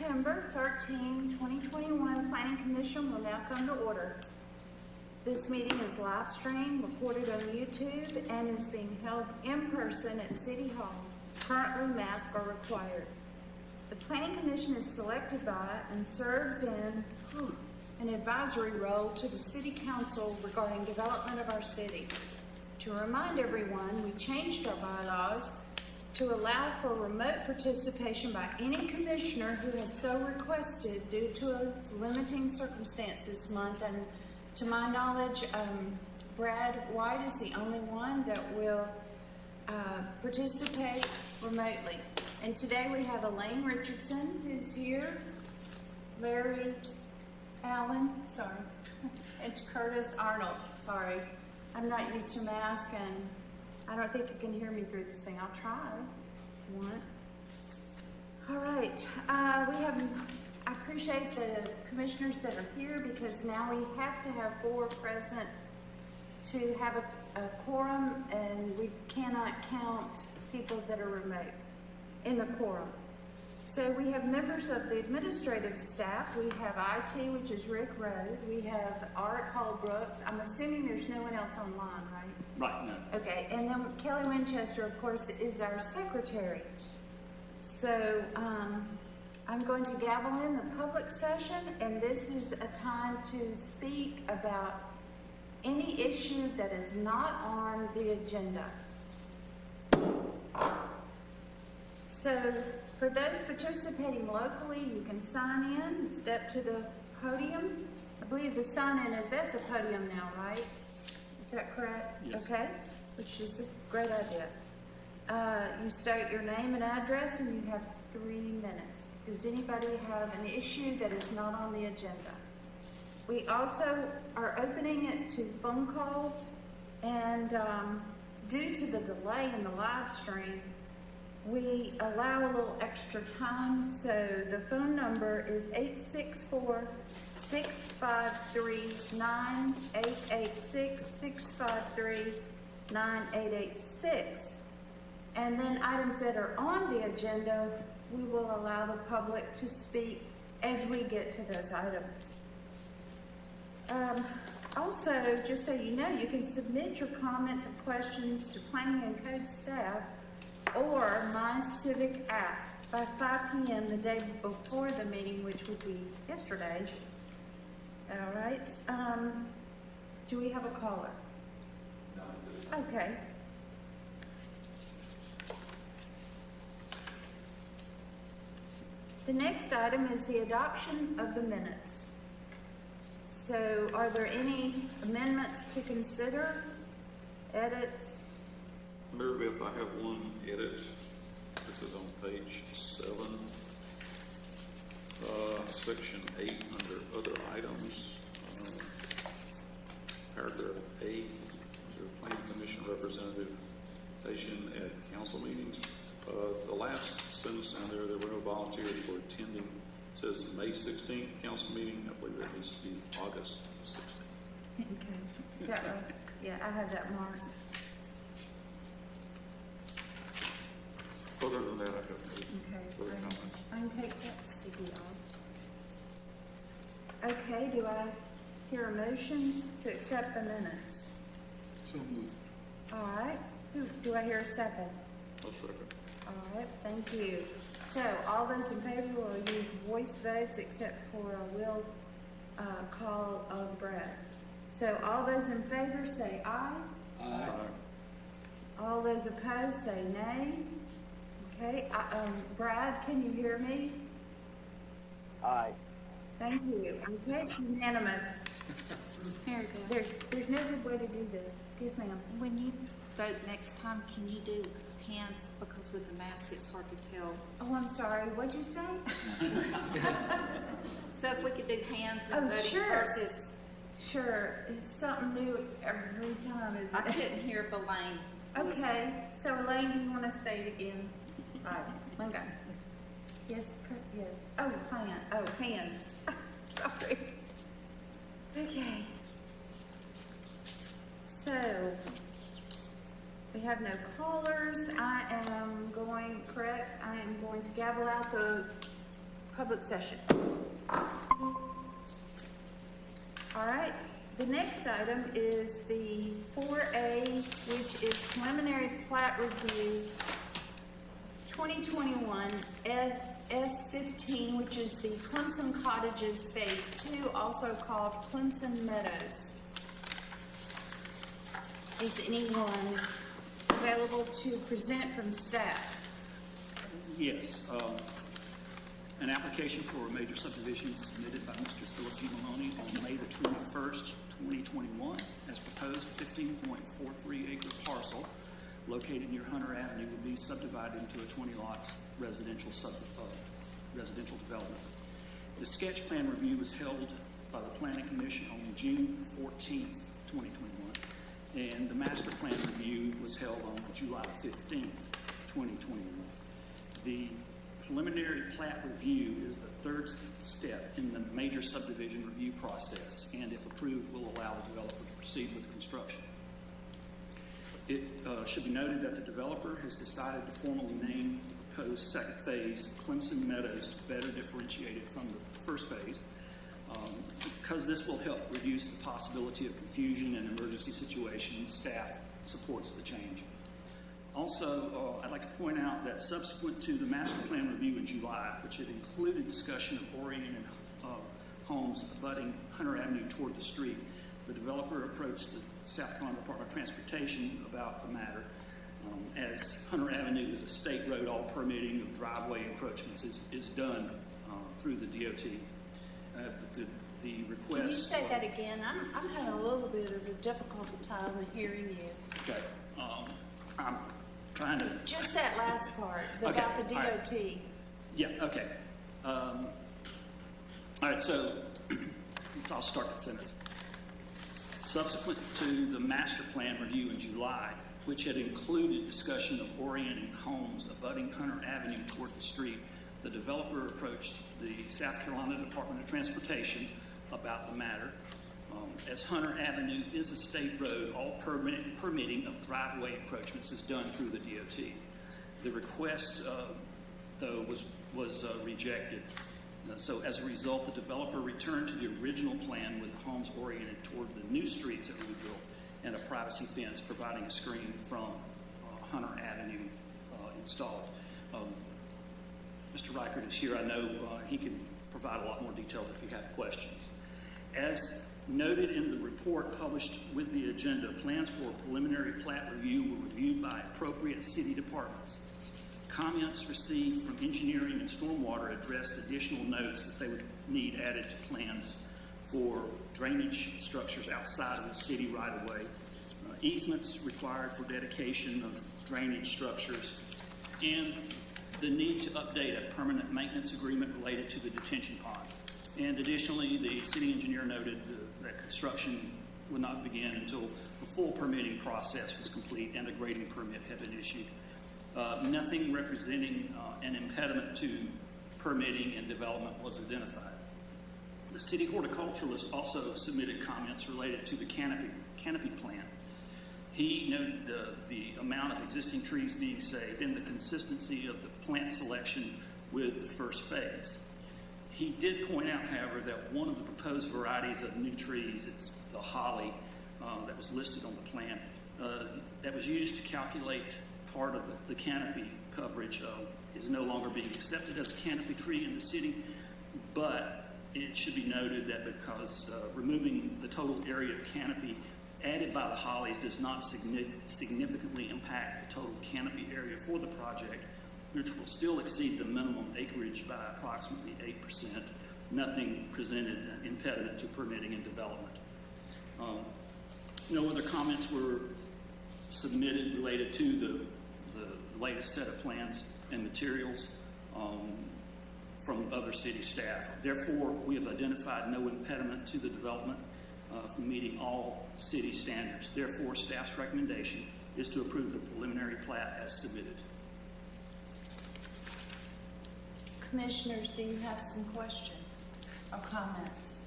September 13, 2021 Planning Commission will now come to order. This meeting is live streamed, recorded on YouTube, and is being held in person at City Hall. Currently, masks are required. The Planning Commission is selected by and serves in an advisory role to the City Council regarding development of our city. To remind everyone, we changed our bylaws to allow for remote participation by any commissioner who has so requested due to a limiting circumstance this month. And to my knowledge, Brad White is the only one that will participate remotely. And today we have Elaine Richardson, who's here, Larry Allen, and Curtis Arnold. Sorry, I'm not used to masks, and I don't think you can hear me through this thing. I'll try if you want. All right, I appreciate the commissioners that are here, because now we have to have 4 present to have a quorum, and we cannot count people that are remote in the quorum. So we have members of the administrative staff. We have IT, which is Rick Road. We have Art Hall Brooks. I'm assuming there's no one else online, right? Right, no. Okay, and then Kelly Winchester, of course, is our secretary. So I'm going to gavel in the public session, and this is a time to speak about any issue that is not on the agenda. So for those participating locally, you can sign in and step to the podium. I believe the sign-in is at the podium now, right? Is that correct? Yes. Okay, which is a great idea. You state your name and address, and you have 3 minutes. Does anybody have an issue that is not on the agenda? We also are opening it to phone calls, and due to the delay in the live stream, we allow a little extra time. So the phone number is 864-653-9886, 653-9886. And then items that are on the agenda, we will allow the public to speak as we get to those items. Also, just so you know, you can submit your comments and questions to Planning and Code staff or My Civic app by 5 p.m. the day before the meeting, which would be yesterday. All right. Do we have a caller? No. Okay. The next item is the adoption of the minutes. So are there any amendments to consider? Edits? Mary Beth, I have one edit. This is on page 7, section 8, under other items, paragraph 8, under Planning Commission representation at council meetings. The last sentence down there were no volunteers for attending. It says May 16th council meeting. I believe that needs to be August 16th. Okay. Is that right? Yeah, I have that marked. Other than that, I have no further Okay. comments. I can take that sticky off. Okay, do I hear a motion to accept the minutes? So moved. All right. Do I hear a second? I'll second. All right, thank you. So all those in favor will use voice votes, except for a will call of Brad. So all those in favor say aye. Aye. All those opposed say nay. Okay, Brad, can you hear me? Aye. Thank you. Okay, it's unanimous. Mary Beth, There's no good way to do this. Yes, ma'am. when you vote next time, can you do hands, because with the mask it's hard to tell. Oh, I'm sorry. What'd you say? So if we could do hands Oh, and voting sure. versus, Sure. It's something new every time, isn't I it? couldn't hear if Elaine was. Okay. So, Elaine, do you want to say it again? All right. Okay. Yes. Yes. Oh, hand. Oh, hands. Sorry. Okay. So, we have no callers. I am going to gavel out the public session. All right, the next item is the 4A, which is preliminary plat review 2021 S15, which is the Clemson Cottages Phase 2, also called Clemson Meadows. Is anyone available to present from staff? Yes, an application for a major subdivision submitted by Mr. Philip G. Maloney on May the 21st, 2021, as proposed 15.43 acre parcel located near Hunter Avenue will be subdivided into a 20 lots residential development. The sketch plan review was held by the Planning Commission on June 14th, 2021, and the master plan review was held on July 15th, 2021. The preliminary plat review is the third step in the major subdivision review process, and if approved, will allow the developer to proceed with construction. It should be noted that the developer has decided to formally name the proposed second phase Clemson Meadows to better differentiate it from the first phase, because this will help reduce the possibility of confusion in emergency situations. Staff supports the change. Also, I'd like to point out that subsequent to the master plan review in July, which had included discussion of oriented homes abutting Hunter Avenue toward the street, the developer approached the South Carolina Department of Transportation about the matter. As Hunter Avenue is a state road, all permitting of driveway encroachments is done through the DOT. The request. Can you say that again? I'm having a little bit of a difficult time hearing you. Okay. I'm trying to. Just that last part Okay, about the all DOT. right. Yeah, okay. All right, so I'll start that sentence. Subsequent to the master plan review in July, which had included discussion of orienting homes abutting Hunter Avenue toward the street, the developer approached the South Carolina Department of Transportation about the matter. As Hunter Avenue is a state road, all permitting of driveway encroachments is done through the DOT. The request, though, was rejected. So as a result, the developer returned to the original plan with the homes oriented toward the new streets that we built and a privacy fence providing a screen from Hunter Avenue installed. Mr. Reichert is here. I know he can provide a lot more details if you have questions. As noted in the report published with the agenda, plans for a preliminary plat review were reviewed by appropriate city departments. Comments received from engineering and stormwater addressed additional notes that they would need added to plans for drainage structures outside of the city right-of-way, easements required for dedication of drainage structures, and the need to update a permanent maintenance agreement related to the detention pond. And additionally, the city engineer noted that construction would not begin until the full permitting process was complete and a grading permit had been issued. Nothing representing an impediment to permitting and development was identified. The city horticulturalist also submitted comments related to the canopy plan. He noted the amount of existing trees being saved and the consistency of the plant selection with the first phase. He did point out, however, that one of the proposed varieties of new trees, it's the holly that was listed on the plan, that was used to calculate part of the canopy coverage is no longer being accepted as a canopy tree in the city, but it should be noted that because removing the total area of canopy added by the hollies does not significantly impact the total canopy area for the project, which will still exceed the minimum acreage by approximately 8%. Nothing presented an impediment to permitting and development. No other comments were submitted related to the latest set of plans and materials from other city staff. Therefore, we have identified no impediment to the development from meeting all city standards. Therefore, staff's recommendation is to approve the preliminary plat as submitted. Commissioners, do you have some questions or comments?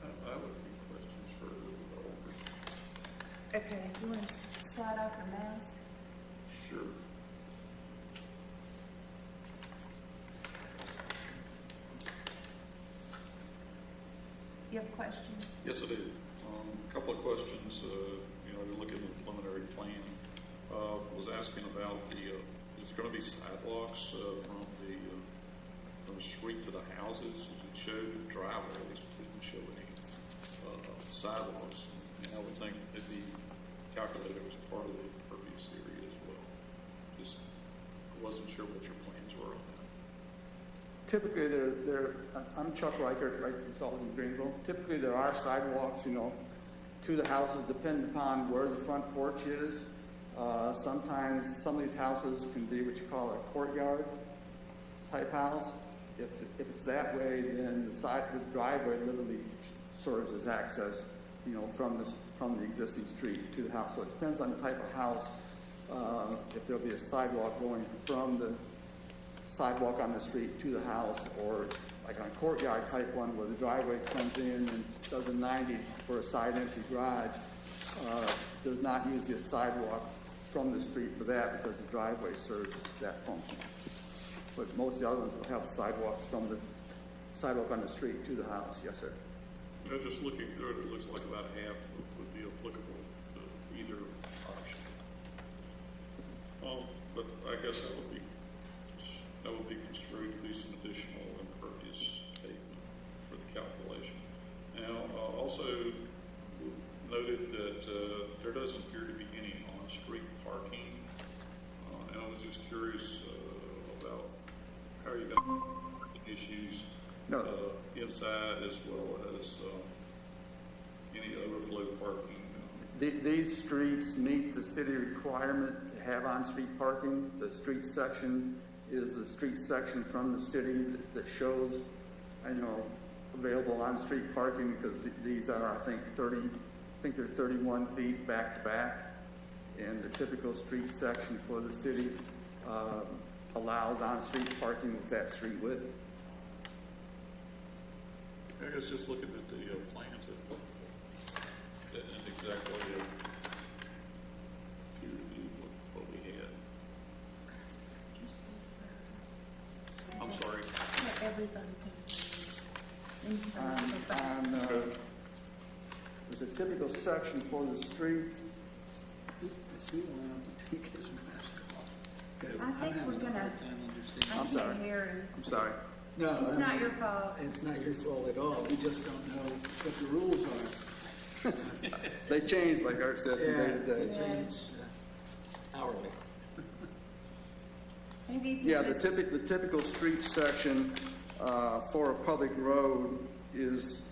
I have a few questions for the developer. Okay, you want to slide off your mask? Sure. you have questions? Yes, I do. A couple of questions. You're looking at the preliminary plan. Was asking about is there going to be sidewalks from the street to the houses? It showed driveways, but it didn't show any sidewalks. And I would think it'd be calculated as part of the impervious area as well. Just wasn't sure what your plans were on that. Typically, I'm Chuck Reichert, right consultant in Greenville. Typically, there are sidewalks, to the houses, depending upon where the front porch is. Sometimes some of these houses can be what you call a courtyard type house. If it's that way, then the driveway literally serves as access, from the existing street to the house. So it depends on the type of house. If there'll be a sidewalk going from the sidewalk on the street to the house, or like on a courtyard type one where the driveway comes in and does a 90 for a side entry garage, there's not usually a sidewalk from the street for that because the driveway serves that function. But most of the other ones will have sidewalks from the sidewalk on the street to the house. Yes, sir. Just looking through it, it looks like about half would be applicable to either option. But I guess that would be construed to be some additional impervious pavement for the calculation. Now, also noted that there doesn't appear to be any on-street parking, and I was just curious about how are you going to handle issues inside as well as any overflow parking. These streets meet the city requirement to have on-street parking. The street section is the street section from the city that shows, available on-street parking, because these are, I think they're 31 feet back to back, and the typical street section for the city allows on-street parking with that street width. I guess just looking at the plans that didn't exactly appear to be what we had. I'm sorry. Yeah, everybody can. There's a typical section for the street. Is he allowed to take his mask off? Because I think I'm we're having a gonna- hard time understanding. I I'm can't sorry. hear him. I'm sorry. No, It's not your fault. It's not your fault at all. We just don't know what the rules are. They change, like Art said, from day to They day. change hourly. Maybe if you Yeah, the just, typical street section for a public road is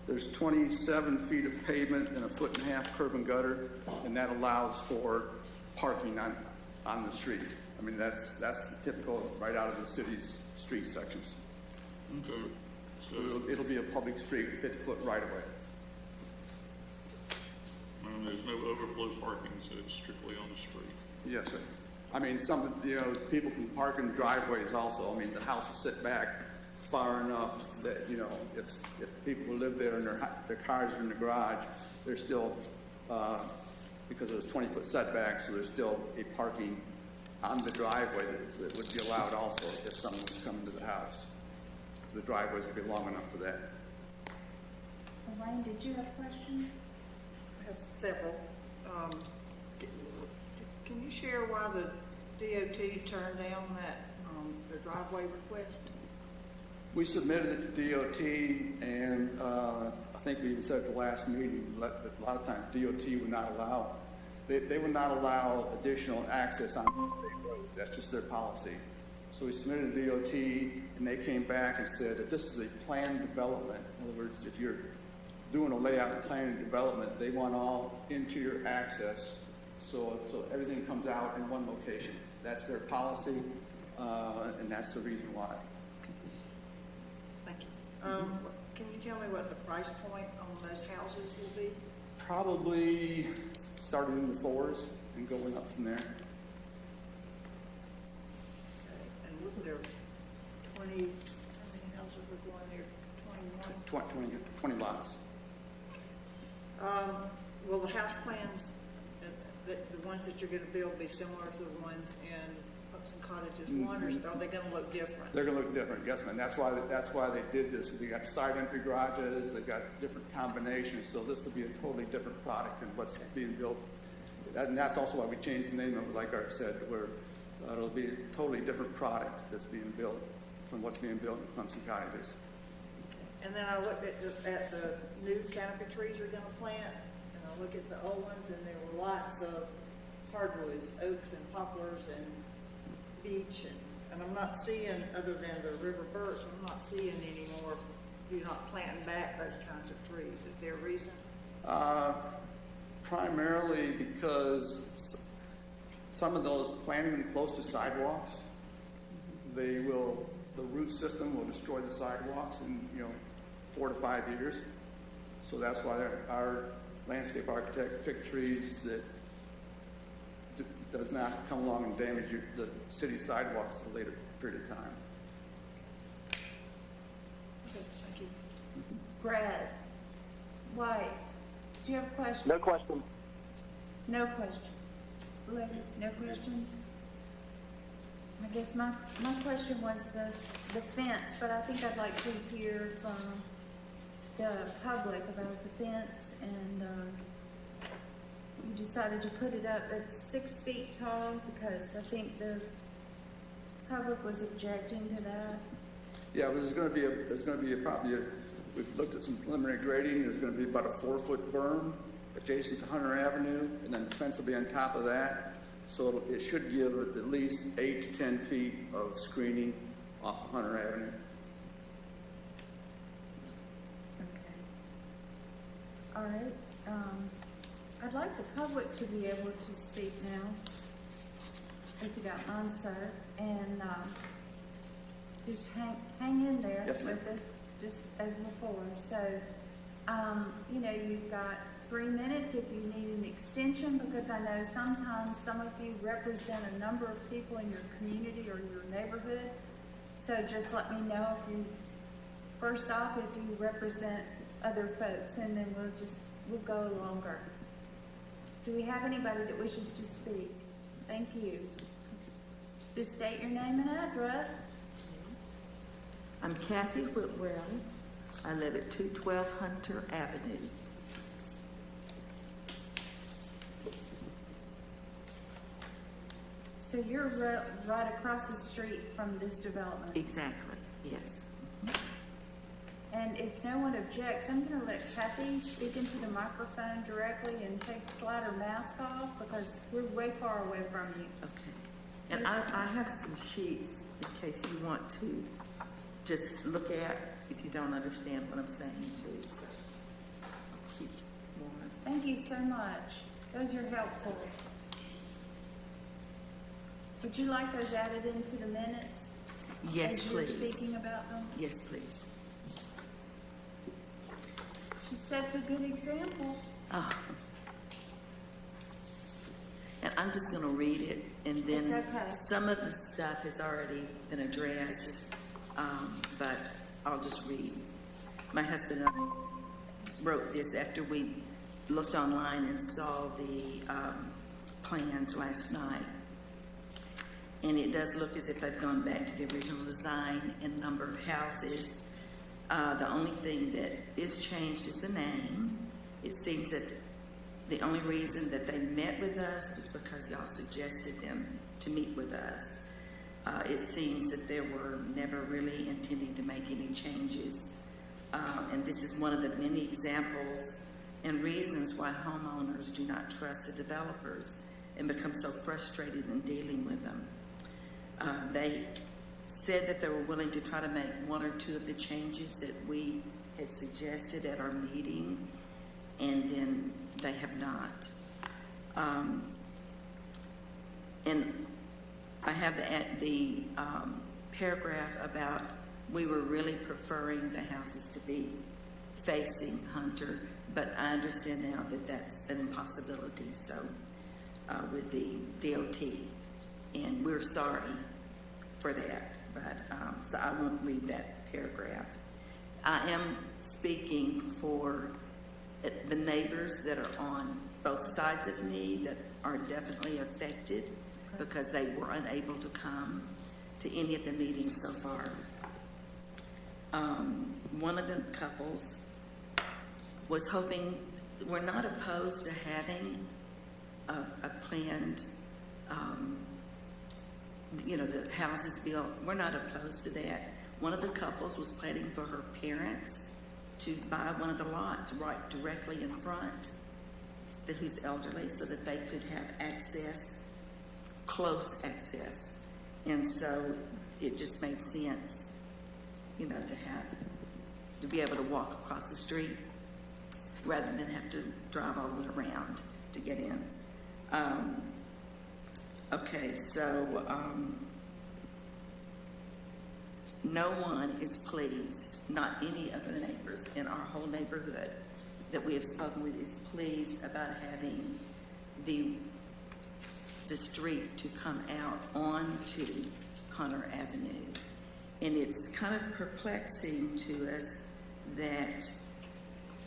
there's 27 feet of pavement and a 1.5 curb and gutter, and that allows for parking on the street. I mean, that's the typical right out of the city's street sections. So it'll be a public street, 50-foot right of way. There's no overflow parking, so it's strictly on the street. Yes, sir. I mean, people can park in driveways also. I mean, the house will sit back far enough that, if people who live there and their cars are in the garage, they're still, because there's 20-foot setbacks, so there's still a parking on the driveway that would be allowed also if someone was coming to the house. The driveways would be long enough for that. Elaine, did you have questions? I have several. Can you share why the DOT turned down the driveway request? We submitted it to DOT, and I think we even said at the last meeting, a lot of times DOT would not allow, they would not allow additional access on state roads. That's just their policy. So we submitted to DOT, and they came back and said that this is a planned development. In other words, if you're doing a layout and planning development, they want all interior access, so everything comes out in one location. That's their policy, and that's the reason why. Thank you. Can you tell me what the price point on those houses will be? Probably starting in the 4s and going up from there. And wasn't there 20, how many houses were going there? 21? 20 lots. Will the house plans, the ones that you're going to build, be similar to the ones in Clemson cottages one, or are they gonna look different? They're gonna look different, yes, ma'am. That's why they did this. They got side entry garages, they got different combinations, so this will be a totally different product than what's being built. And that's also why we changed the name of it, like Art said, where it'll be a totally different product that's being built from what's being built in Clemson cottages. And then I looked at the new canopy trees you're gonna plant, and I look at the old ones, and there were lots of hardwoods, oaks and poplars and beech, and I'm not seeing, other than the river birch, I'm not seeing any more, you're not planting back those kinds of trees. Is there a reason? Primarily because some of those planting them close to sidewalks, the root system will destroy the sidewalks in 4 to 5 years. So that's why our landscape architect picked trees that does not come along and damage the city sidewalks at a later period of time. Okay, thank you. Brad, White, do you have a question? No question. No questions. Lady, no questions? I guess my question was the fence, but I think I'd like to hear from the public about the fence, and you decided to put it up at 6 feet tall because I think the public was objecting to that. Yeah, well, there's going to be we've looked at some preliminary grading. There's going to be about a 4-foot berm adjacent to Hunter Avenue, and then the fence will be on top of that. So it should give at least 8 to 10 feet of screening off of Hunter Avenue. Okay. All right. I'd like the public to be able to speak now, if you don't mind, sir. And just hang in there Yes, ma'am. with us, just as before. So, you've got 3 minutes if you need an extension, because I know sometimes some of you represent a number of people in your community or your neighborhood. So just let me know first off, if you represent other folks, and then we'll go longer. Do we have anybody that wishes to speak? Thank you. Just state your name and address. I'm Kathy Whitwell. I live at 212 Hunter Avenue. So you're right across the street from this development. Exactly, yes. And if no one objects, I'm going to let Kathy speak into the microphone directly and slide her mask off, because we're way far away from you. Okay. And I have some sheets in case you want to just look at if you don't understand what I'm saying too. So I'll keep going. Thank you so much. Those are helpful. Would you like those added into the minutes? Yes, as you're please. speaking about them? Yes, please. She sets a good example. Oh. And I'm just going to read it, and then It's okay. some of the stuff has already been addressed, but I'll just read. My husband and I wrote this after we looked online and saw the plans last night. And it does look as if they've gone back to the original design and number of houses. The only thing that is changed is the name. It seems that the only reason that they met with us was because y'all suggested them to meet with us. It seems that they were never really intending to make any changes. And this is one of the many examples and reasons why homeowners do not trust the developers and become so frustrated in dealing with them. They said that they were willing to try to make 1 or 2 of the changes that we had suggested at our meeting, and then they have not. And I have the paragraph about we were really preferring the houses to be facing Hunter, but I understand now that that's an impossibility, so with the DOT, and we're sorry for that, but so I won't read that paragraph. I am speaking for the neighbors that are on both sides of me that are definitely affected because they were unable to come to any of the meetings so far. One of the couples was hoping, we're not opposed to having a planned, the houses built. We're not opposed to that. One of the couples was planning for her parents to buy one of the lots right directly in front, who's elderly, so that they could have access, close access. And so it just made sense, to be able to walk across the street rather than have to drive all the way around to get in. No one is pleased, not any of the neighbors in our whole neighborhood that we have spoken with is pleased about having the street to come out onto Hunter Avenue. And it's kind of perplexing to us that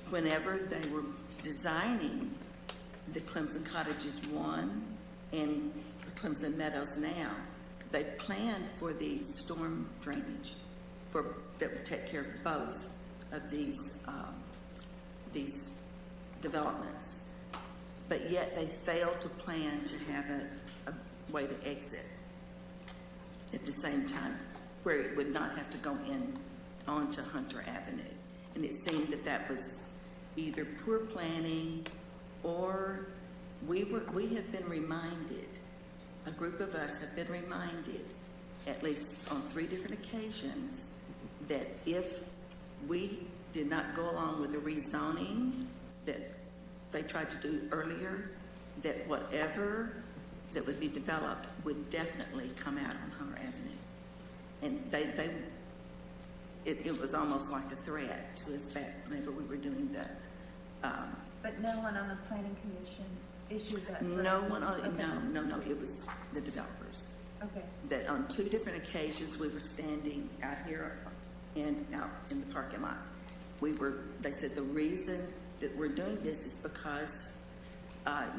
whenever they were designing the Clemson Cottages 1 and the Clemson Meadows now, they planned for the storm drainage that would take care of both of these developments. But yet they failed to plan to have a way to exit at the same time where it would not have to go in onto Hunter Avenue. And it seemed that was either poor planning or we have been reminded, a group of us have been reminded, at least on 3 different occasions, that if we did not go along with the rezoning that they tried to do earlier, that whatever that would be developed would definitely come out on Hunter Avenue. And it was almost like a threat to us back whenever we were doing that. But no one on the planning commission issued that? No one, Okay. no, it was the developers. Okay. That on 2 different occasions we were standing out here and out in the parking lot. They said the reason that we're doing this is because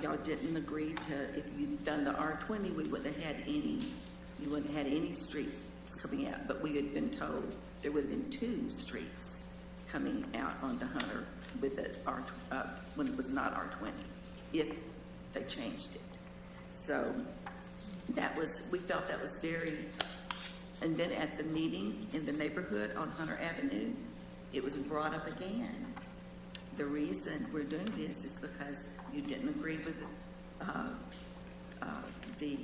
y'all didn't agree to, if you'd done the R20, you wouldn't have had any streets coming out, but we had been told there would have been 2 streets coming out onto Hunter with the when it was not R20, if they changed it. So we felt that was very, and then at the meeting in the neighborhood on Hunter Avenue, it was brought up again. The reason we're doing this is because you didn't agree with the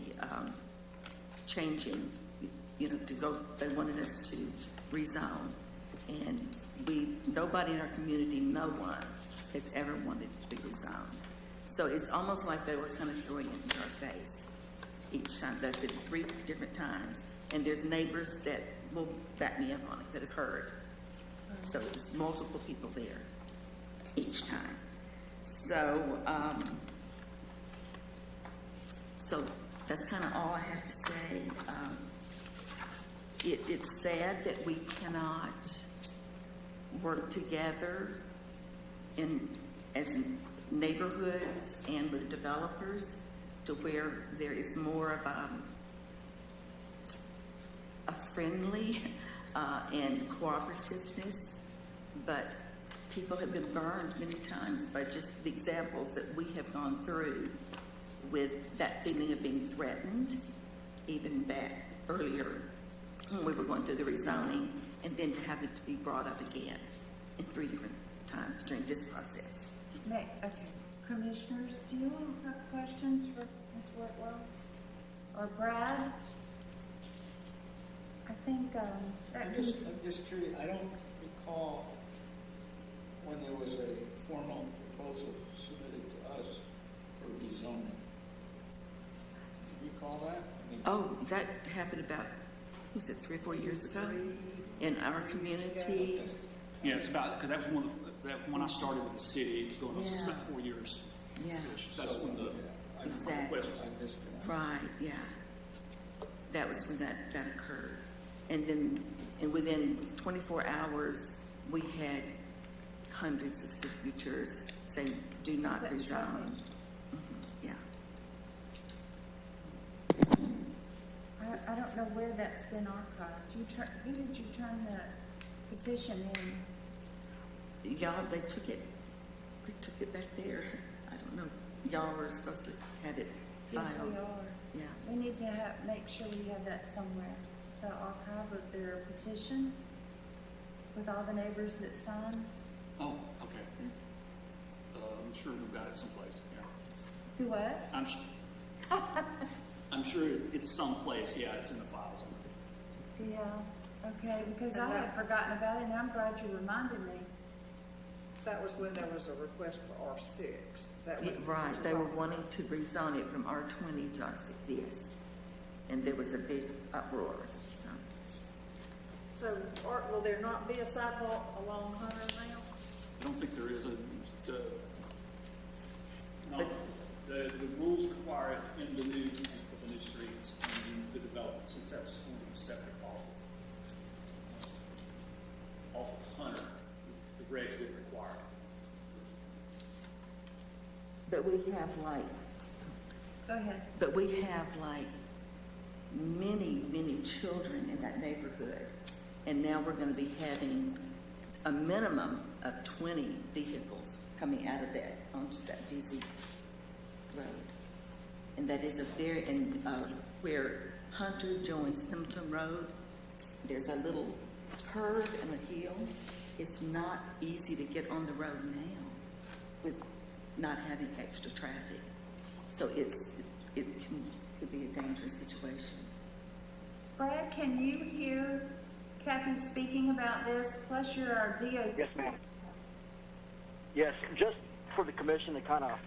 changing, to go, they wanted us to rezone. And nobody in our community, no one has ever wanted to be rezoned. So it's almost like they were kind of throwing it in our face each time. That's been 3 different times. And there's neighbors that will back me up on it that have heard. So there's multiple people there each time. So, so that's kind of all I have to say. It's sad that we cannot work together as neighborhoods and with developers to where there is more of a friendly and cooperativeness, but people have been burned many times by just the examples that we have gone through with that feeling of being threatened, even back earlier when we were going through the rezoning, and then to have it to be brought up again in 3 different times during this process. Okay. Commissioners, do you all have questions for Ms. Whitlow? Or Brad? I think I'm just curious, I don't recall when there was a formal proposal submitted to us for rezoning. Do you recall that? Oh, that happened about, was it 3 or 4 years ago? In our community. Yeah, it's about, because that was when I started with the city, it was going on, so it's Yeah. about 4 years. Yeah. That's when the Exactly. request was. I missed it. Right, yeah. That was when that occurred. And then, within 24 hours, we had hundreds of signatures saying, do not That's rezone. right. Yeah. know where that's been archived. Who did you turn that petition in? Y'all, they took it back there. I don't know. Y'all were supposed to have it filed. Yes, we are. Yeah. We need to make sure we have that somewhere. The archive of their petition with all the neighbors that signed. Oh, okay. I'm sure we've got it someplace, yeah. Do what? I'm sure it's someplace, yeah, it's in the files. Yeah, okay, because And I had that- forgotten about it, and I'm glad you reminded me. That was when there was a request for R6. Is that what? Right, they were wanting to rezone it from R20 to R6, yes. And there was a big uproar, so. So, will there not be a sidewalk along Hunter now? I don't think there is no, the rules require it in the new, for the new streets and the development, since that's going to be separate off of Hunter, the regs that require it. But we have like Go ahead. But we have like many, many children in that neighborhood. And now we're going to be having a minimum of 20 vehicles coming out of that onto that busy road. And that is where Hunter joins Clemson Road, there's a little curve and a hill. It's not easy to get on the road now with not having extra traffic. So it could be a dangerous situation. Brad, can you hear Kathy speaking about this? Plus, you're our DOT. Yes, ma'am. Yes, just for the commission to kind of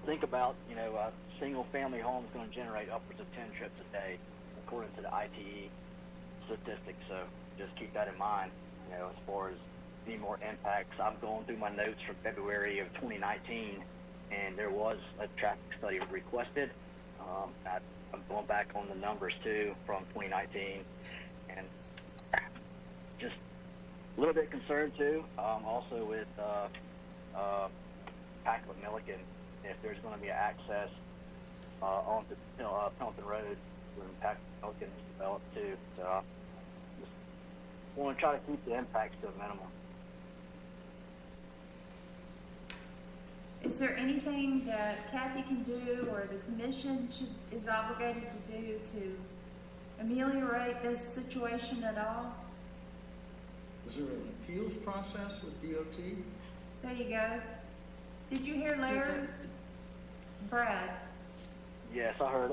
think about, a single-family home is going to generate upwards of 10 trips a day, according to the ITE statistics. So just keep that in mind, as far as any more impacts. I'm going through my notes from February of 2019, and there was a traffic study requested. I'm going back on the numbers, too, from 2019, and just a little bit concerned, too, also with Packlet Milliken, if there's going to be access onto Pelton Road when Packlet Milliken is developed, too. So just want to try to keep the impacts to a minimum. Is there anything that Kathy can do or the commission is obligated to do to ameliorate this situation at all? Is there an appeals process with DOT? There you go. Did you hear Larry? Brad? Yes, I heard.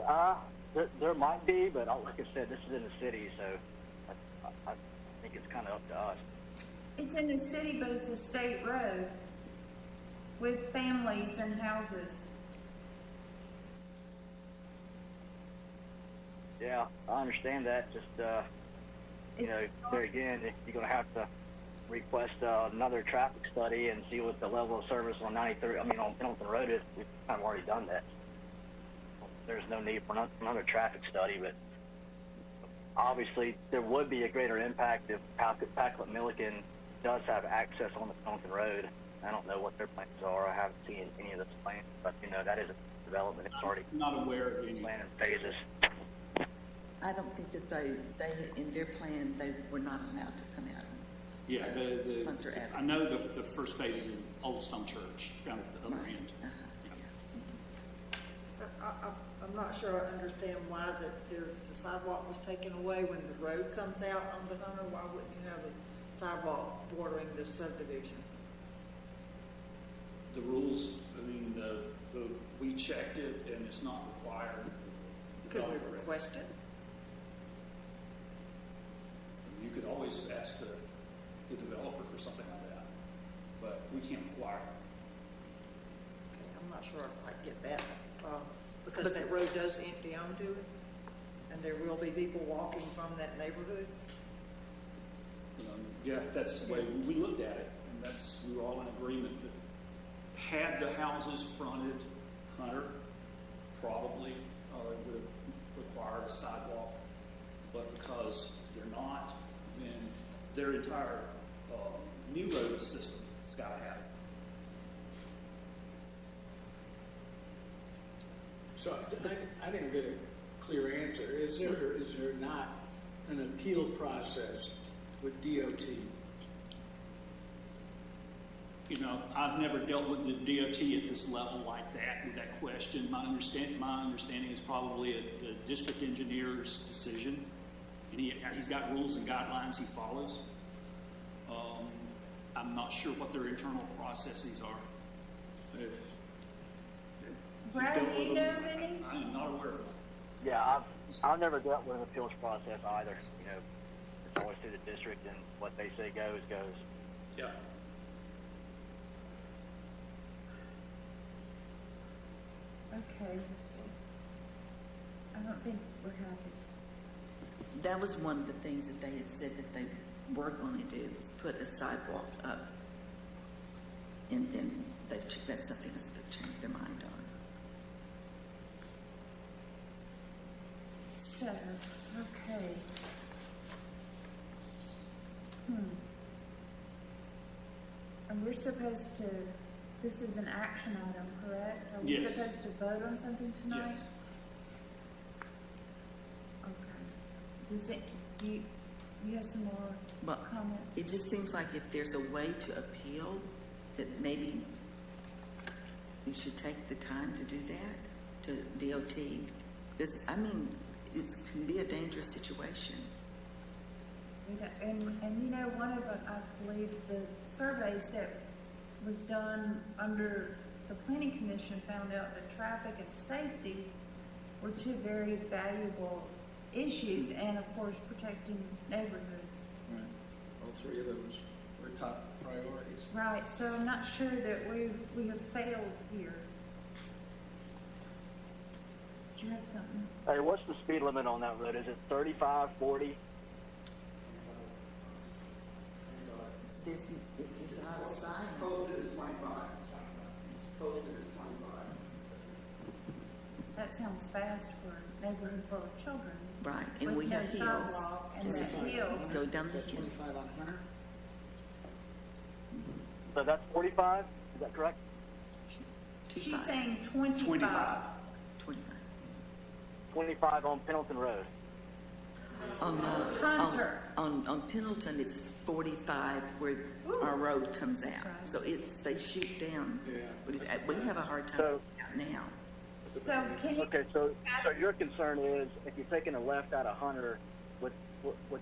There might be, but like I said, this is in the city, so I think it's kind of up to us. It's in the city, but it's a state road with families and houses. Yeah, I understand that. Just, there again, you're going to have to request another traffic study and see what the level of service on on Pendleton Road is. We've kind of already done that. There's no need for another traffic study, but obviously there would be a greater impact if Packlet Milliken does have access on the Pendleton Road. I don't know what their plans are. I haven't seen any of those plans, but that is a development. It's already I'm not aware of any. planned in phases. I don't think that they in their plan, they were not allowed to come out. Yeah, Hunter Avenue. I know the first phase is in Old Stone Church, down at the other Right. end. Uh-huh. I'm not sure I understand why the sidewalk was taken away when the road comes out on the Hunter. Why wouldn't you have a sidewalk bordering this subdivision? The rules, we checked it and it's not required. Could we request it? You could always ask the developer for something like that, but we can't require it. Okay, I'm not sure I quite get that, because that road does empty onto it, and there will be people walking from that neighborhood. Yeah, that's the way we looked at it, and we were all in agreement that had the houses fronted Hunter, probably it would have required a sidewalk, but because they're not, then their entire new road system has got to have it. So I didn't get a clear answer. Is there not an appeal process with DOT? You know, I've never dealt with the DOT at this level like that with that question. My understanding is probably the district engineer's decision, and he's got rules and guidelines he follows. I'm not sure what their internal processes are. Brad, do you know any? I am not aware of it. Yeah, I've never dealt with an appeals process either. You know, it's always through the district, and what they say goes. Yeah. Okay. I don't think we're happy. That was one of the things that they had said that they were going to do, was put a sidewalk up. And then that's something else they've changed their mind on. So, okay. And we're supposed to, this is an action item, correct? Are we Yes. supposed to vote on something tonight? Yes. Okay. Does it, do you have some more Well, comments? it just seems like if there's a way to appeal, that maybe we should take the time to do that, to DOT. Because, I mean, it can be a dangerous situation. And you know, one of the, I believe the surveys that was done under the planning commission found out that traffic and safety were two very valuable issues, and of course protecting neighborhoods. Right. All three of those were top priorities. Right, so I'm not sure that we have failed here. Do you have something? Hey, what's the speed limit on that road? Is it 35, 40? There's not a sign. Posted is 25. Posted is 25. That sounds fast for a neighborhood full of children. Right, and With we no have hills. sidewalk and that hill. Go down Is the that hill. 25 on Hunter? So that's 45? Is that correct? She's saying 25. 25. 25. 25 on Pendleton Road. Oh, no. Hunter. On Pendleton, it's 45 where our road comes out. Right. So they shoot down. Yeah. We have a hard time So- out now. So can you, Okay, so your concern is if you're taking a left out of Hunter with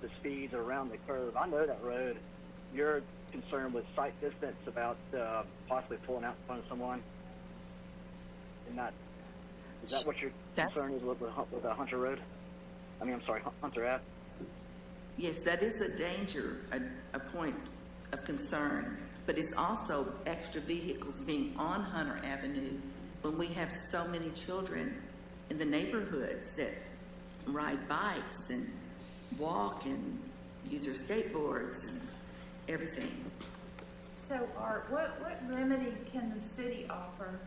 the speeds around the curve, I know that road, you're concerned with sight distance about possibly pulling out in front of someone? And is that what your concern is with the Hunter Road? I mean, I'm sorry, Hunter Ave? Yes, that is a danger, a point of concern, but it's also extra vehicles being on Hunter Avenue when we have so many children in the neighborhoods that ride bikes and walk and use their skateboards and everything. so Art, what remedy can the city offer?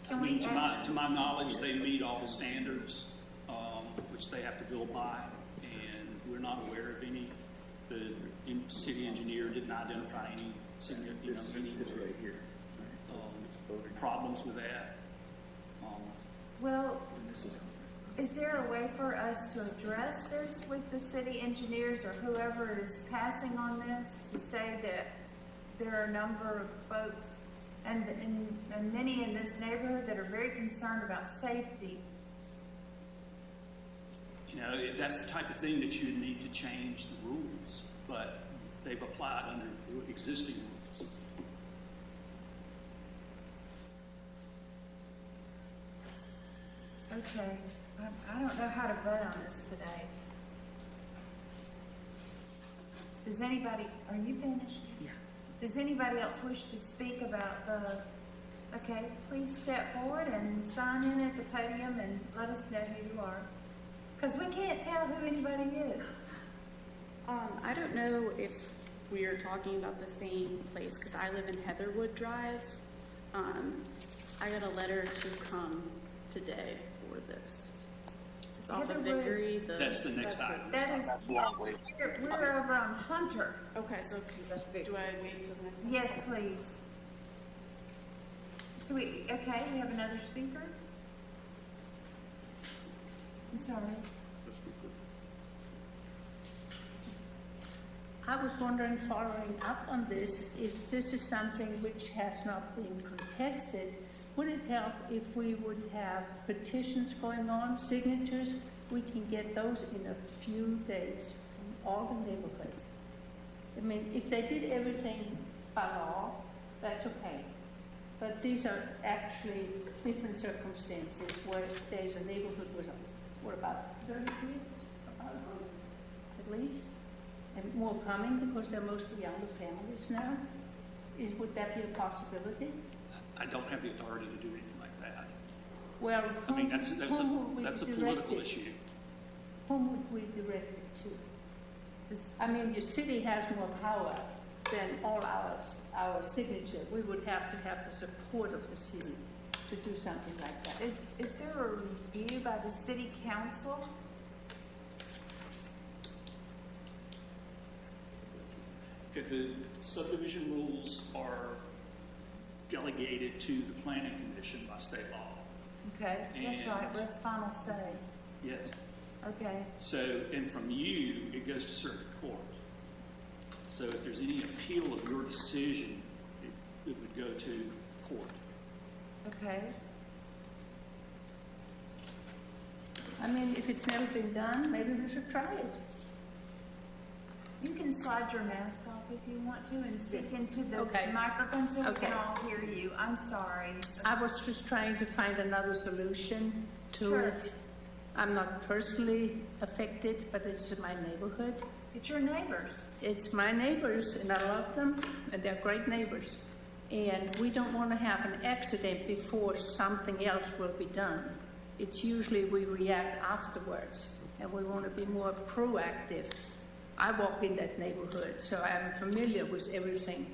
Can we To my knowledge, they meet all the standards, which they have to build by, and we're not aware of any. The city engineer didn't identify any problems with that. Well, is there a way for us to address this with the city engineers or whoever is passing on this to say that there are a number of folks and many in this neighborhood that are very concerned about safety? You know, that's the type of thing that you need to change the rules, but they've applied under the existing rules. Okay, I don't know how to vote on this today. Does anybody, are you finished? Yeah. Does anybody else wish to speak about okay, please step forward and sign in at the podium and let us know who you are. Because we can't tell who anybody is. I don't know if we are talking about the same place because I live in Heatherwood Drive. I got a letter to come today for this. It's off of Heatherwood. Vickery. That's the next item. That is, That's long, please. we're over on Hunter. Okay, so do I wait till the next one? Yes, please. Do we have another speaker? I'm sorry. I was wondering, following up on this, if this is something which has not been contested, would it help if we would have petitions going on, signatures? We can get those in a few days from all the neighborhoods. I mean, if they did everything by law, that's okay. But these are actually different circumstances where there's a neighborhood with, what, about 30 kids, about, at least, and more coming because they're mostly younger families now. Would that be a possibility? I don't have the authority to do anything like that. Well, I mean, that's a direct political it? issue. Whom would we direct it to? I mean, your city has more power than all our signature. We would have to have the support of the city to do something like that. Is there a review by the city council? Okay, the subdivision rules are delegated to the planning commission by state law. Okay, that's And- right, with final say. Yes. Okay, So, and from you, it goes to circuit court. So if there's any appeal of your decision, it would go to court. okay. I mean, if it's never been done, maybe we should try it. You can slide your mask off if you want to and speak into the Okay. microphone so we Okay. can all hear you. I'm sorry. I was just trying to find another solution to Sure. it. I'm not personally affected, but it's in my neighborhood. It's your neighbors. It's my neighbors, and I love them, and they're great neighbors. And we don't want to have an accident before something else will be done. It's usually we react afterwards, and we want to be more proactive. I walk in that neighborhood, so I'm familiar with everything,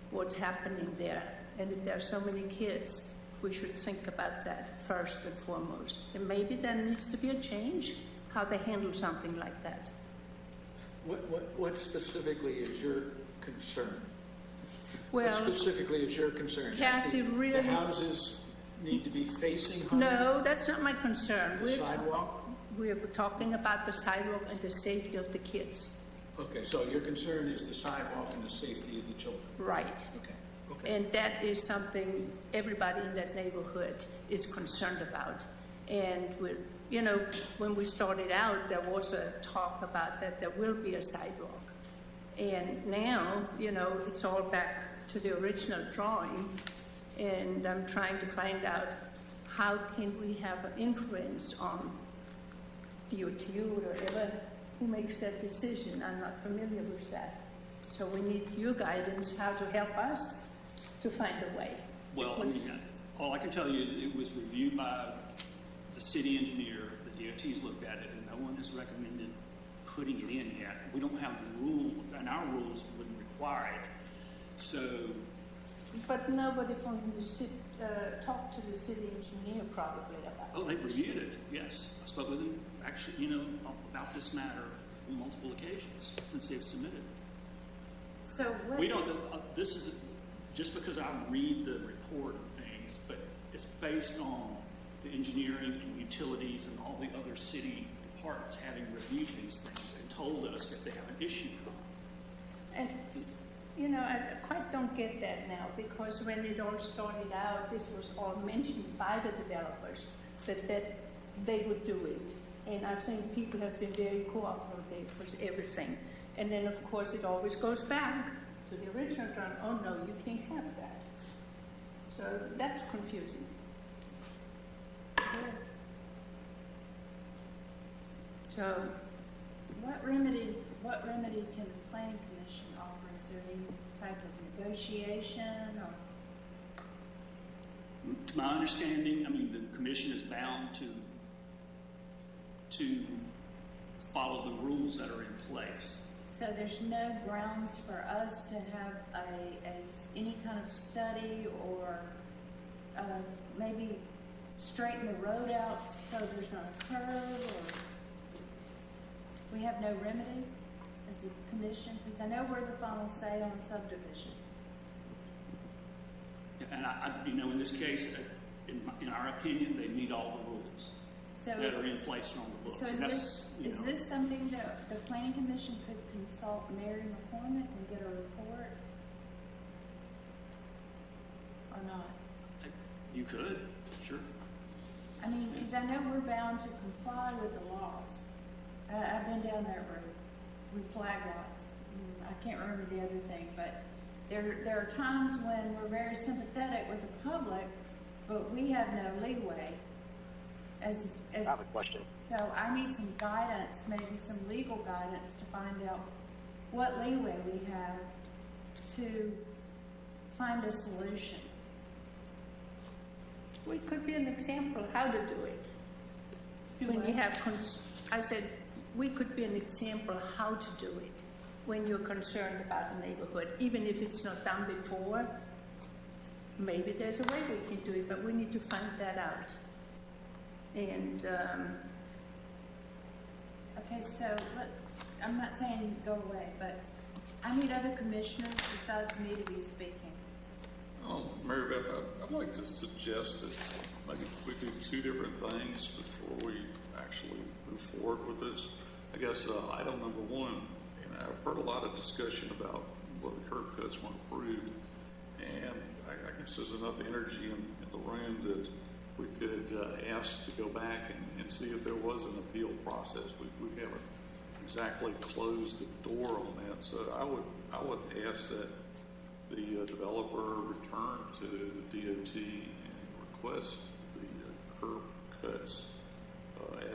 what's happening there. And if there are so many kids, we should think about that first and foremost. And maybe there needs to be a change, how they handle something like that. What specifically is your concern? Well, What specifically is your concern? Kathy, really- The houses need to be facing Hunter? no, that's not my concern. The sidewalk? We're talking about the sidewalk and the safety of the kids. Okay, so your concern is the sidewalk and the safety of the children? Right. Okay, okay. And that is something everybody in that neighborhood is concerned about. And we're, you know, when we started out, there was a talk about that there will be a sidewalk. And now, you know, it's all back to the original drawing. And I'm trying to find out how can we have an influence on DOT or whatever who makes that decision. I'm not familiar with that. So we need your guidance how to help us to find a way. Well, I Because- mean, all I can tell you is it was reviewed by the city engineer, the DOT's looked at it, and no one has recommended putting it in yet. We don't have the rule, and our rules wouldn't require it. So, But nobody from the city, talked to the city engineer probably about oh, it. they've reviewed it, yes. I spoke with them, actually, you know, about this matter on multiple occasions since they've submitted. So what? We don't, this is, just because I read the report and things, but it's based on the engineering and utilities and all the other city departments having reviewed these things and told us if they have an issue. And, you know, I quite don't get that now, because when it all started out, this was all mentioned by the developers, that they would do it. And I think people have been very cooperative with everything. And then, of course, it always goes back to the original drawing. Oh, no, you can't have that. So that's confusing. Yes. So, What remedy can the planning commission offer? Is there any type of negotiation or? To my understanding, I mean, the commission is bound to follow the rules that are in place. So there's no grounds for us to have any kind of study or maybe straighten the road out so there's not a curve, or we have no remedy as a commission? Because I know we're the final say on the subdivision. And I you know, in this case, in our opinion, they meet all the rules. So, that are in place and on the books. so And is that's, this, you is know, this something that the planning commission could consult Mary McCormick and get a report? Or not? you could, sure. I mean, because I know we're bound to comply with the laws. I've been down that road with flag lots. I can't remember the other thing, but there are times when we're very sympathetic with the public, but we have no leeway. I have a question. So I need some guidance, maybe some legal guidance to find out what leeway we have to find a solution. We could be an example how to do it. When you have, I said, we could be an example how to do it when you're concerned about the neighborhood, even if it's not done before. Maybe there's a way we can do it, but we need to find that out. And Okay, so I'm not saying go away, but I need other commissioners besides me to be speaking. Mary Beth, I'd like to suggest that maybe we do two different things before we actually move forward with this. I guess item number one, and I've heard a lot of discussion about whether curb cuts weren't approved, and I guess there's enough energy in the room that we could ask to go back and see if there was an appeal process. We haven't exactly closed the door on that, so I would ask that the developer return to the DOT and request the curb cuts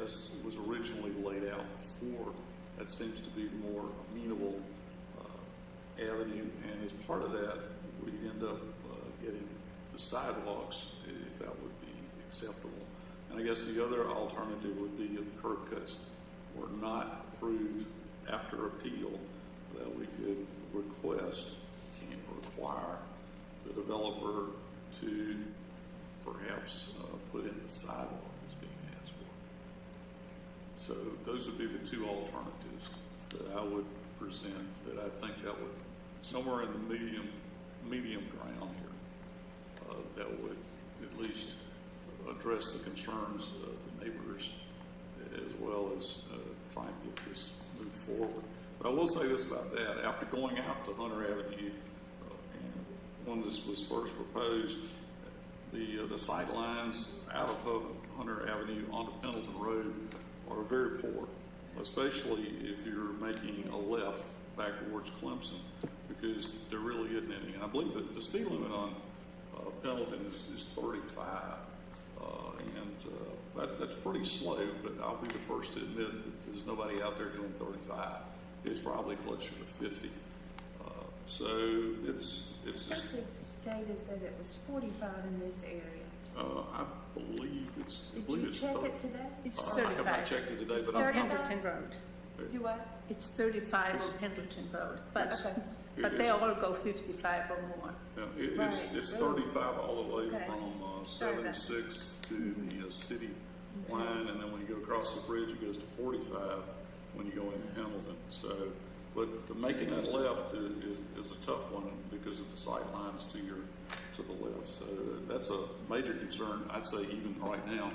as was originally laid out before. That seems to be the more amenable avenue, and as part of that, we'd end up getting the sidewalks if that would be acceptable. And I guess the other alternative would be if the curb cuts were not approved after appeal, that we could request, can't require, the developer to perhaps put in the sidewalk that's being asked for. So those would be the two alternatives that I would present, that I think that would, somewhere in the medium ground here, that would at least address the concerns of the neighbors as well as trying to get this moved forward. But I will say this about that. After going out to Hunter Avenue, and when this was first proposed, the sight lines out of Hunter Avenue onto Pendleton Road are very poor, especially if you're making a left back towards Clemson, because there really isn't any. And I believe that the speed limit on Pendleton is 35, and that's pretty slow, but I'll be the first to admit that there's nobody out there doing 35. It's probably closer to 50. So it's just. Something stated that it was 45 in this area. I believe it's. Did you check 30. it today? it's I have not 35. checked it today, It's but I'm. 35. Pendleton Road. You what? It's 35 on Pendleton Road, but, Okay. but they all go 55 or more. Yeah, Right. it's 35 all the way Okay. from Sorry about 76 to the city line, and then when you go across the bridge, it goes to 45 when you go into Hamilton. So, but making that left is a tough one because of the sight lines to the left. So that's a major concern, I'd say, even right now,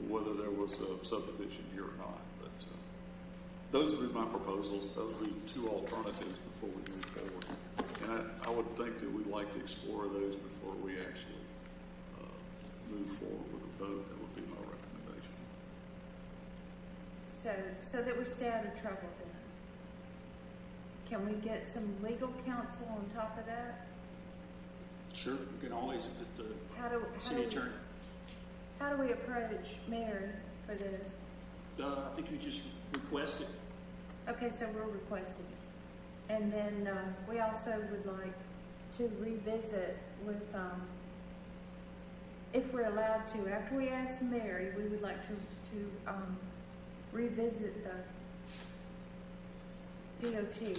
whether there was a subdivision here or not. But those would be my proposals. Those would be two alternatives before we move forward. And I would think that we'd like to explore those before we actually move forward with a vote. That would be my recommendation. So that we stay out of trouble then. Can we get some legal counsel on top of that? Sure, you can always get the city attorney. How do we approach Mary for this? I think you just request it. Okay, so we're requesting it. And then we also would like to revisit with, if we're allowed to, after we ask Mary, we would like to revisit the DOT.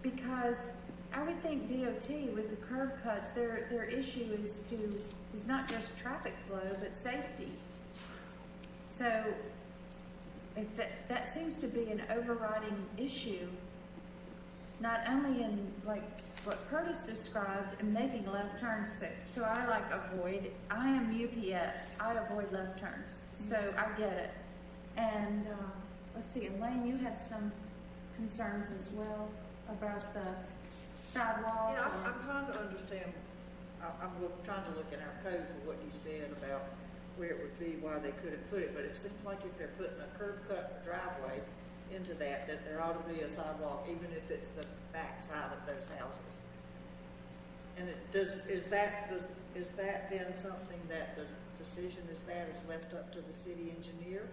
Because I would think DOT with the curb cuts, their issue is not just traffic flow, but safety. So if that seems to be an overriding issue, not only in like what Curtis described in making left turns, so I like avoid, I am UPS, I avoid left turns, so I get it. And, let's see, Elaine, you had some concerns as well about the sidewalk. Yeah, or- I'm trying to understand, trying to look in our code for what you said about where it would be, why they couldn't put it, but it seems like if they're putting a curb cut driveway into that there ought to be a sidewalk, even if it's the back side of those houses. And is that then something that the decision is left up to the city engineer?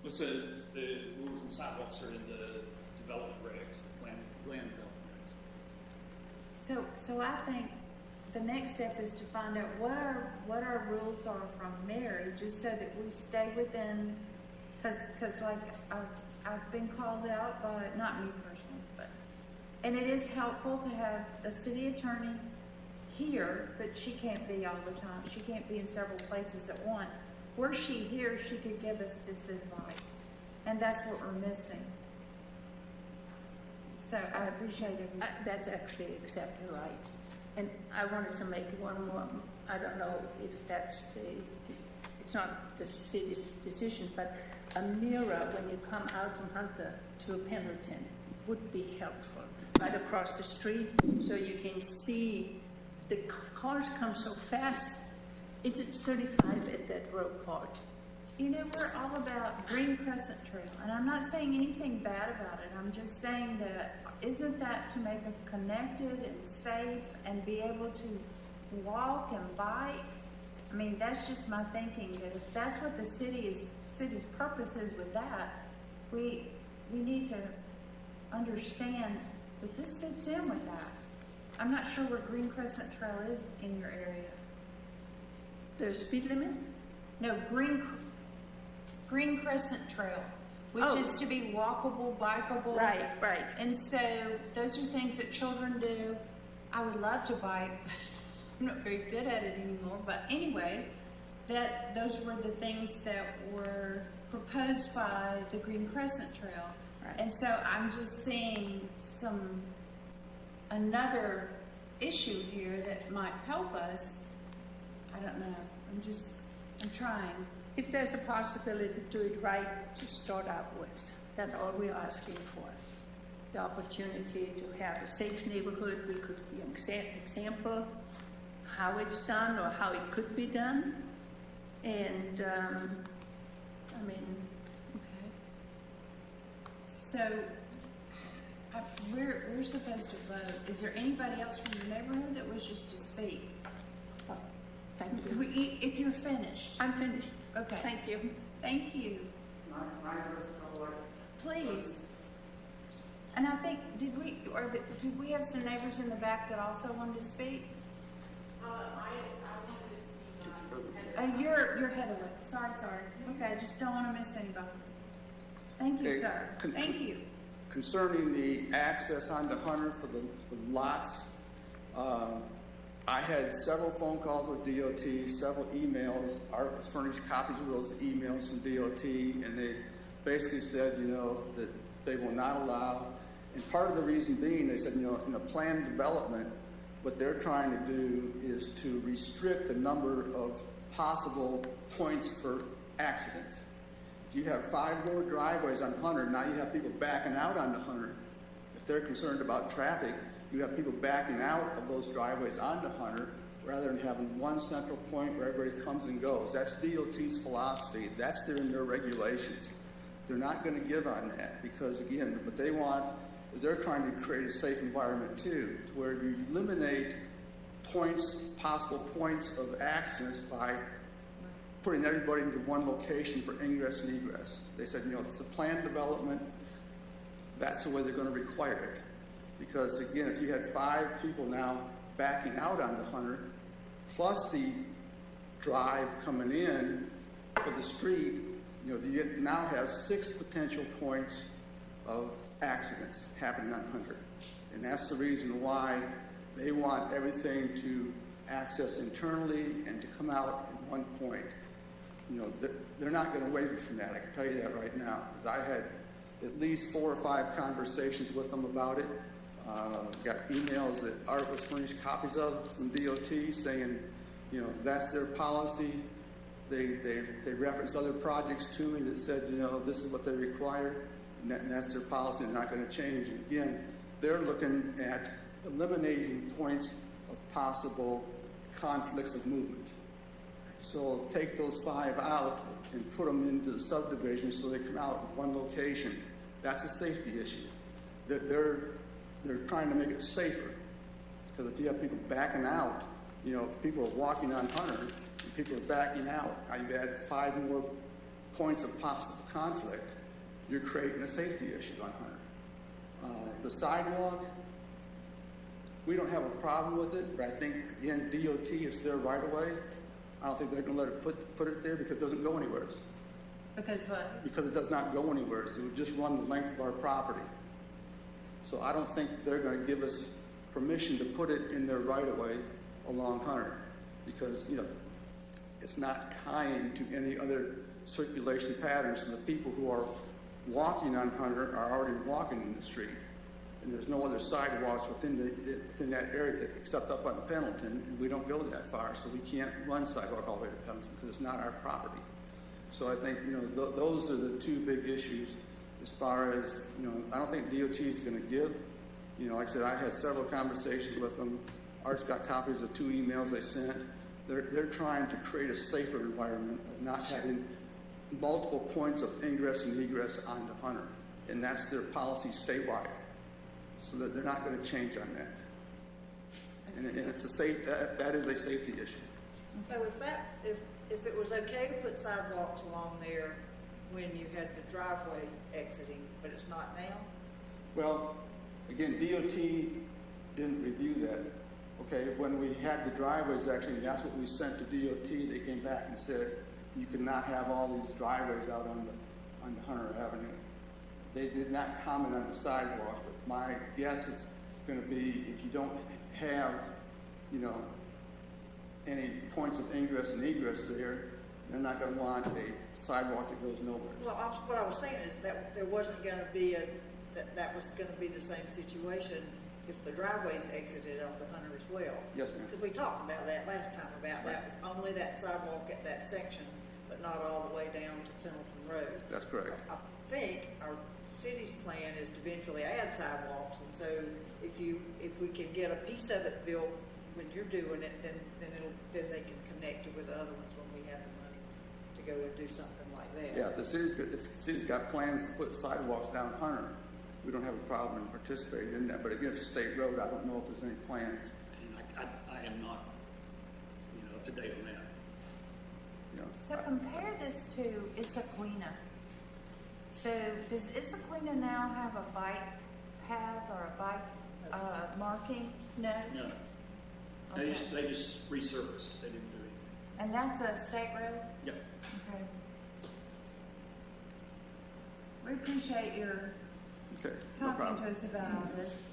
Well, so the rules and sidewalks are in the development regs, land development regs. So I think the next step is to find out what our rules are from Mary, just so that we stay within, because like I've been called out by, not me personally, but, and it is helpful to have the city attorney here, but she can't be all the time. She can't be in several places at once. Were she here, she could give us this advice, and that's what we're missing. So I appreciate it. That's actually exactly right. And I wanted to make one more, I don't know if it's not the city's decision, but a mirror when you come out from Hunter to Pendleton would be helpful, right across the street, so you can see the cars come so fast. It's 35 at that road part. You know, we're all about Green Crescent Trail, and I'm not saying anything bad about it. I'm just saying that, isn't that to make us connected and safe and be able to walk and bike? I mean, that's just my thinking, that if that's what the city's purpose is with that, we need to understand that this fits in with that. I'm not sure where Green Crescent Trail is in your area. The speed limit? No, Green Crescent Trail, which Oh. is to be walkable, bikeable. Right. And so those are things that children do. I would love to bike, but I'm not very good at it anymore. But anyway, those were the things that were proposed by the Green Crescent Trail. Right. And so I'm just seeing another issue here that might help us. I don't know. I'm trying. If there's a possibility to do it right to start out with, that's all we're asking for. The opportunity to have a safe neighborhood, we could be an example how it's done or how it could be done. And, Okay. So, we're supposed to vote. Is there anybody else from the neighborhood that wishes to speak? thank you. If you're finished. I'm finished. Okay. Thank you. Thank you. Please. And I think, did we have some neighbors in the back that also wanted to speak? I wanted to speak on You're Heatherwick. Sorry. Okay, I just don't want to miss anybody. Thank you, Okay, sir. Thank you. Concerning the access onto Hunter for the lots, I had several phone calls with DOT, several emails. Art was furnished copies of those emails from DOT, and they basically said, that they will not allow. And part of the reason being, they said, in the planned development, what they're trying to do is to restrict the number of possible points for accidents. If you have 5 more driveways on Hunter, now you have people backing out onto Hunter. If they're concerned about traffic, you have people backing out of those driveways onto Hunter rather than having one central point where everybody comes and goes. That's DOT's philosophy. That's in their regulations. They're not going to give on that because, again, what they want is they're trying to create a safe environment too, to where you eliminate possible points of accidents by putting everybody into one location for ingress and egress. They said, if it's a planned development, that's the way they're going to require it. Because, again, if you had 5 people now backing out onto Hunter, plus the drive coming in for the street, you now have 6 potential points of accidents happening on Hunter. And that's the reason why they want everything to access internally and to come out in one point. They're not going to waver from that. I can tell you that right now. Because at least 4 or 5 conversations with them about it. Got emails that Art was furnished copies of from DOT saying, you know, that's their policy. They referenced other projects to me that said, you know, this is what they require, and that's their policy. They're not going to change. And again, they're looking at eliminating points of possible conflicts of movement. So take those 5 out and put them into the subdivision so they come out in one location. That's a safety issue. They're trying to make it safer, because if you have people backing out, you know, if people are walking on Hunter and people are backing out, now you've added 5 more points of possible conflict, you're creating a safety issue on Hunter. The sidewalk, we don't have a problem with it, but I think, again, DOT is there right away. I don't think they're going to let it put it there because it doesn't go anywhere. Because what? Because it does not go anywhere. So it would just run the length of our property. So I don't think they're going to give us permission to put it in their right of way along Hunter, because, you know, it's not tying to any other circulation patterns. So the people who are walking on Hunter are already walking in the street, and there's no other sidewalks within that area except up on Pendleton, and we don't go that far, so we can't run sidewalk all the way to Pendleton because it's not our property. So I think, you know, those are the 2 big issues. As far as, you know, I don't think DOT is going to give. You know, like I said, I had several conversations with them. Art's got copies of 2 emails they sent. They're trying to create a safer environment of not having multiple points of ingress and egress onto Hunter, and that's their policy statewide. So that they're not going to change on that. And it's that is a safety issue. So if it was okay to put sidewalks along there when you had the driveway exiting, but it's not now? Well, again, DOT didn't review that. Okay, when we had the driveways, actually, that's what we sent to DOT. They came back and said, you cannot have all these driveways out on the Hunter Avenue. They did not comment on the sidewalks, but my guess is going to be if you don't have, you know, any points of ingress and egress there, they're not going to want a sidewalk that goes nowhere. Well, what I was saying is that there wasn't going to be that was going to be the same situation if the driveways exited on the Hunter as well. Yes, ma'am. Because we talked about that last time, about that, only that sidewalk at that section, but not all the way down to Pendleton Road. That's correct. I think our city's plan is to eventually add sidewalks, and so if we can get a piece of it built when you're doing it, then they can connect it with the other ones when we have the money to go and do something like that. Yeah, if the city's got plans to put sidewalks down Hunter, we don't have a problem in participating in that. But again, it's a state road. I don't know if there's any plans. And I am not, you know, up to date on that. You know, So compare this to Issaquena. So does Issaquena now have a bike path or a bike marking? No? No. Okay. They just resurfaced. They didn't do anything. And that's a state road? Yep. Okay. We appreciate your okay, no talking problem. to us about all this.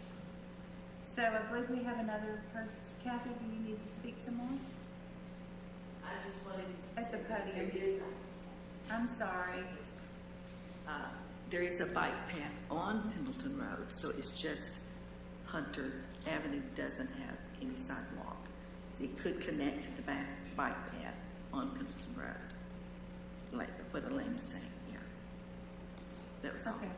So I believe we have another person. Kathy, do you need to speak some more? I just wanted to At the say that podium. there is I'm sorry. there is a bike path on Pendleton Road, so it's just Hunter Avenue doesn't have any sidewalk. It could connect to the bike path on Pendleton Road, like what Elaine was saying. Yeah, that was all. Okay.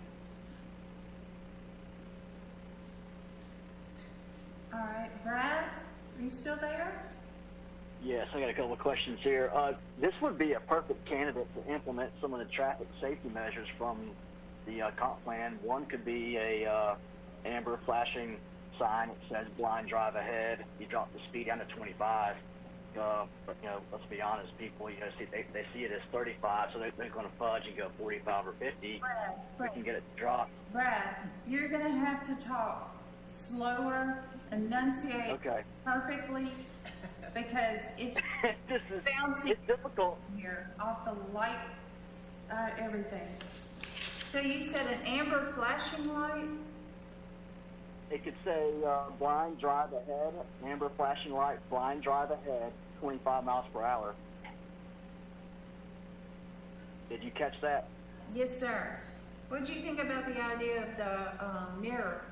All right, Brad, are you still there? Yes, I got a couple of questions here. This would be a perfect candidate to implement some of the traffic safety measures from the comp plan. One could be a amber flashing sign that says blind drive ahead. You drop the speed down to 25. But, you know, let's be honest, people, you know, they see it as 35, so they're going to fudge and go 45 or 50. Brad, We can get it dropped. Brad, you're going to have to talk slower, enunciate Okay. perfectly, because it's bouncing It's difficult. here off the light, everything. So you said an amber flashing light? It could say blind drive ahead, amber flashing light, blind drive ahead, 25 miles per hour. Did you catch that? Yes, sir. What do you think about the idea of the mirror?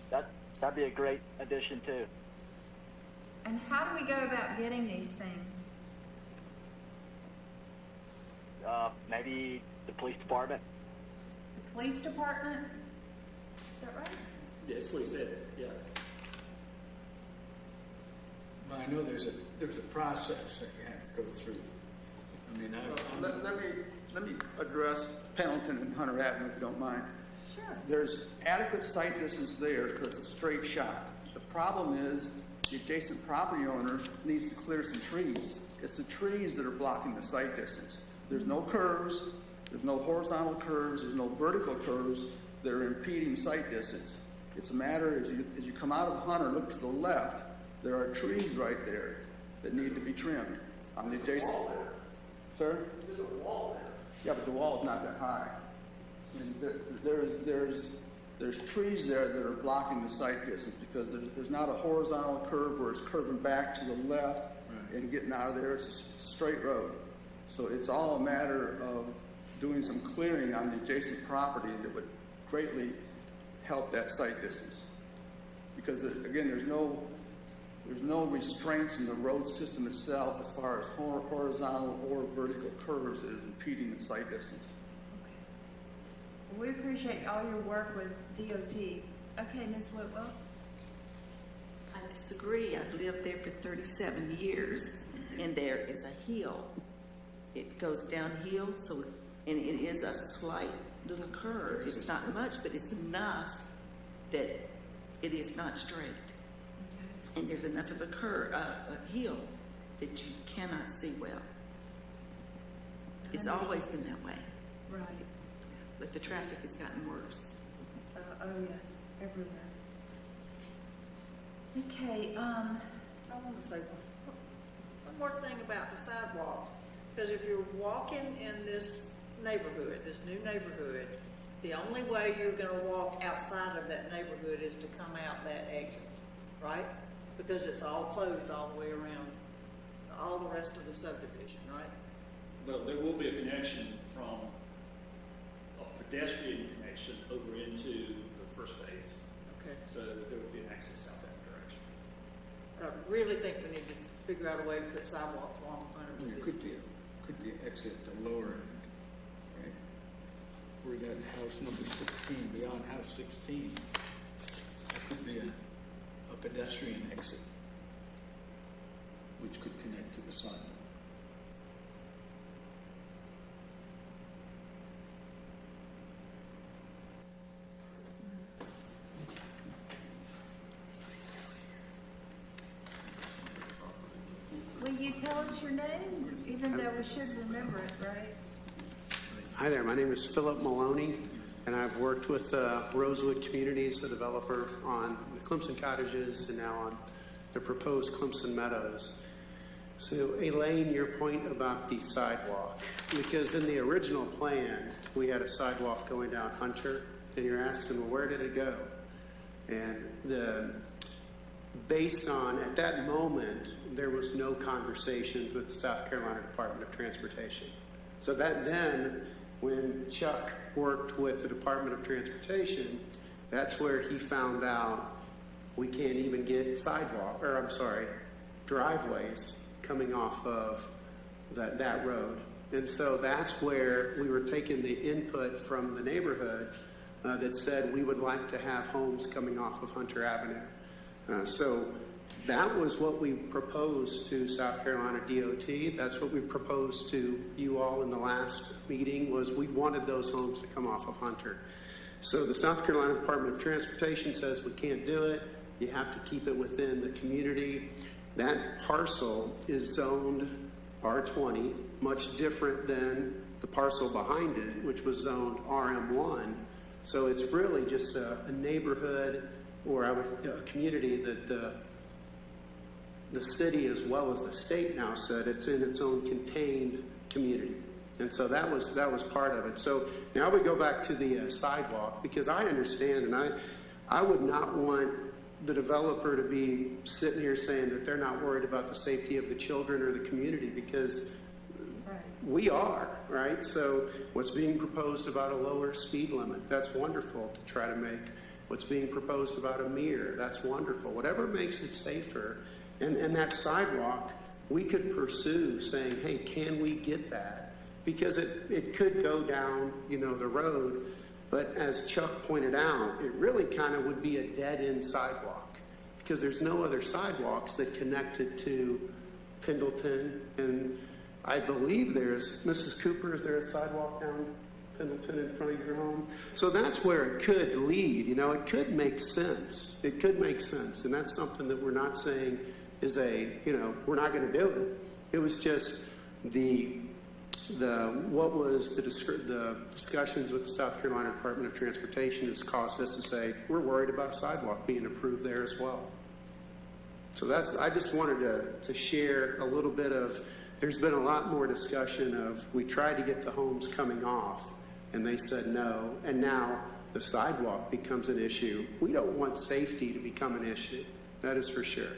That'd be a great addition too. And how do we go about getting these things? Maybe the police department. The police department? Is that right? Yeah, that's what he said, yeah. But I know there's a process that you have to go through. I mean, Let me address Pendleton and Hunter Avenue, if you don't mind. Sure. There's adequate sight distance there because it's a straight shot. The problem is the adjacent property owner needs to clear some trees. It's the trees that are blocking the sight distance. There's no curves, there's no horizontal curves, there's no vertical curves that are impeding sight distance. It's a matter, as you come out of Hunter, look to the left, there are trees right there that need to be trimmed on the adjacent. Sir? There's a wall there. Yeah, but the wall is not that high. And there's trees there that are blocking the sight distance because there's not a horizontal curve where it's curving back to the left and getting out of there. It's a straight road. So it's all a matter of doing some clearing on the adjacent property that would greatly help that sight distance. Because again, there's no restraints in the road system itself as far as horizontal or vertical curves that is impeding the sight distance. We appreciate all your work with DOT. Okay, Ms. Whitwell? I disagree. I've lived there for 37 years, and there is a hill. It goes downhill, and it is a slight little curve. It's not much, but it's enough that it is not straight. Okay. And there's enough of a hill that you cannot see well. It's always been that way. Right. But the traffic has gotten worse. Oh, yes, everywhere. Okay, I want to say one more thing about the sidewalks. Because if you're walking in this neighborhood, this new neighborhood, the only way you're going to walk outside of that neighborhood is to come out that exit, right? Because it's all closed all the way around all the rest of the subdivision, right? Well, there will be a connection from a pedestrian connection over into the first phase. Okay. So there will be an access out that direction. I really think we need to figure out a way to put sidewalks along the There could be exit at the lower end, right? Where that house number 16, beyond house 16, that could be a pedestrian exit, which could connect to the sidewalk. will you tell us your name, even though we should remember it, right? Hi there, my name is Philip Maloney, and I've worked with Rosewood Communities, the developer, on the Clemson cottages and now on the proposed Clemson Meadows. So Elaine, your point about the sidewalk, because in the original plan, we had a sidewalk going down Hunter, and you're asking, well, where did it go? And based on, at that moment, there was no conversations with the South Carolina Department of Transportation. So that then, when Chuck worked with the Department of Transportation, that's where he found out we can't even get driveways coming off of that road. And so that's where we were taking the input from the neighborhood that said we would like to have homes coming off of Hunter Avenue. So that was what we proposed to South Carolina DOT. That's what we proposed to you all in the last meeting, was we wanted those homes to come off of Hunter. So the South Carolina Department of Transportation says we can't do it. You have to keep it within the community. That parcel is zoned R20, much different than the parcel behind it, which was zoned RM1. So it's really just a neighborhood or a community that the city as well as the state now said it's in its own contained community. And so that was part of it. So now we go back to the sidewalk, because I understand, and I would not want the developer to be sitting here saying that they're not worried about the safety of the children or the community, because we are, right? So what's being proposed about a lower speed limit, that's wonderful to try to make. What's being proposed about a mirror, that's wonderful. Whatever makes it safer. And that sidewalk, we could pursue saying, hey, can we get that? Because it could go down, the road. But as Chuck pointed out, it really kind of would be a dead-end sidewalk because there's no other sidewalks that connect it to Pendleton. And I believe there's, Mrs. Cooper, is there a sidewalk down Pendleton in front of your home? So that's where it could lead. It could make sense. It could make sense. And that's something that we're not saying is we're not going to do it. It was just what was the discussions with the South Carolina Department of Transportation has caused us to say we're worried about a sidewalk being approved there as well. So I just wanted to share a little bit of, there's been a lot more discussion of, we tried to get the homes coming off and they said no, and now the sidewalk becomes an issue. We don't want safety to become an issue, that is for sure.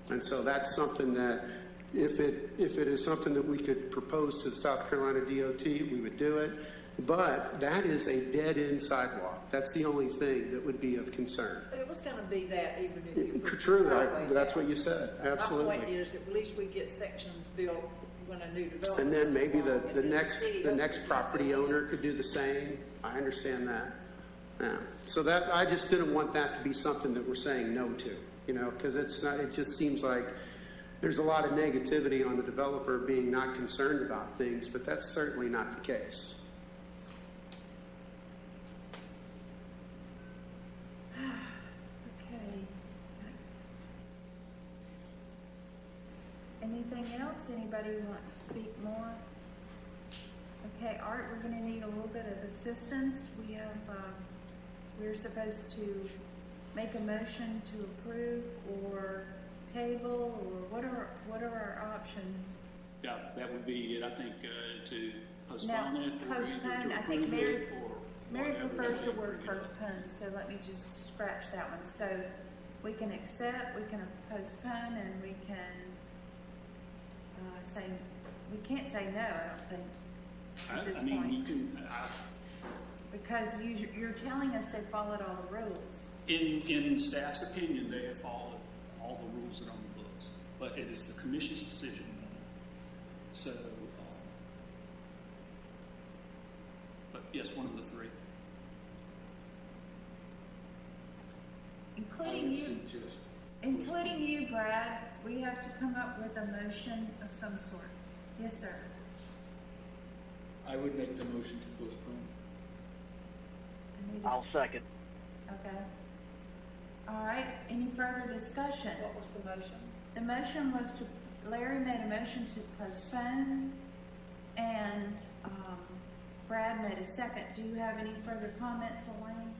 And so that's something that if it is something that we could propose to the South Carolina DOT, we would do it. But that is a dead-end sidewalk. That's the only thing that would be of concern. It was going to be that even if you put True, driveways that's out. what you said. Absolutely. My point is, at least we get sections built when a new development. And then maybe comes along, the and then next property owner could do the same. I understand that. Yeah. So that I just didn't want that to be something that we're saying no to, because it's not. It just seems like there's a lot of negativity on the developer being not concerned about things, but that's certainly not the case. Okay. Anything else? Anybody want to speak more? Okay, Art, we're going to need a little bit of assistance. We're supposed to make a motion to approve or table, or what are our options? Yeah, that would be it, I think, to postpone it. Or Postpone. to I think approve Mary it, or whatever. prefers the word postpone, so let me just scratch that one. So we can accept, we can postpone, and we can say, we can't say no, I don't think, at this point. You can, Because you're telling us they followed all the rules. in staff's opinion, they have followed all the rules that are on the books, but it is the commission's decision. So, but yes, one of the three. Including you, Brad, we have to come up with a motion of some sort. Yes, sir. I would make the motion to postpone. I'll second. Okay. All right, any further discussion? What was the motion? The motion was Larry made a motion to postpone, and Brad made a second. Do you have any further comments, Elaine?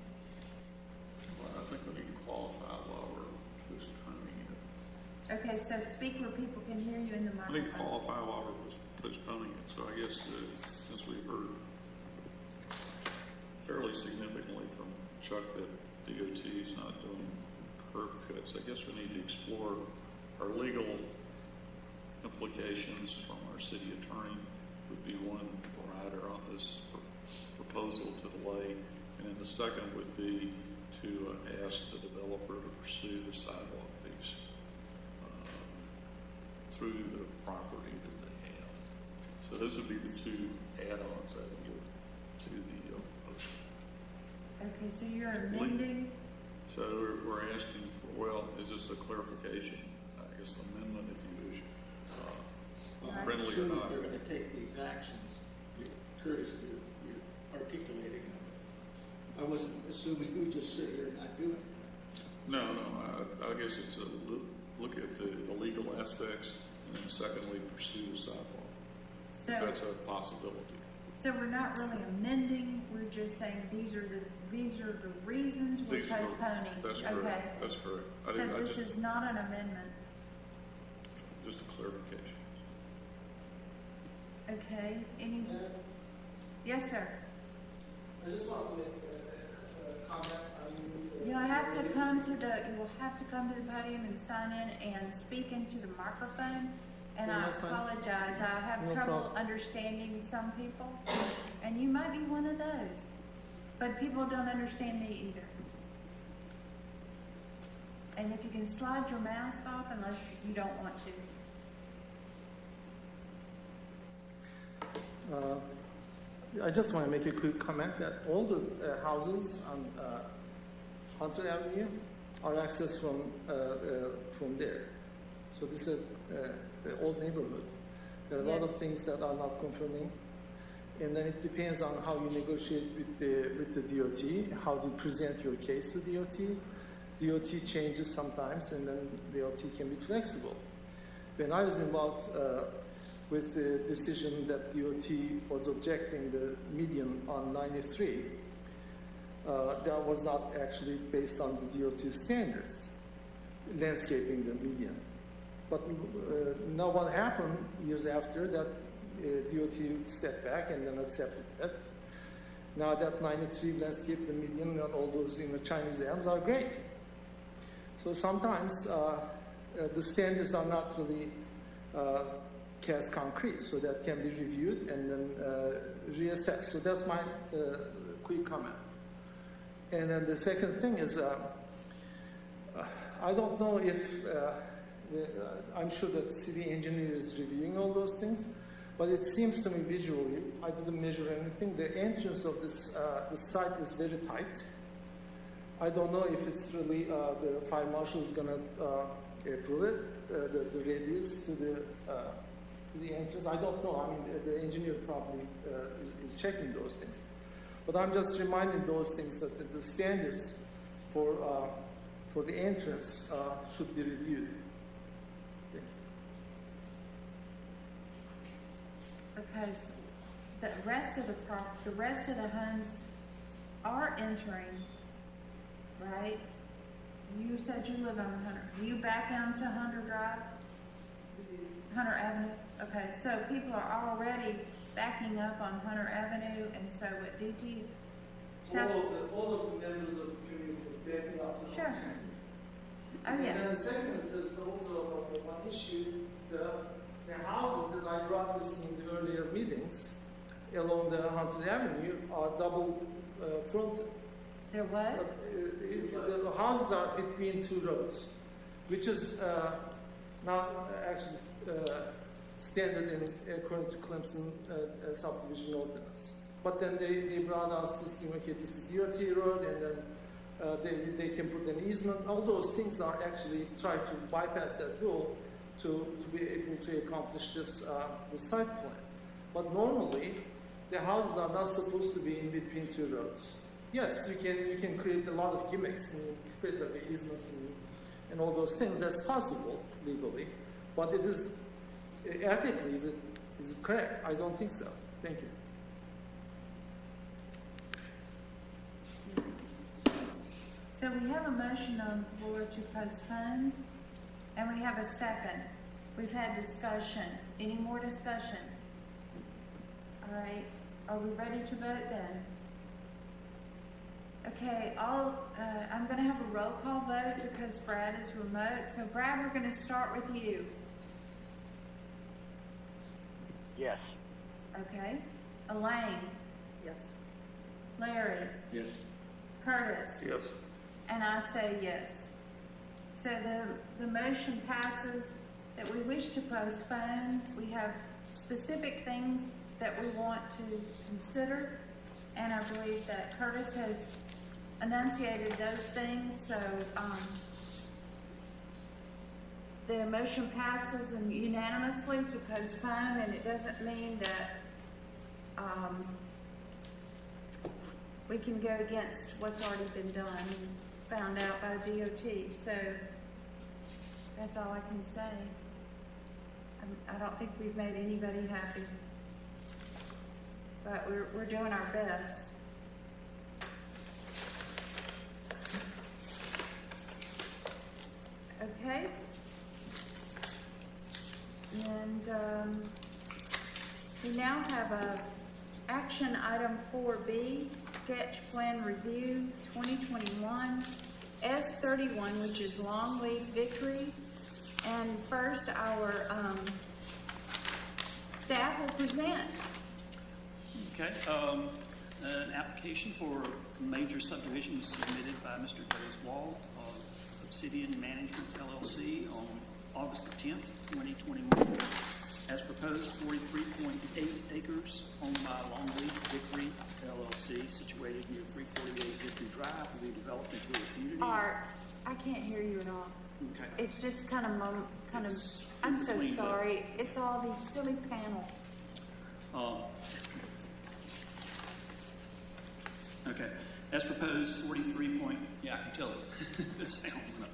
Well, I think we need to qualify while we're postponing it. Okay, so speak where people can hear you in the We need to microphone. qualify while we're postponing it. So I guess since we've heard fairly significantly from Chuck that DOT is not doing curb cuts, I guess we need to explore our legal implications from our city attorney would be one rider on this proposal to delay, and then the second would be to ask the developer to pursue the sidewalk piece through the property that they have. So those would be the two add-ons I would give to the motion. Okay, so you're amending, So we're asking for, well, it's just a clarification, I guess an amendment if you wish, I'm friendly or assuming not. they're going to take these actions. Curtis, you're articulating them. I wasn't assuming we just sit here and not do it. No, I guess it's a look at the legal aspects, and then secondly, pursue the sidewalk, if so, that's a possibility. so we're not really amending, we're just saying these are the reasons we're These are the- postponing. That's correct. Okay. That's correct. So this is not an amendment. Just a clarification. Okay, any? Yes, sir. I just want to make a comment. You'll have to come to the podium and sign in and speak into the microphone, And I That's fine. apologize, I have No trouble problem. understanding some people, and you might be one of those. But people don't understand me either. And if you can slide your mask off unless you don't want to. I just want to make a quick comment that all the houses on Hunter Avenue are accessed from there. So this is the old neighborhood. There are a lot of Yes. things that are not conforming, and then it depends on how you negotiate with the DOT, how you present your case to DOT. DOT changes sometimes, and then DOT can be flexible. When I was involved with the decision that DOT was objecting the median on 93, that was not actually based on the DOT standards, landscaping the median. But now what happened years after that, DOT stepped back and then accepted that. Now that 93 landscape, the median, and all those Chinese elms are great. So sometimes the standards are not really cast concrete, so that can be reviewed and then reassessed. So that's my quick comment. And then the second thing is, I don't know if, I'm sure that city engineer is reviewing all those things, but it seems to me visually, I didn't measure anything, the entrance of this the site is very tight. I don't know if it's really the fire marshal is going to approve it, the radius to the entrance. I don't know. I mean, the engineer probably is checking those things. But I'm just reminding those things that the standards for the entrance should be reviewed. Thank you. Because the rest of the homes are entering, right? You said you live on Hunter. Do you back onto Hunter Drive? Hunter Avenue? Okay, so people are already backing up on Hunter Avenue, and so what did you? All of the members of the community was backing up to Sure. Hunter. Oh, And yeah. then the second is there's also one issue, the houses that I brought this in the earlier meetings along the Hunter Avenue are double fronted. There what? The houses are between two roads, which is not actually standard in according to Clemson subdivision ordinance. But then they brought us this thing, okay, this is DOT road, and then they can put an easement. All those things are actually trying to bypass that rule to be able to accomplish this the site plan. But normally, the houses are not supposed to be in between two roads. Yes, you can create a lot of gimmicks and create like easements and all those things. That's possible legally, but it is ethically, is it correct? I don't think so. Thank you. So we have a motion on the floor to postpone, and we have a second. We've had discussion. Any more discussion? All right. Are we ready to vote then? Okay, I'm going to have a roll call vote because Brad is remote. So Brad, we're going to start with you. Yes. Okay. Elaine, Yes. Larry, Yes. Curtis, Yes. and I say yes. So the motion passes that we wish to postpone. We have specific things that we want to consider, and I believe that Curtis has enunciated those things. So the motion passes unanimously to postpone, and it doesn't mean that we can go against what's already been done, found out by DOT. So that's all I can say. I don't think we've made anybody happy, but we're doing our best. Okay. And we now have a action item 4B, sketch plan review 2021 S31, which is Longleaf Victory. And first, our staff will present. Okay, an application for major subdivision was submitted by Mr. Dennis Wall of Obsidian Management LLC on August the 10th, 2021. As proposed, 43.8 acres owned by Longleaf Vickery LLC, situated near 348 Vickery Drive, will be developed into a community. Art, I can't hear you at all. Okay. It's just kind of, It's I'm in so between the- sorry. It's all these silly panels. Okay, as proposed, 43 yeah, I can tell it, the sound went up.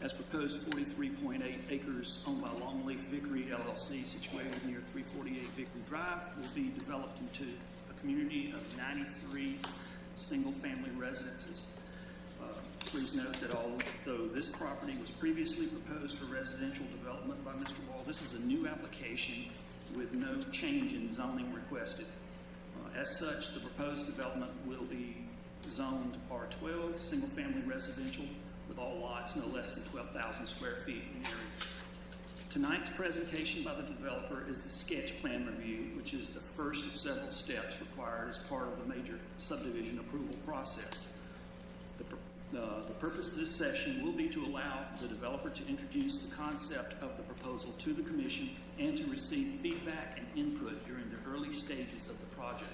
As proposed, 43.8 acres owned by Longleaf Vickery LLC, situated near 348 Vickery Drive, will be developed into a community of 93 single-family residences. Please note that although this property was previously proposed for residential development by Mr. Wall, this is a new application with no change in zoning requested. As such, the proposed development will be zoned R12, single-family residential, with all lots no less than 12,000 square feet in area. Tonight's presentation by the developer is the sketch plan review, which is the first of several steps required as part of the major subdivision approval process. The purpose of this session will be to allow the developer to introduce the concept of the proposal to the commission and to receive feedback and input during the early stages of the project.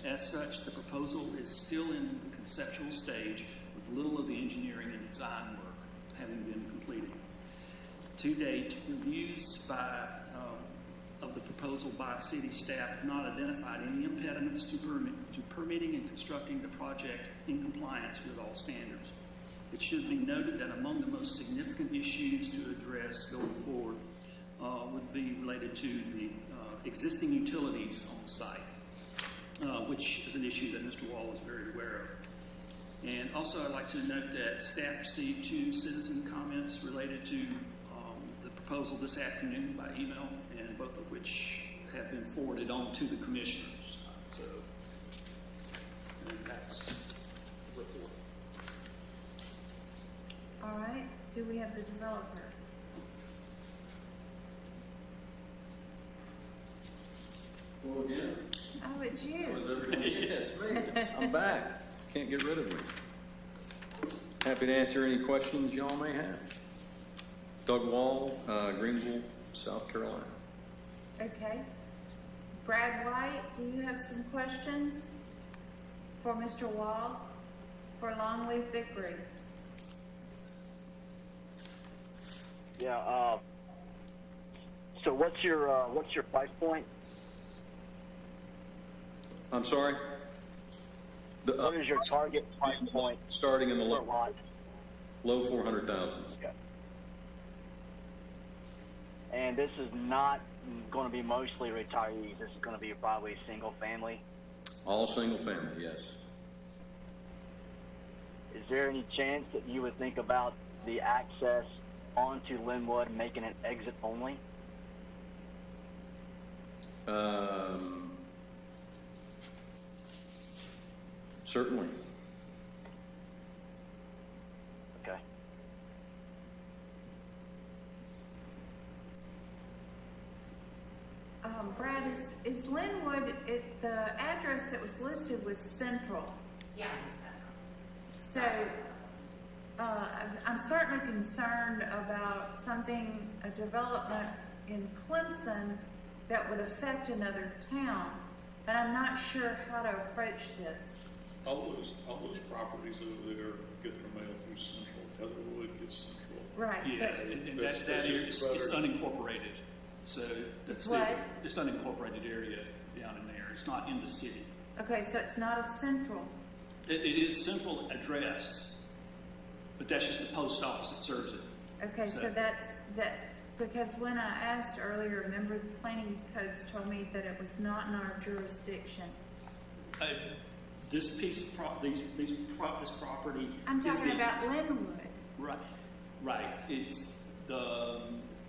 As such, the proposal is still in the conceptual stage, with little of the engineering and design work having been completed. To date, reviews of the proposal by city staff have not identified any impediments to permitting and constructing the project in compliance with all standards. It should be noted that among the most significant issues to address going forward would be related to the existing utilities on the site, which is an issue that Mr. Wall is very aware of. And also, I'd like to note that staff received 2 citizen comments related to the proposal this afternoon by email, and both of which have been forwarded on to the commissioners. So, and that's the report. All right, do we have the developer? Well, again, Oh, it's you. it's me. I'm back. Can't get rid of me. Happy to answer any questions y'all may have. Doug Wall, Greenville, South Carolina. Okay. Brad White, do you have some questions for Mr. Wall for Longleaf Vickery? Yeah. So what's your price point? I'm sorry? What is your target price point? Starting in the per low lot? 400,000. Okay. And this is not going to be mostly retirees. This is going to be probably single family. All single family, yes. Is there any chance that you would think about the access onto Linwood, making it exit only? Certainly. Okay. Brad, is Linwood, the address that was listed was Central. Yes, it's Central. So, I'm certainly concerned about a development in Clemson that would affect another town, and I'm not sure how to approach this. All those properties over there get their mail through Central. Heatherwood gets Central. Right. Yeah, but- and That's that is, just it's better. unincorporated. So that's What? it's unincorporated area down in there. It's not in the city. Okay, so it's not a central. It is central address, but that's just the post office that serves it. Okay, so that's, because when I asked earlier, remember the planning codes told me that it was not in our jurisdiction. This piece of this property. I'm is talking the- about Linwood. Right. It's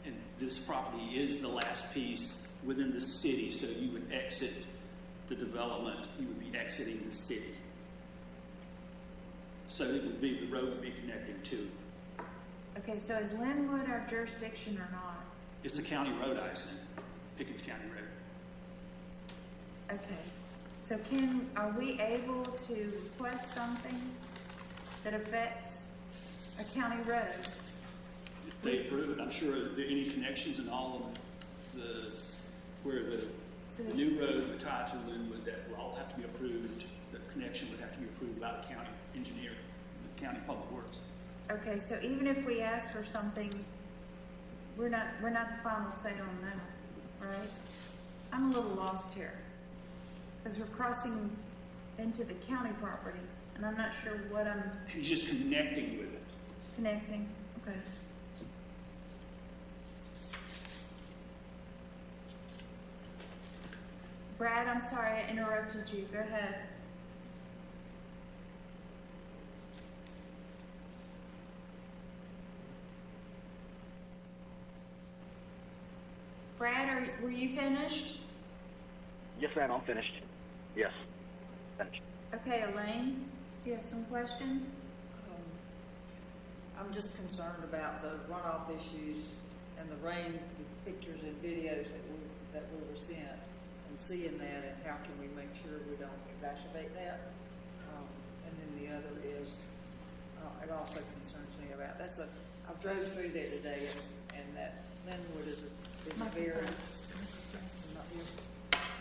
and this property is the last piece within the city, so you would exit the development, you would be exiting the city. So it would be, the road would be connecting to. Okay, so is Linwood our jurisdiction or not? It's a county road, I assume, Pickens County Road. Okay, so are we able to request something that affects a county road? If they approve it, I'm sure that any connections and all of where the new road would tie to Linwood, that will all have to be approved. The connection would have to be approved by the county engineer, the county public works. Okay, so even if we ask for something, we're not the final say on that, right? I'm a little lost here, because we're crossing into the county property, and I'm not sure what I'm He's just connecting with it. connecting. Okay. Brad, I'm sorry I interrupted you. Go ahead. Brad, were you finished? Yes, ma'am, I'm finished. Yes, finished. Okay, Elaine, do you have some questions? I'm just concerned about the runoff issues and the rain pictures and videos that we were sent, and seeing that, and how can we make sure we don't exacerbate that? And then the other is, it also concerns me about, I've drove through there today, and that Linwood is a very, not you.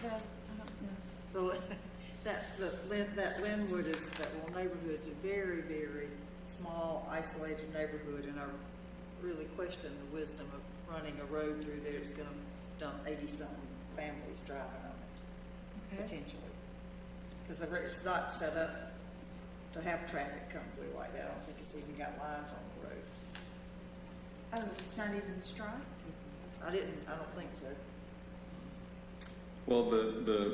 No, I don't know. That Linwood is, that little neighborhood's a very, very small, isolated neighborhood, and I really question the wisdom of running a road through there that's gonna dump 80-something families driving on it, Okay. potentially. Because it's not set up to have traffic come through like that. I don't think it's even got lines on the road. Oh, it's not even striped? I don't think so. Well,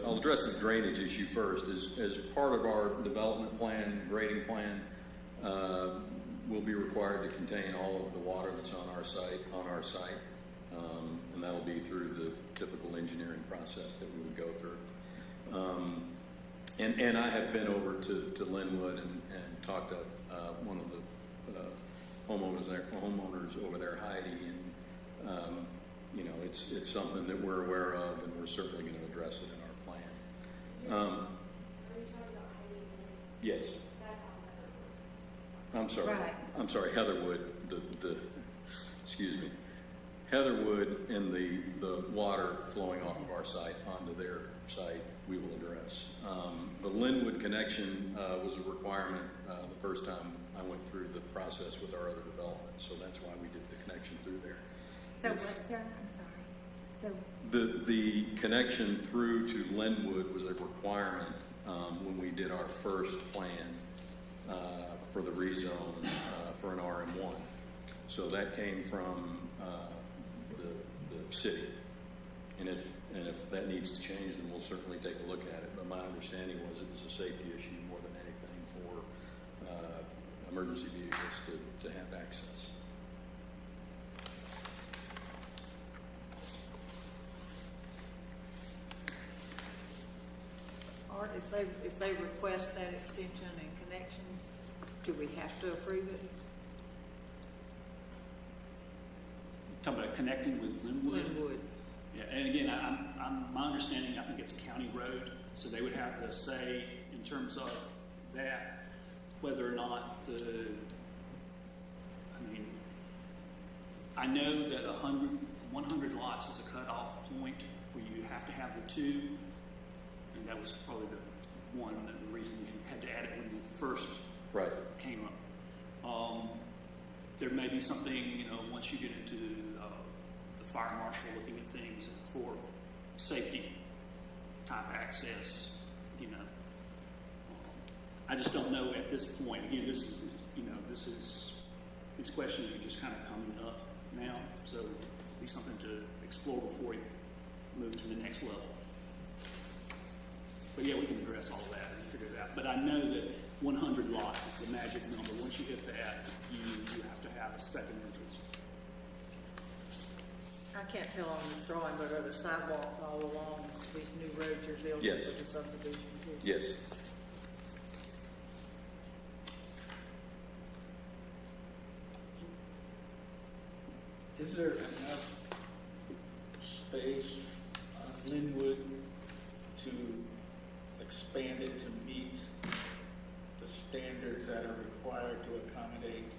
I'll address the drainage issue first. As part of our development plan, grading plan, will be required to contain all of the water that's on our site, and that'll be through the typical engineering process that we would go through. And I have been over to Linwood and talked to one of the homeowners over there, Heidi, and it's something that we're aware of, and we're certainly going to address it in our plan. Are you talking about Heidi? Yes. That's on Heatherwood. Right. I'm sorry, Heatherwood, excuse me. Heatherwood and the water flowing off of our site onto their site, we will address. The Linwood connection was a requirement the first time I went through the process with our other development, so that's why we did the connection through there. So what, sir? I'm sorry. So, The connection through to Linwood was a requirement when we did our first plan for the rezone for an RM1. So that came from the city. And if that needs to change, then we'll certainly take a look at it. But my understanding was it was a safety issue more than anything for emergency vehicles to have access. Art, if they request that extension and connection, do we have to approve it? Talking about connecting with Linwood. Linwood. Yeah, and again, my understanding, I think it's a county road, so they would have to say in terms of that, whether or not I know that 100 lots is a cutoff point where you have to have the two, and that was probably the reason you had to add it when you first came up. There may be something, once you get into the fire marshal looking at things for safety type access, I just don't know at this point. Again, these questions are just kind of coming up now, so it'll be something to explore before we move to the next level. But yeah, we can address all of that and figure it out. But I know that 100 lots is the magic number. Once you hit that, you have to have a second entrance. I can't tell on this drawing, but are there sidewalks all along these new roads you're building Yes. for the subdivision too? Yes. Is there enough space on Linwood to expanded to meet the standards that are required to accommodate?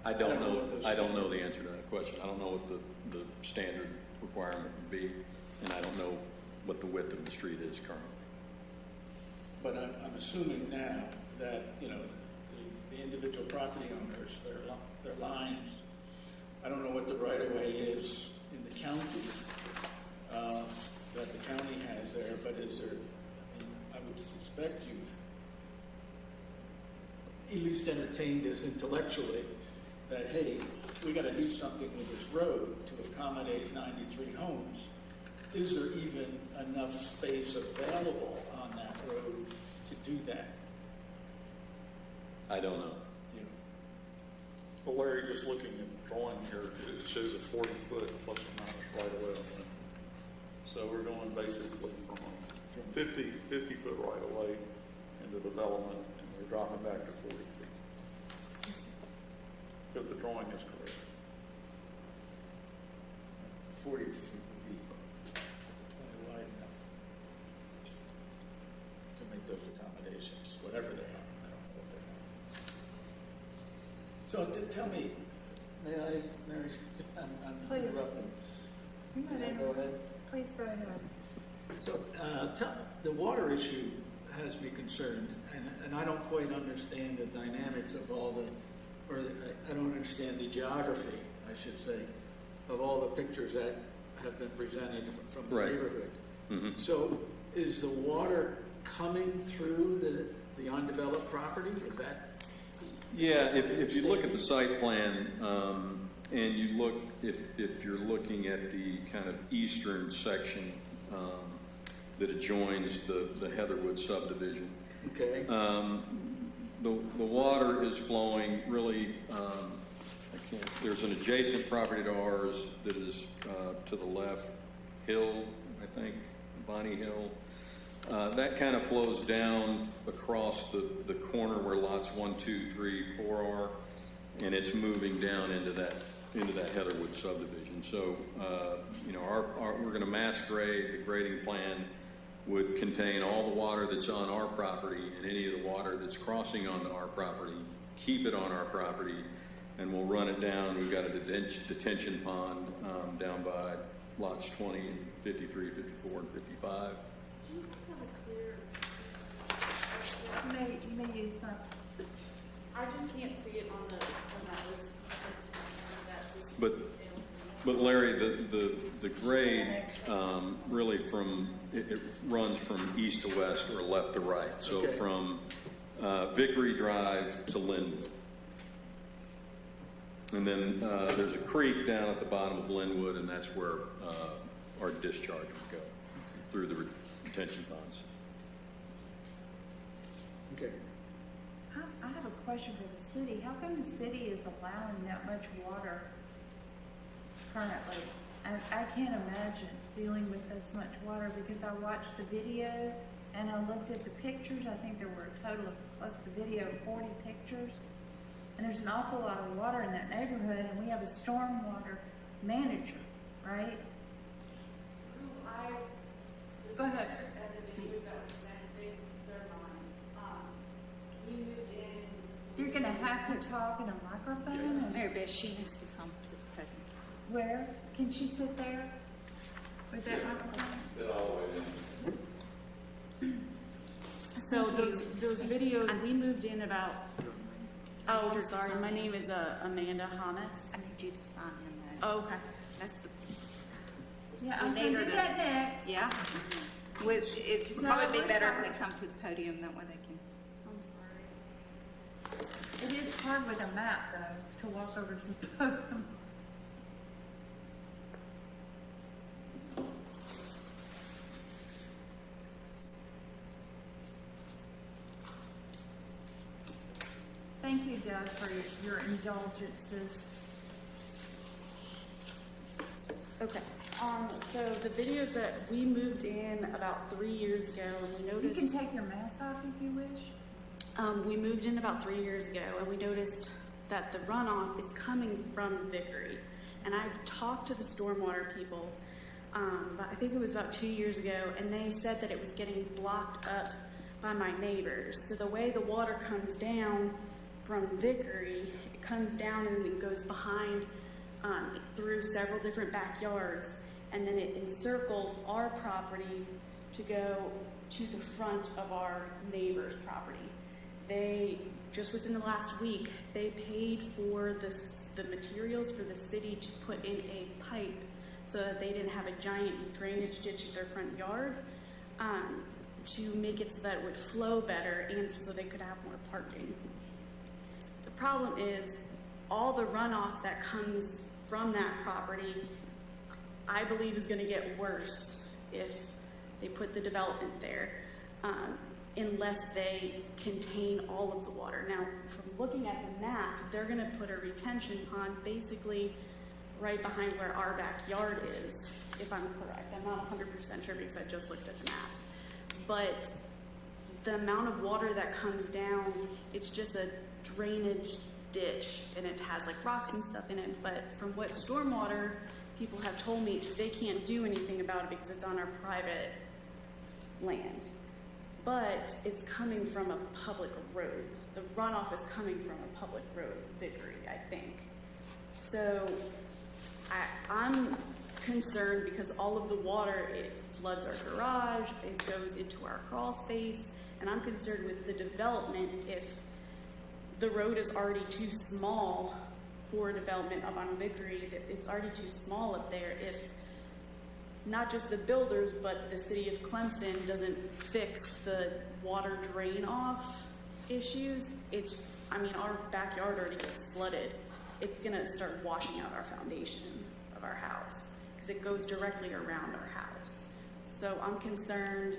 I don't know. what those I don't know standards- the answer to that question. I don't know what the standard requirement would be, and I don't know what the width of the street is currently. But I'm assuming now that, you know, the individual property owners, their lines, I don't know what the right-of-way is in the county, that the county has there, but is there, I mean, I would suspect you've at least entertained this intellectually, that, hey, we got to do something with this road to accommodate 93 homes. Is there even enough space available on that road to do that? I don't know. You know, Well, Larry, just looking at the drawing here, it shows a 40-foot plus or minus right away on that. So we're going basically from 50-foot right away into development, and we're dropping back to 40 feet. If the drawing is correct. 40 feet would be plenty wide enough to make those accommodations, whatever they are. I don't know what they are. So tell me, may I, Mary, I'm Please. interrupting. You May I might go ahead? Please go ahead. So the water issue has me concerned, and I don't quite understand the dynamics of all the, or I don't understand the geography, I should say, of all the pictures that have been presented from the Right. neighborhood. Mm-hmm. So is the water coming through the undeveloped property? Is that? Yeah, if you look at the site plan, and you look, if you're looking at the kind of eastern section that adjoins the Heatherwood subdivision, Okay. the water is flowing really, there's an adjacent property to ours that is to the left, Hill, I think, Bonnie Hill. That kind of flows down across the corner where lots 1, 2, 3, 4 are, and it's moving down into that Heatherwood subdivision. So, you know, we're going to mass grade. The grading plan would contain all the water that's on our property and any of the water that's crossing onto our property, keep it on our property, and we'll run it down. We've got a detention pond down by lots 20 and 53, 54, and 55. Do you guys have a clear? You may use my, I just can't see it on the, when that was, that was. But Larry, the grade really it runs from east to west or left to right. So Okay. from Vickery Drive to Linwood. And then there's a creek down at the bottom of Linwood, and that's where our discharge would go through the retention ponds. Okay. I have a question for the city. How come the city is allowing that much water currently? I can't imagine dealing with this much water because I watched the video and I looked at the pictures. I think there were a total of, plus the video, 40 pictures. And there's an awful lot of water in that neighborhood, and we have a stormwater manager, right? Go ahead. You're gonna have to talk in a microphone? And Mary Beth, she needs to come to the podium. where? Can she sit there with that microphone? So those videos, we moved in about, oh, I'm sorry, my name is Amanda Hamas. I need you to sign in there. Oh, okay. That's the, Yeah, I was gonna do that next. yeah. It'd probably be better if they come to the podium, that way they can. I'm sorry. It is hard with a map, though, to walk over to the podium. Thank you, Doug, for your indulgences. Okay. So the videos that we moved in about 3 years ago, and we You noticed. can take your mask off if you wish. We moved in about 3 years ago, and we noticed that the runoff is coming from Vickery. And I've talked to the stormwater people. but I think it was about 2 years ago, and they said that it was getting blocked up by my neighbors. So the way the water comes down from Vickery, it comes down and it goes behind through several different backyards, and then it encircles our property to go to the front of our neighbor's property. They, just within the last week, they paid for the materials for the city to put in a pipe so that they didn't have a giant drainage ditch in their front yard, to make it so that it would flow better and so they could have more parking. The problem is all the runoff that comes from that property, I believe, is going to get worse if they put the development there, unless they contain all of the water. Now, from looking at the map, they're going to put a retention pond basically right behind where our backyard is, if I'm correct. I'm not 100% sure because I just looked at the map. But the amount of water that comes down, it's just a drainage ditch, and it has like rocks and stuff in it. But from what stormwater people have told me, they can't do anything about it because it's on our private land. But it's coming from a public road. The runoff is coming from a public road, Vickery, I think. So I'm concerned because all of the water, it floods our garage, it goes into our crawl space, and I'm concerned with the development if the road is already too small for development up on Vickery, that it's already too small up there if not just the builders, but the city of Clemson doesn't fix the water drain off issues. Our backyard already gets flooded. It's gonna start washing out our foundation of our house because it goes directly around our house. So I'm concerned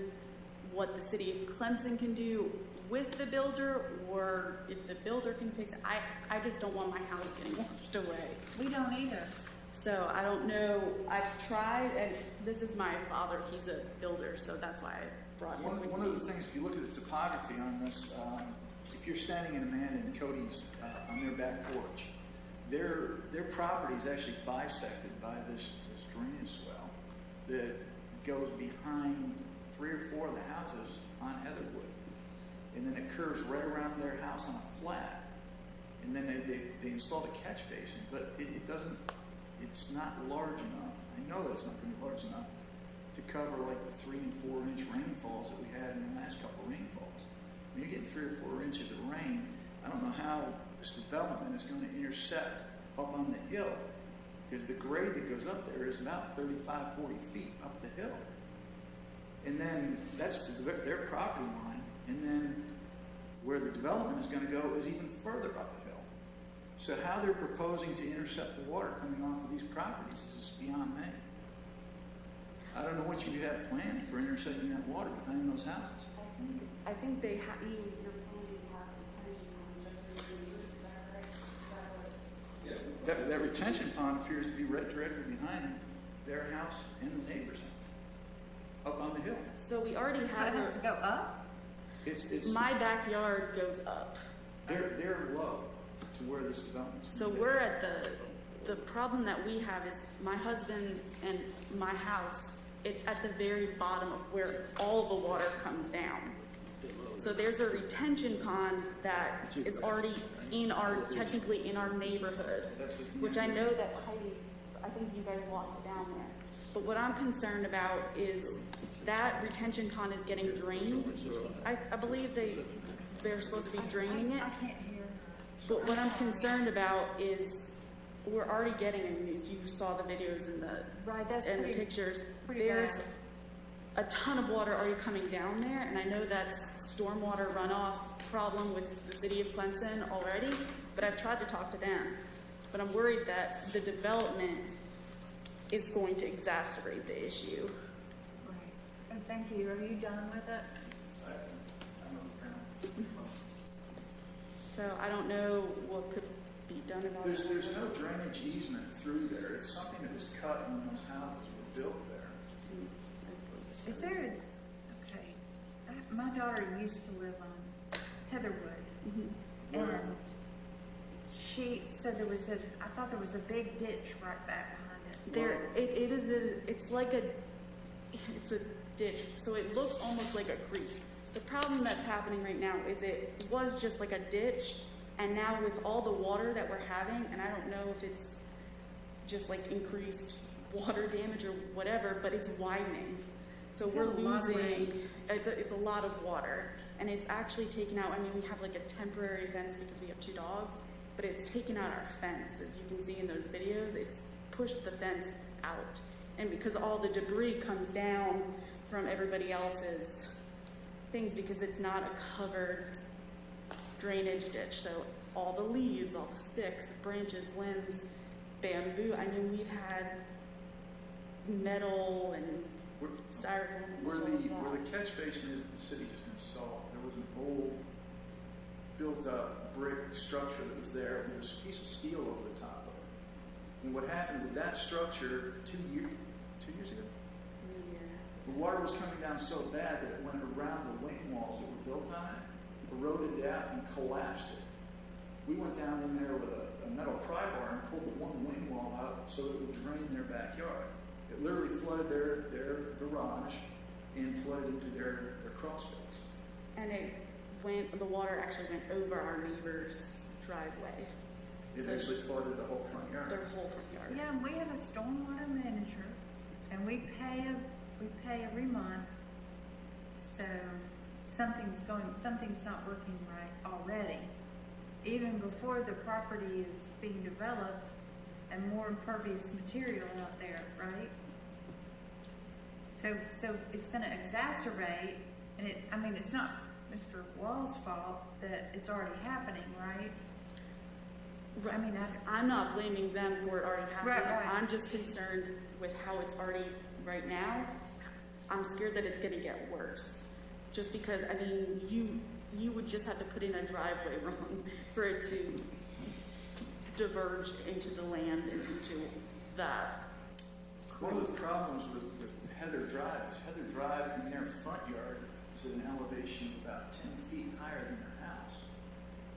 what the city of Clemson can do with the builder, or if the builder can fix it. I just don't want my house getting washed away. We don't either. So I don't know. I've tried, and this is my father. He's a builder, so that's why I brought him with One me. of the things, if you look at the topography on this, if you're standing in Amanda and Cody's on their back porch, their property is actually bisected by this drainage swell that goes behind 3 or 4 of the houses on Heatherwood. And then it curves right around their house on a flat. And then they installed a catch basin, but it's not large enough. I know that it's not going to be large enough to cover like the 3 and 4 inch rainfalls that we had in the last couple of rainfalls. When you're getting 3 or 4 inches of rain, I don't know how this development is going to intersect up on the hill, because the grade that goes up there is about 35, 40 feet up the hill. And then that's their property line. And then where the development is going to go is even further up the hill. So how they're proposing to intercept the water coming off of these properties is beyond me. I don't know what you have planned for intercepting that water behind those houses. I think they have. You're supposed to have retention pond. Is that right? That retention pond appears to be right directly behind their house and the neighbor's house, up on the hill. So we already So it have. has to go up? It's My backyard goes up. they're low to where this development is. So we're at the problem that we have is my husband and my house, it's at the very bottom of where all the water comes down. So there's a retention pond that is already technically in our neighborhood, which I know that I think you guys walked down there. But what I'm concerned about is that retention pond is getting drained. I believe they're supposed to be draining it. I can't hear. But what I'm concerned about is we're already getting, as you saw the videos and the Right, that's and the pretty- pictures, pretty there's bad. a ton of water already coming down there, and I know that's stormwater runoff problem with the city of Clemson already, but I've tried to talk to them. But I'm worried that the development is going to exacerbate the issue. Right. And thank you. Are you done with it? So I don't know what could be done about it. There's no drainage easement through there. It's something that was cut when those houses were built there. Is there okay. My daughter used to live on Heatherwood, and she said I thought there was a big ditch right back behind It's like it's a ditch, so it looks almost like a creek. The problem that's happening right now is it was just like a ditch, and now with all the water that we're having, and I don't know if it's just like increased water damage or whatever, but it's widening. So we're losing, it's a lot of water, and it's actually taken out, I mean, we have like a temporary fence because we have 2 dogs, but it's taken out our fence. As you can see in those videos, it's pushed the fence out. And because all the debris comes down from everybody else's things, because it's not a covered drainage ditch. So all the leaves, all the sticks, branches, limbs, bamboo, I mean, we've had metal and styrofoam. Where the catch basin is, the city just installed, there was an old built-up brick structure that was there, and there was a piece of steel over the top of it. And what happened with that structure 2 years ago? Yeah. The water was coming down so bad that it went around the wing walls that were built on it, eroded it out, and collapsed it. We went down in there with a metal pry bar and pulled the one wing wall out so that it would drain their backyard. It literally flooded their garage and flooded into their crawl space. And the water actually went over our neighbor's driveway. It actually flooded the whole front yard. Their whole front yard. Yeah, we have a stormwater manager, and we pay every month. So something's not working right already. Even before the property is being developed and more impervious material out there, right? So it's going to exacerbate, and it's not Mr. Wall's fault that it's already happening, right? I mean, I'm not blaming them for it already happening. Right. I'm just concerned with how it's already right now. I'm scared that it's going to get worse. Just because, I mean, you would just have to put in a driveway wrong for it to diverge into the land and into that. One of the problems with Heather Drive is Heather Drive in their front yard is at an elevation about 10 feet higher than their house.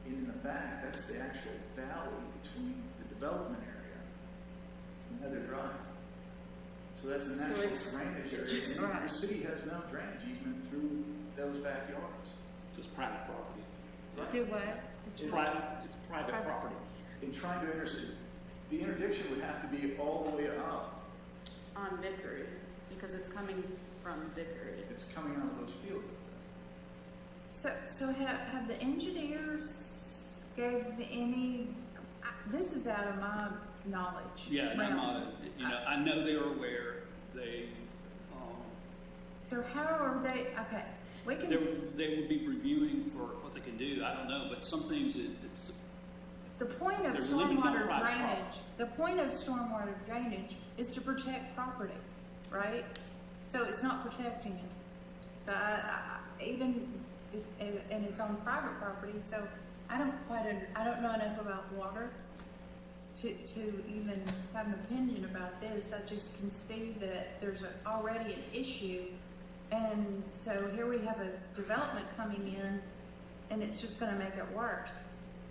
And in the back, that's the actual valley between the development area and Heather Drive. So that's a natural drainage area. And the city has no drainage easement through those backyards. It's private property. do what? It's private property. In trying to intersect, the interdiction would have to be all the way up. On Vickery, because it's coming from Vickery. It's coming out of those fields up So have the engineers gave any? This is out of my knowledge. Yeah, I know they are aware. They. So how are they? Okay, we can. They would be reviewing for what they can do. I don't know, but some things it's. The point of They're living on stormwater private drainage. property. The point of stormwater drainage is to protect property, right? So it's not protecting it. So and it's on private property. So I don't know enough about water to even have an opinion about this. I just can see that there's already an issue, and so here we have a development coming in, and it's just going to make it worse.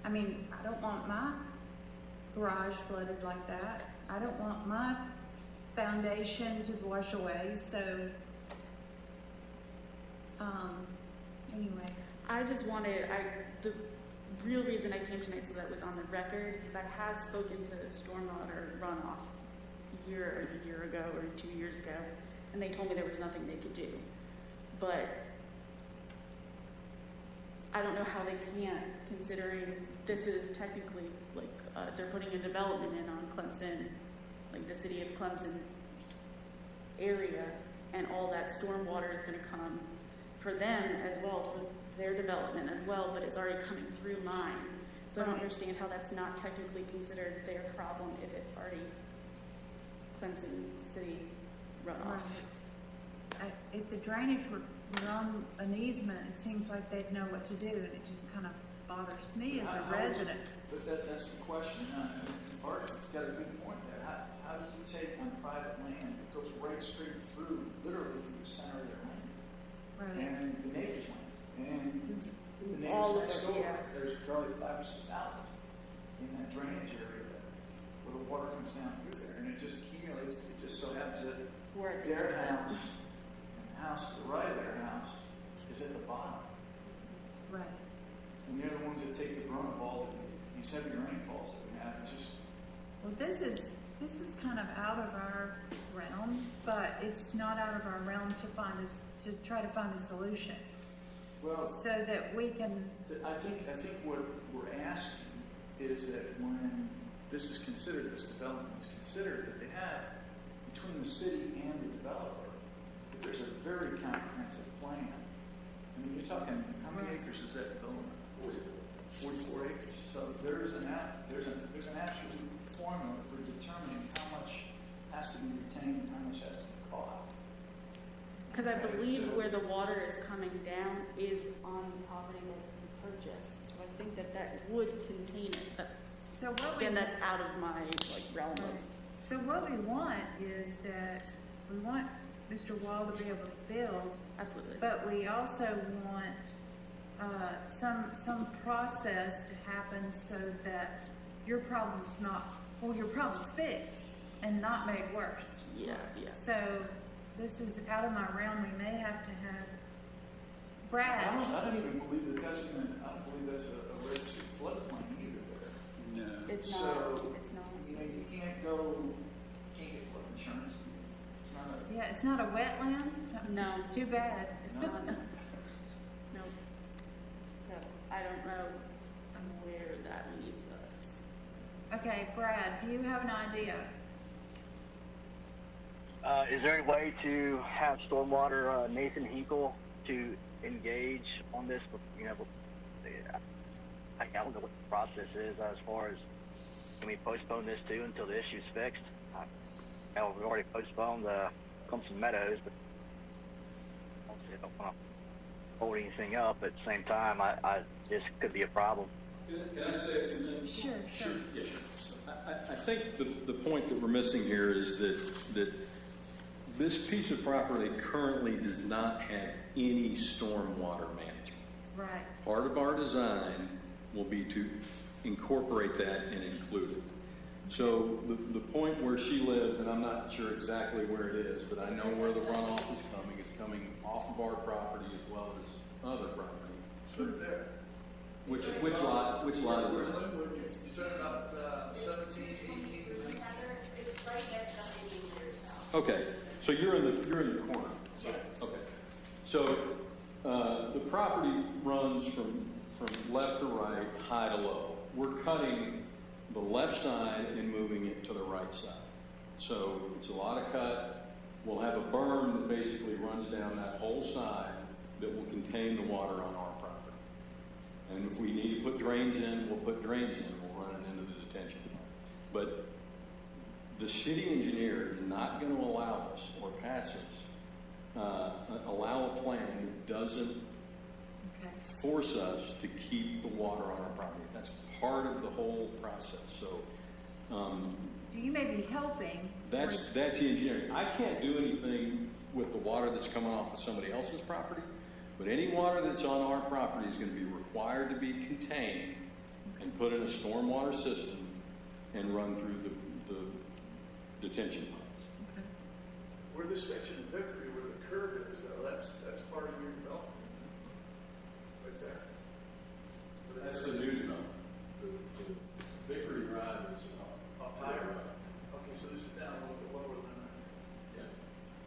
I mean, I don't want my garage flooded like that. I don't want my foundation to wash away. So, anyway. I just wanted, the real reason I came tonight so that was on the record, because I have spoken to stormwater runoff a year ago or 2 years ago, and they told me there was nothing they could do. But I don't know how they can't, considering this is technically like they're putting a development in on Clemson, like the city of Clemson area, and all that stormwater is going to come for them as well, for their development as well, but it's already coming through mine. So I don't understand how that's not technically considered their problem if it's already Clemson city runoff. Right. If the drainage were on an easement, it seems like they'd know what to do, and it just kind of bothers me as a resident. But that's the question. Barton's got a good point there. How do you take on private land that goes right straight through, literally through the center of their land, Right. and the neighbor's land, and the All neighbor's of next it, door? yeah. There's probably 5 or 6 houses in that drainage area that where the water comes down through there, and it just accumulates. It just so happens that Where it- their house and the house to the right of their house is at the bottom. Right. And they're the ones that take the brunt of all these heavy rainfalls that we have. It's just, Well, this is kind of out of our realm, but it's not out of our realm to try to find a solution well, so that we can. I think what we're asking is that when this is considered, this development is considered, that they have between the city and the developer, that there's a very comprehensive plan. I mean, you're talking, how many acres is that development? 44 acres. So there's an absolute formula for determining how much has to be retained and how much has to be caught. Because I Okay, believe so- where the water is coming down is on the property that we purchased. So I think that would contain it. But So what we again, that's out of my realm of. So what we want is that we want Mr. Wall to be able to build, Absolutely. but we also want some process to happen so that your problem's fixed and not made worse. Yeah, yeah. So this is out of my realm. We may have to have Brad. I don't even believe that that's I don't believe that's a registered floodplain either there. No. It's So, not. It's not. You know, you can't get flood insurance. It's not a, Yeah, it's not a wetland. No. Too bad. It's not. Nope. So I don't know where that leaves us. Okay, Brad, do you have an idea? Is there any way to have stormwater Nathan Hinkle to engage on this? You know, I don't know what the process is as far as can we postpone this too until the issue's fixed? We've already postponed Clemson Meadows, but obviously I don't want to hold anything up. At the same time, this could be a problem. Can I say something? Sure. Yeah, sure. I think the point that we're missing here is that this piece of property currently does not have any stormwater management. Right. Part of our design will be to incorporate that and include it. So the point where she lives, and I'm not sure exactly where it is, but I know where the runoff is coming. It's coming off of our property as well as other property. it's right there. Which lot is it? Linwood, you said about 17, 18, 19. Okay, so you're in the corner. Yes. Okay, so the property runs from left to right, high to low. We're cutting the left side and moving it to the right side. So it's a lot of cut. We'll have a berm that basically runs down that whole side that will contain the water on our property. And if we need to put drains in, we'll put drains in. We'll run it into the detention pond. But the city engineer is not going to allow us or pass us, allow a plan that doesn't force us to keep the water on our property. That's part of the whole process. So So you may be helping. that's the engineering. I can't do anything with the water that's coming off of somebody else's property, but any water that's on our property is going to be required to be contained and put in a stormwater system and run through the detention ponds. Okay. Where this section of Vickery, where the curve is, though, that's part of your development, right there. That's the new development. Vickery Drive is Up higher. Okay, so this is down a little bit lower than that.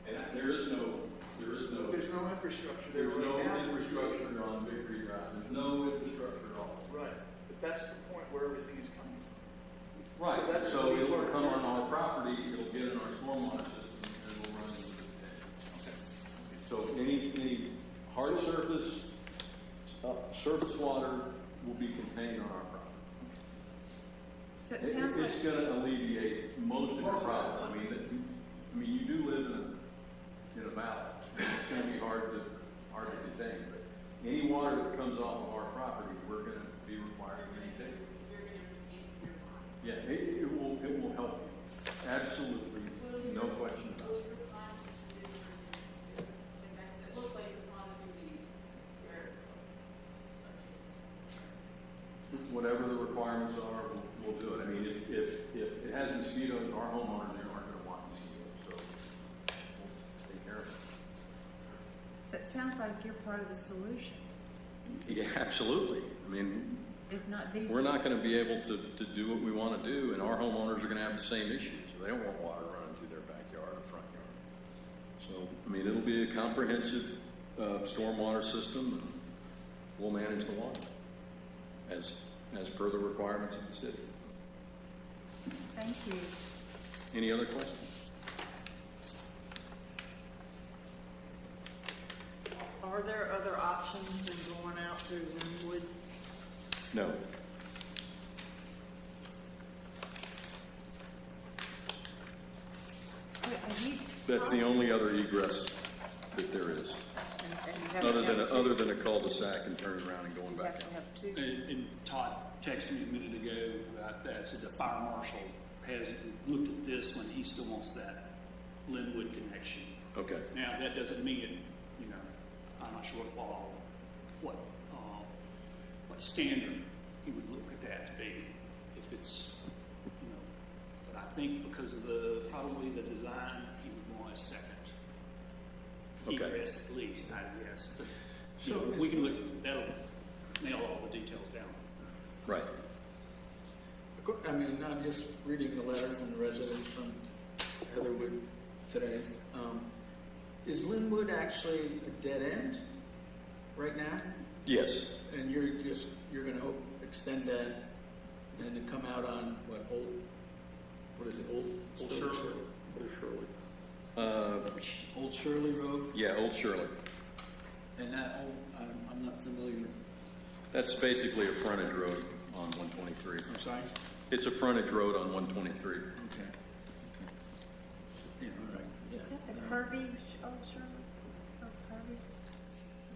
yeah. And there is no There's no infrastructure there there's right no now. infrastructure on Vickery Drive. There's no infrastructure at all. Right, but that's the point where everything is coming from. Right. So that's So the it will part- come on our property. It'll get in our stormwater system and we'll run into the detention. Okay. So any hard surface water will be contained on our property. So it sounds It's like, going to alleviate most of your problems. I mean, you do live in a valley. It's going to be hard to contain. But any water that comes off of our property, we're going to be required to maintain. Yeah, it will help you. Absolutely, no question about it. Whatever the requirements are, we'll do it. I mean, if it has mosquitoes, our homeowners aren't going to want mosquitoes, so we'll take care of it. So it sounds like you're part of the solution. Yeah, absolutely. I mean, If not these. we're not going to be able to do what we want to do, and our homeowners are going to have the same issues. They don't want water running through their backyard or front yard. So, I mean, it'll be a comprehensive stormwater system, and we'll manage the water as per the requirements of the city. Thank you. Any other questions? Are there other options than going out through Linwood? No. That's the only other egress that there is, other than a cul-de-sac and turning around and going back out. And Todd texted me a minute ago about that, said the fire marshal has looked at this one, he still wants that Linwood connection. Okay. Now, that doesn't mean it, you know, I'm not sure what standard he would look at that to be, if it's, you know, but I think because of probably the design, he would want a second egress at least, I guess. But, you know, we can that'll nail all the details down. Right. I mean, I'm just reading the letter from the residents from Heatherwood today. Is Linwood actually a dead end right now? Yes. And you're going to extend that and to come out on what is it, Old Shirley? Old Shirley Road? Yeah, Old Shirley. And that, I'm not familiar. That's basically a frontage road on 123. I'm sorry? It's a frontage road on 123. Okay. Yeah, all right. Yeah. Is that the Kirby, Old Shirley? Oh, Kirby?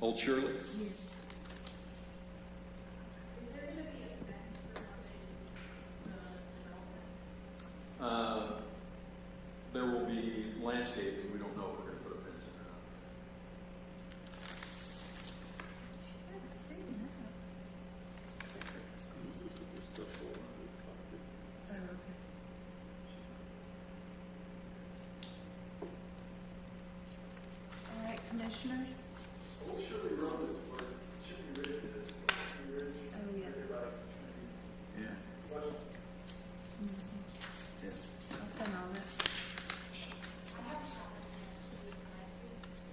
Old Shirley? Yes. Is there going to be a fence surrounding the development? There will be landscaping. We don't know if we're going to put a fence in or not. I haven't seen that. Oh, okay. All right, commissioners? Old Shirley Road is where Chippy Ridge is. Chippy Ridge. Oh, yeah. Yeah. Yeah. Nothing on it.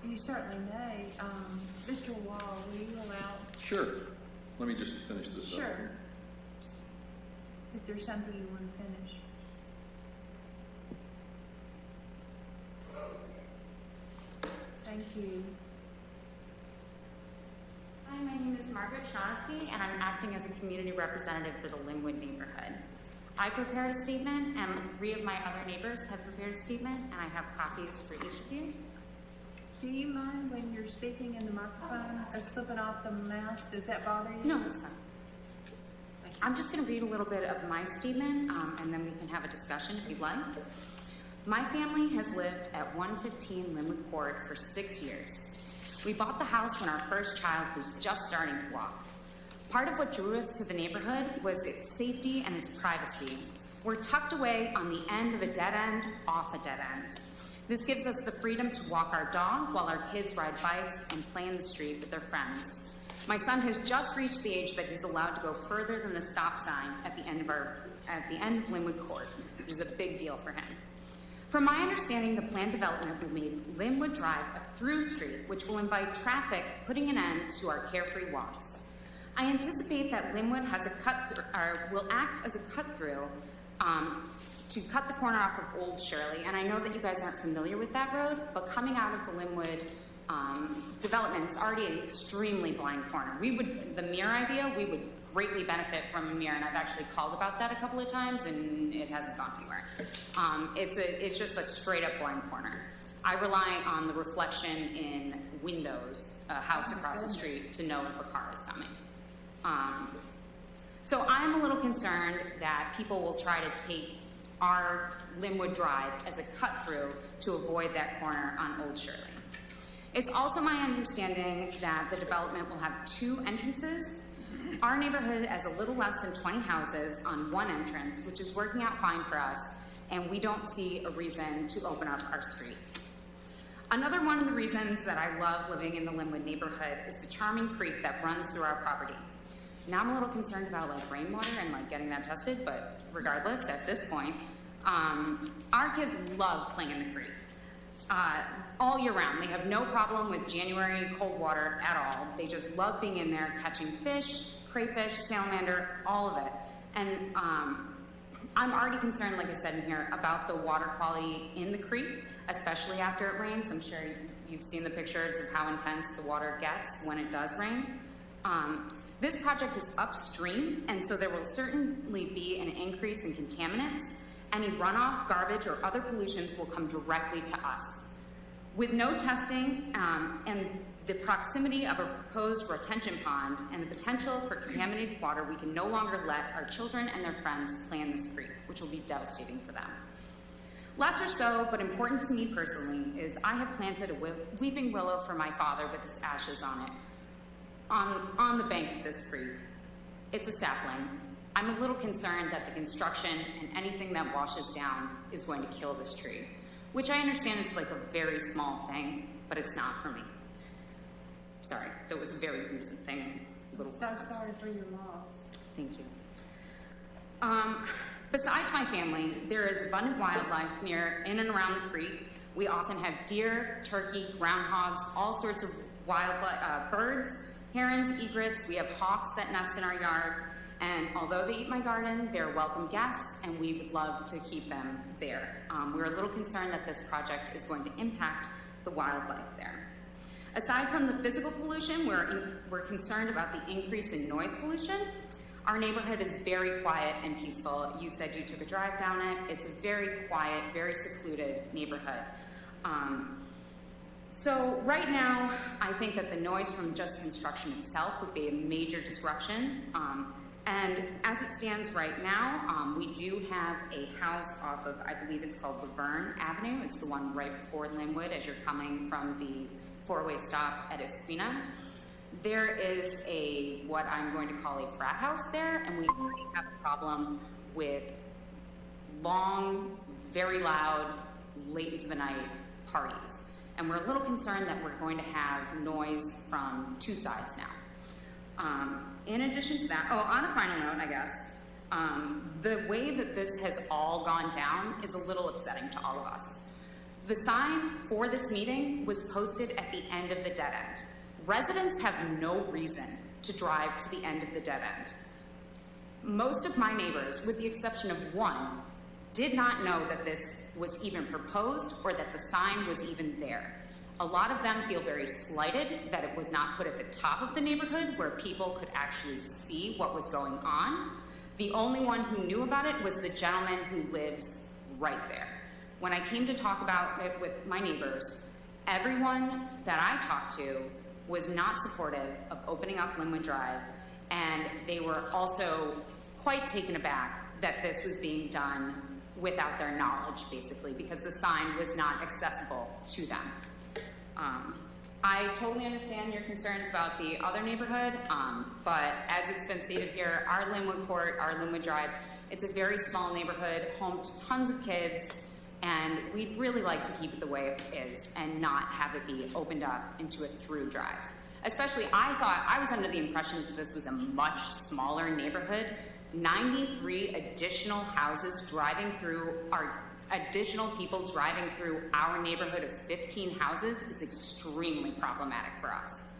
You certainly may. Mr. Wall, will you allow? Sure. Let me just finish this up. Sure. If there's something you want to finish. Thank you. Hi, my name is Margaret Shaughnessy, and I'm acting as a community representative for the Linwood neighborhood. I prepared a statement, and 3 of my other neighbors have prepared a statement, and I have copies for each of you. Do you mind when you're speaking in the microphone or slipping off the mouse? Does that bother you? No, it's fine. I'm just going to read a little bit of my statement, and then we can have a discussion if you'd like. My family has lived at 115 Linwood Court for 6 years. We bought the house when our first child was just starting to walk. Part of what drew us to the neighborhood was its safety and its privacy. We're tucked away on the end of a dead end, off a dead end. This gives us the freedom to walk our dog while our kids ride bikes and play in the street with their friends. My son has just reached the age that he's allowed to go further than the stop sign at the end of Linwood Court, which is a big deal for him. From my understanding, the planned development will make Linwood Drive a through street, which will invite traffic, putting an end to our carefree walks. I anticipate that Linwood has will act as a cut-through to cut the corner off of Old Shirley, and I know that you guys aren't familiar with that road, but coming out of the Linwood development, it's already an extremely blind corner. The mirror idea, we would greatly benefit from a mirror, and I've actually called about that a couple of times, and it hasn't gone anywhere. It's just a straight-up blind corner. I rely on the reflection in windows, a house across the street, to know if a car is coming. So I'm a little concerned that people will try to take our Linwood Drive as a cut-through to avoid that corner on Old Shirley. It's also my understanding that the development will have 2 entrances. Our neighborhood has a little less than 20 houses on one entrance, which is working out fine for us, and we don't see a reason to open up our street. Another one of the reasons that I love living in the Linwood neighborhood is the charming creek that runs through our property. Now I'm a little concerned about like rainwater and like getting that tested, but regardless, at this point, our kids love playing in the creek. All year round. They have no problem with January cold water at all. They just love being in there, catching fish, crayfish, salamander, all of it. And I'm already concerned, like I said in here, about the water quality in the creek, especially after it rains. I'm sure you've seen the pictures of how intense the water gets when it does rain. This project is upstream, and so there will certainly be an increase in contaminants. Any runoff, garbage, or other pollutions will come directly to us. With no testing and the proximity of a proposed retention pond and the potential for contaminated water, we can no longer let our children and their friends play in this creek, which will be devastating for them. Less or so, but important to me personally, is I have planted a weeping willow for my father with his ashes on it, on the bank of this creek. It's a sapling. I'm a little concerned that the construction and anything that washes down is going to kill this tree, which I understand is like a very small thing, but it's not for me. Sorry, that was a very recent thing. So sorry for your loss. Thank you. Besides my family, there is abundant wildlife in and around the creek. We often have deer, turkey, groundhogs, all sorts of wildlife, birds, herons, egrets. We have hawks that nest in our yard. And although they eat my garden, they're welcome guests, and we would love to keep them there. We're a little concerned that this project is going to impact the wildlife there. Aside from the physical pollution, we're concerned about the increase in noise pollution. Our neighborhood is very quiet and peaceful. You said you took a drive down it. It's a very quiet, very secluded neighborhood. So right now, I think that the noise from just construction itself would be a major disruption. And as it stands right now, we do have a house off of, I believe it's called Laverne Avenue. It's the one right before Linwood as you're coming from the four-way stop at Esquina. There is what I'm going to call a frat house there, and we already have a problem with long, very loud, late into the night parties. And we're a little concerned that we're going to have noise from two sides now. In addition to that, on a final note, I guess, the way that this has all gone down is a little upsetting to all of us. The sign for this meeting was posted at the end of the dead end. Residents have no reason to drive to the end of the dead end. Most of my neighbors, with the exception of one, did not know that this was even proposed or that the sign was even there. A lot of them feel very slighted that it was not put at the top of the neighborhood where people could actually see what was going on. The only one who knew about it was the gentleman who lives right there. When I came to talk about it with my neighbors, everyone that I talked to was not supportive of opening up Linwood Drive, and they were also quite taken aback that this was being done without their knowledge, basically, because the sign was not accessible to them. I totally understand your concerns about the other neighborhood, but as it's been stated here, our Linwood Court, our Linwood Drive, it's a very small neighborhood, home to tons of kids, and we'd really like to keep it the way it is and not have it be opened up into a through drive. Especially, I was under the impression that this was a much smaller neighborhood. 93 additional houses driving through additional people driving through our neighborhood of 15 houses is extremely problematic for us.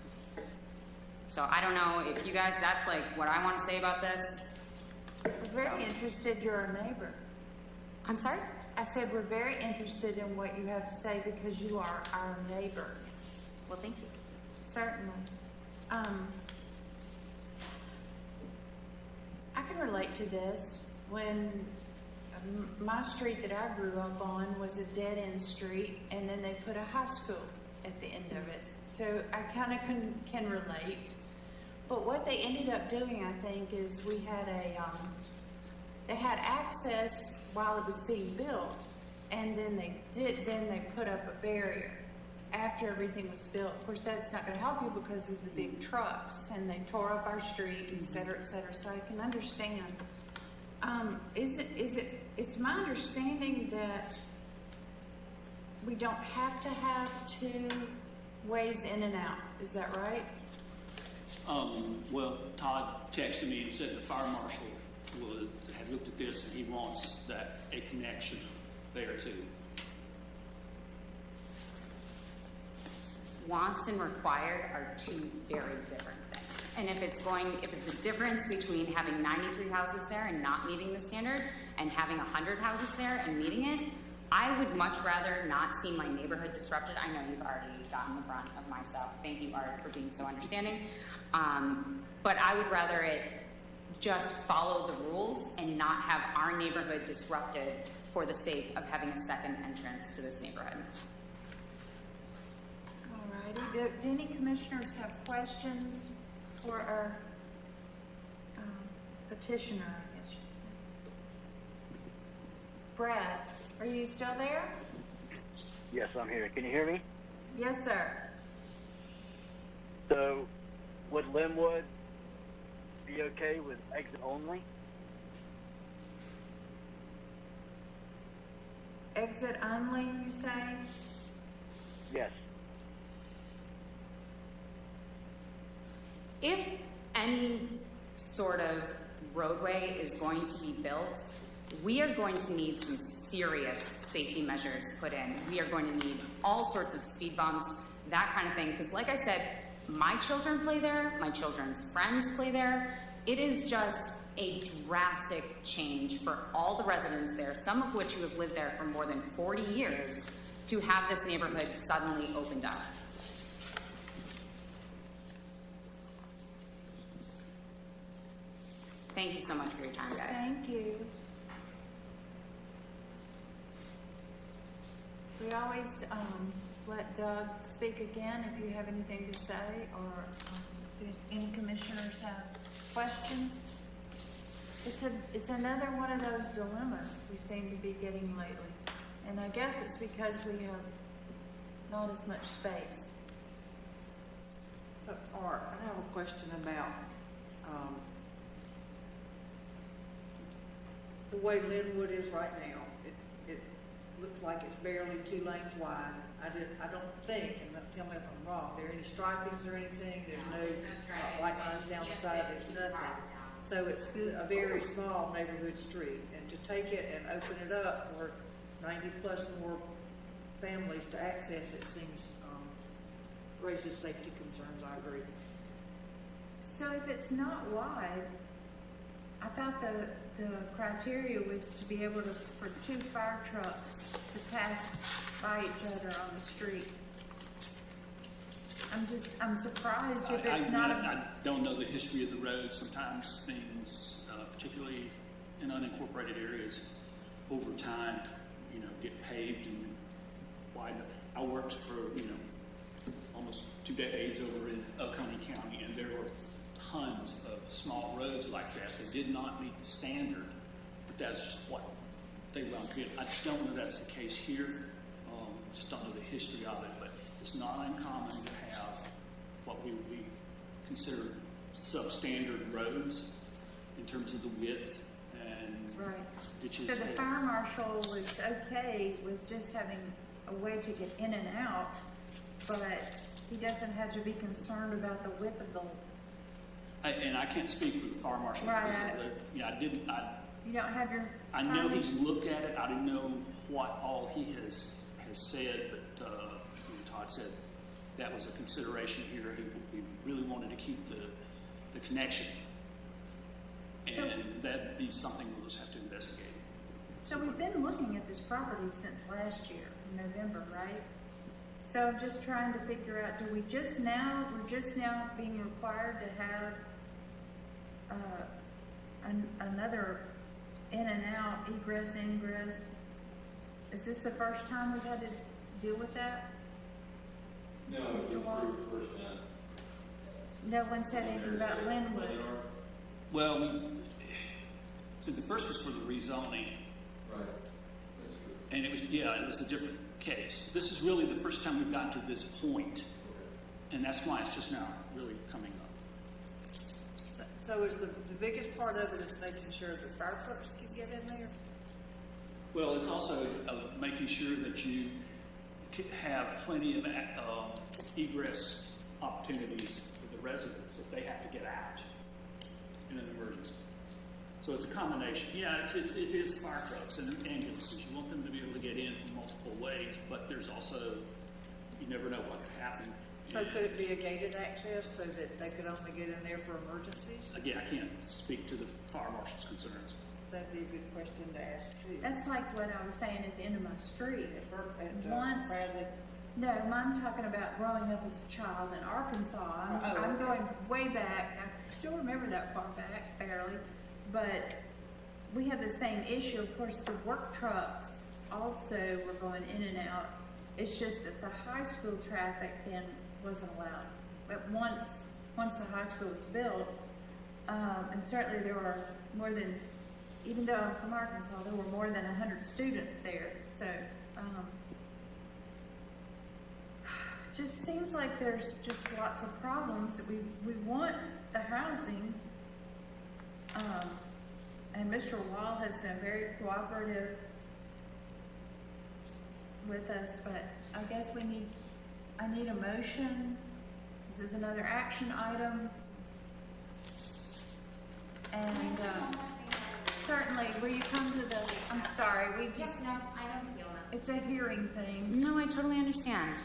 So I don't know if you guys, that's like what I want to say about this. We're very interested you're a neighbor. I'm sorry? I said we're very interested in what you have to say because you are our neighbor. Well, thank you. Certainly. I can relate to this. When my street that I grew up on was a dead-end street, and then they put a high school at the end of it. So I kind of can relate. But what they ended up doing, I think, is we had they had access while it was being built, and then they put up a barrier after everything was built. Of course, that's not gonna help you because of the big trucks, and they tore up our street, et cetera, so I can understand. It's my understanding that we don't have to have two ways in and out, is that right? Well, Todd texted me and said the fire marshal had looked at this and he wants a connection there too. Wants and required are two very different things. And if it's a difference between having 93 houses there and not meeting the standard and having 100 houses there and meeting it, I would much rather not see my neighborhood disrupted. I know you've already gotten the brunt of my stuff. Thank you, Art, for being so understanding. But I would rather it just follow the rules and not have our neighborhood disrupted for the sake of having a second entrance to this neighborhood. Alrighty, do any commissioners have questions for our petitioner, I guess you'd say? Brad, are you still there? Yes, I'm here. Can you hear me? Yes, sir. So, would Linwood be okay with exit only? Exit only, you say? Yes. If any sort of roadway is going to be built, we are going to need some serious safety measures put in. We are going to need all sorts of speed bumps, that kind of thing. Because like I said, my children play there, my children's friends play there. It is just a drastic change for all the residents there, some of which who have lived there for more than 40 years, to have this neighborhood suddenly opened up. Thank you so much for your time, guys. Thank you. We always let Doug speak again if you have anything to say, or if any commissioners have questions. It's another one of those dilemmas we seem to be getting lately. And I guess it's because we have not as much space. So, Art, I have a question about the way Linwood is right now. It looks like it's barely 2 lanes wide. I don't think, and tell me if I'm wrong, there are any stripings or anything? There's no white lines down the side, there's nothing. So it's a very small neighborhood street, and to take it and open it up for 90 plus more families to access it seems raises safety concerns. I agree. So if it's not wide, I thought the criteria was to be able for 2 fire trucks to pass by each other on the street. I'm surprised if it's not. I don't know the history of the road. Sometimes things, particularly in unincorporated areas, over time, get paved and widened. I worked for, almost 2 decades over in Oconee County, and there were tons of small roads like that. They did not meet the standard, but that's just what they run. I just don't know that's the case here. Just don't know the history of it, but it's not uncommon to have what we would consider substandard roads in terms of the width and Right. ditches. So the fire marshal was okay with just having a way to get in and out, but he doesn't have to be concerned about the width of the. And I can't speak for the fire marshal. Right. You don't have your. I know he's looked at it. I didn't know what all he has said, but Todd said that was a consideration here. He really wanted to keep the connection, and that'd be something we'll just have to investigate. So we've been looking at this property since last year, in November, right? So I'm just trying to figure out, we're just now being required to have another in and out, egress, ingress. Is this the first time we've had to deal with that? No, it's been approved first time. No one said anything about Linwood. Well, so the first was for the rezoning. Right. And it was a different case. This is really the first time we've gotten to this point, and that's why it's just now really coming up. So is the biggest part of it is making sure the fire trucks can get in there? Well, it's also making sure that you have plenty of egress opportunities for the residents if they have to get out in an emergency. So it's a combination. Yeah, it is fire trucks and ambulances. You want them to be able to get in from multiple ways, but there's also, you never know what could happen. So could it be a gated access so that they could only get in there for emergencies? Again, I can't speak to the fire marshal's concerns. That'd be a good question to ask too. That's like what I was saying at the end of my street. Once, Bradley. No, I'm talking about growing up as a child in Arkansas. I'm going way back. I still remember that far back, barely. But we had the same issue. Of course, the work trucks also were going in and out. It's just that the high school traffic then wasn't allowed. But once the high school was built, and certainly there were more than, even though I'm from Arkansas, there were more than 100 students there. So just seems like there's just lots of problems that we want the housing. And Mr. Wall has been very cooperative with us, but I guess I need a motion. This is another action item. And certainly, will you come to the, I'm sorry, we just, No, I don't feel that. it's a hearing thing. No, I totally understand.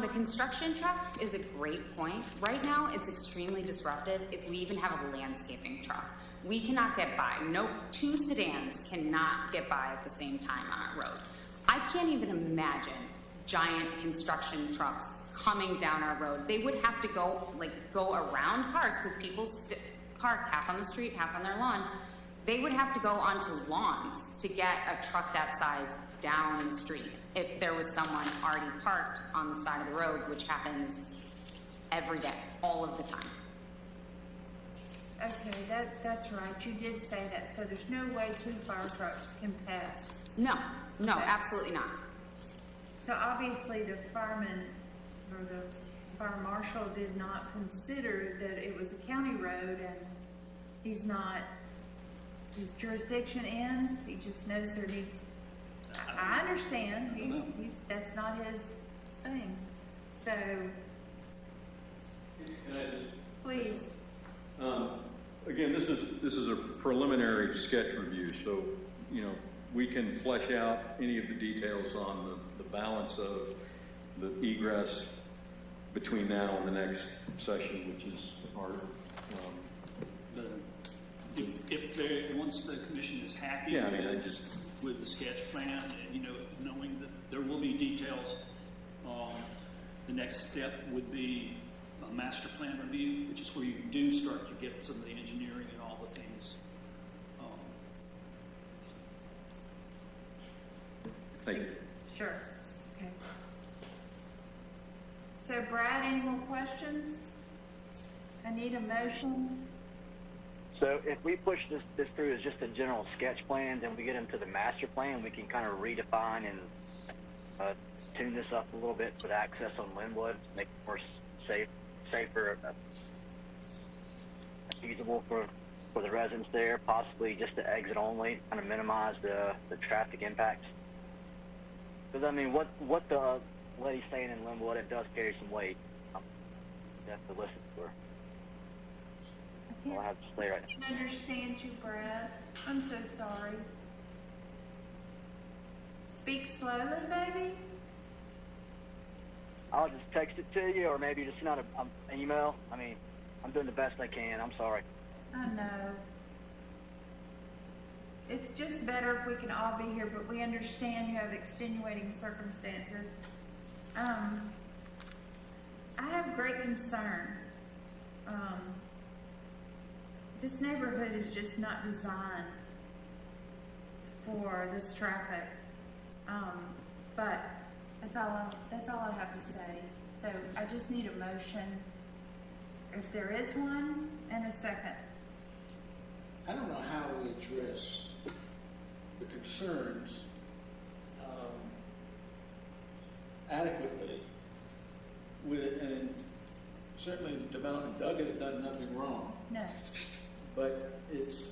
The construction trucks is a great point. Right now, it's extremely disruptive if we even have a landscaping truck. We cannot get by. No, 2 sedans cannot get by at the same time on our road. I can't even imagine giant construction trucks coming down our road. They would have to go around cars because people park half on the street, half on their lawn. They would have to go onto lawns to get a truck that size down the street if there was someone already parked on the side of the road, which happens every day, all of the time. Okay, that's right. You did say that. So there's no way 2 fire trucks can pass. No, absolutely not. So obviously the fireman or the fire marshal did not consider that it was a county road, and his jurisdiction ends. He just knows there needs, I understand. That's not his thing. So, Can I just? please. Again, this is a preliminary sketch review, so, we can flesh out any of the details on the balance of the egress between now and the next session, which is our, Once the commission is happy with the sketch plan, and, knowing that there will be details, the next step would be a master plan review, which is where you do start to get some of the engineering and all the things. thank you. Sure. Okay. So Brad, any more questions? I need a motion. So if we push this through as just a general sketch plan, then we get into the master plan, we can kind of redefine and tune this up a little bit with access on Linwood, make it more safer, feasible for the residents there, possibly just the exit only, kind of minimize the traffic impacts. Because, what the lady's saying in Linwood, it does carry some weight. You have to listen to her. I'll have to say right now. I can't understand you, Brad. I'm so sorry. Speak slowly, maybe? I'll just text it to you, or maybe just send out an email. I'm doing the best I can. I'm sorry. I know. It's just better if we can all be here, but we understand you have extenuating circumstances. I have great concern. This neighborhood is just not designed for this traffic. But that's all I have to say. So I just need a motion, if there is one, and a second. I don't know how we address the concerns adequately. And certainly the development, Doug has done nothing wrong. No. But it's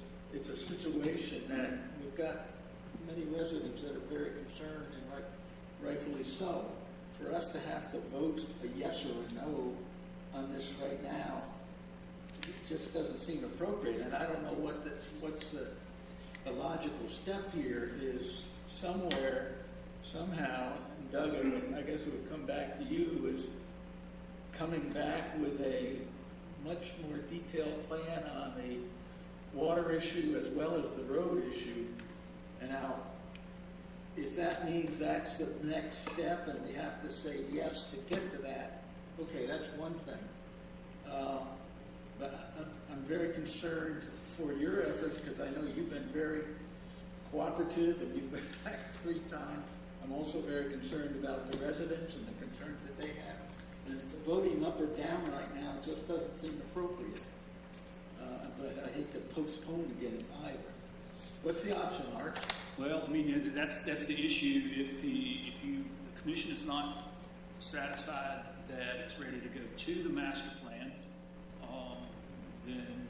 a situation that we've got many residents that are very concerned, and rightfully so. For us to have to vote a yes or a no on this right now, it just doesn't seem appropriate. And I don't know what's the logical step here is somewhere, somehow, and Doug, I guess it would come back to you, is coming back with a much more detailed plan on the water issue as well as the road issue. And now, if that means that's the next step and we have to say yes to get to that, okay, that's one thing. But I'm very concerned for your efforts, because I know you've been very cooperative and you've been back 3 times. I'm also very concerned about the residents and the concerns that they have. And voting up or down right now just doesn't seem appropriate. But I hate to postpone again either. What's the option, Art? Well, I mean, that's the issue. If the commission is not satisfied that it's ready to go to the master plan, then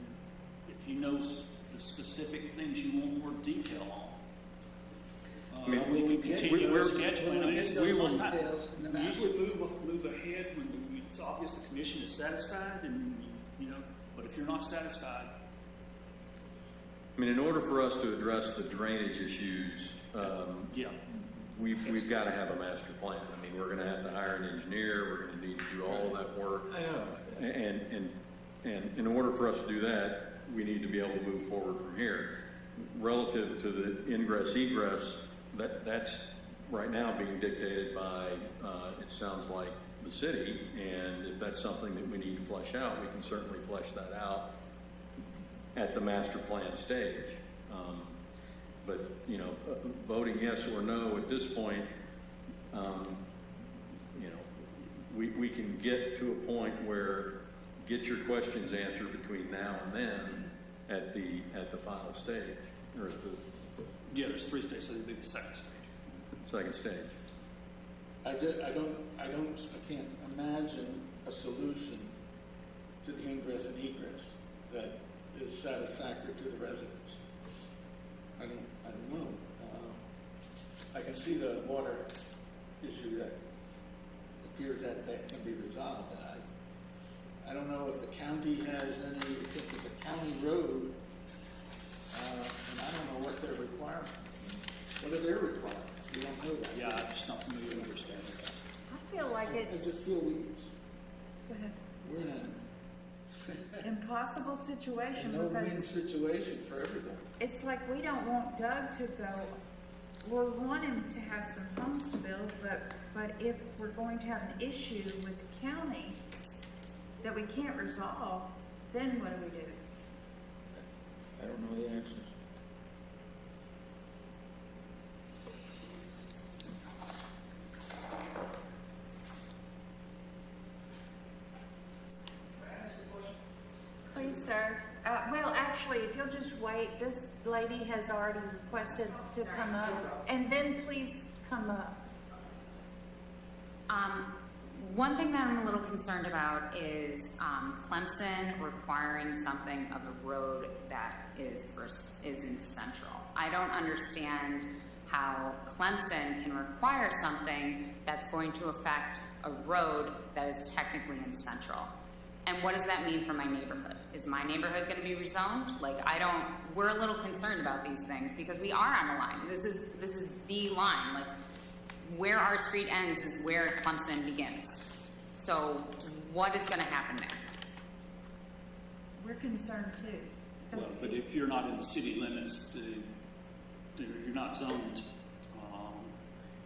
if you know the specific things you want more detail on, we continue our scheduling. I mean, we usually move ahead when it's obvious the commission is satisfied, and but if you're not satisfied. I mean, in order for us to address the drainage issues, we've got to have a master plan. I mean, we're going to have to hire an engineer. We're going to need to do all of that work. I know. And in order for us to do that, we need to be able to move forward from here. Relative to the ingress egress, that's right now being dictated by, it sounds like, the city. And if that's something that we need to flesh out, we can certainly flesh that out at the master plan stage. But, voting yes or no at this point, we can get to a point where get your questions answered between now and then at the final stage, or at the... Yeah, there's 3 stages, so it'd be the second stage. Second stage. I can't imagine a solution to the ingress and egress that is satisfactory to the residents. I don't know. I can see the water issue that appears that can be resolved. I don't know if the county has any, if it's a county road, and I don't know what their requirements. What are their requirements? We don't know that. Yeah, I'm just not familiar with understanding that. I feel like I just feel Go ahead. we're in an Impossible situation no-win because situation for everybody. it's like we don't want Doug to go. We want him to have some homes to build, but if we're going to have an issue with the county that we can't resolve, then what do we do? I don't know the answers. Please, sir. Well, actually, if you'll just wait, this lady has already requested to come up, and then please come up. One thing that I'm a little concerned about is Clemson requiring something of a road that is in Central. I don't understand how Clemson can require something that's going to affect a road that is technically in Central. And what does that mean for my neighborhood? Is my neighborhood going to be rezoned? We're a little concerned about these things because we are on the line. This is the line. Like, where our street ends is where Clemson begins. So what is going to happen there? We're concerned too. Well, but if you're not in the city limits, you're not zoned.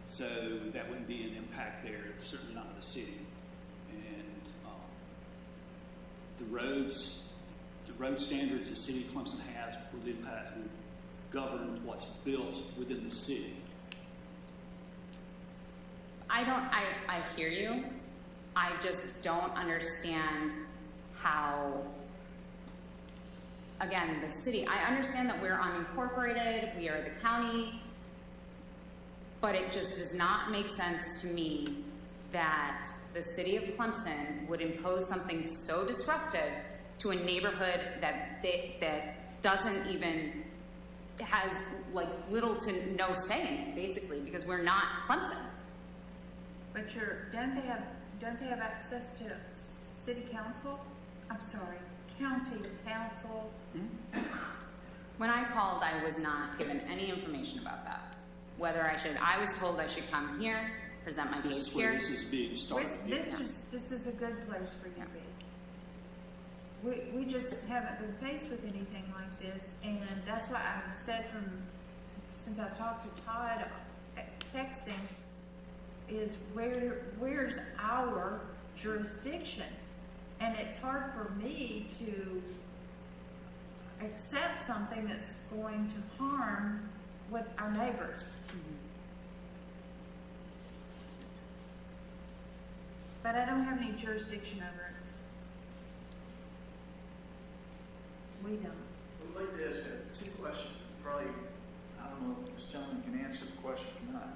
So that wouldn't be an impact there, certainly not in the city. And the road standards the city of Clemson has would govern what's built within the city. I hear you. I just don't understand how, again, the city, I understand that we're unincorporated, we are the county, but it just does not make sense to me that the city of Clemson would impose something so disruptive to a neighborhood that doesn't even, has like little to no say in it, basically, because we're not Clemson. But don't they have access to city council? I'm sorry, county council? When I called, I was not given any information about that. I was told I should come here, present my This case is where here. this is being started. This is a good place for you to be. We just haven't been faced with anything like this, and that's why I've said since I talked to Todd texting, is where's our jurisdiction? And it's hard for me to accept something that's going to harm with our neighbors. But I don't have any jurisdiction over it. We don't. I'd like to ask two questions. Probably, I don't know if this gentleman can answer the question or not.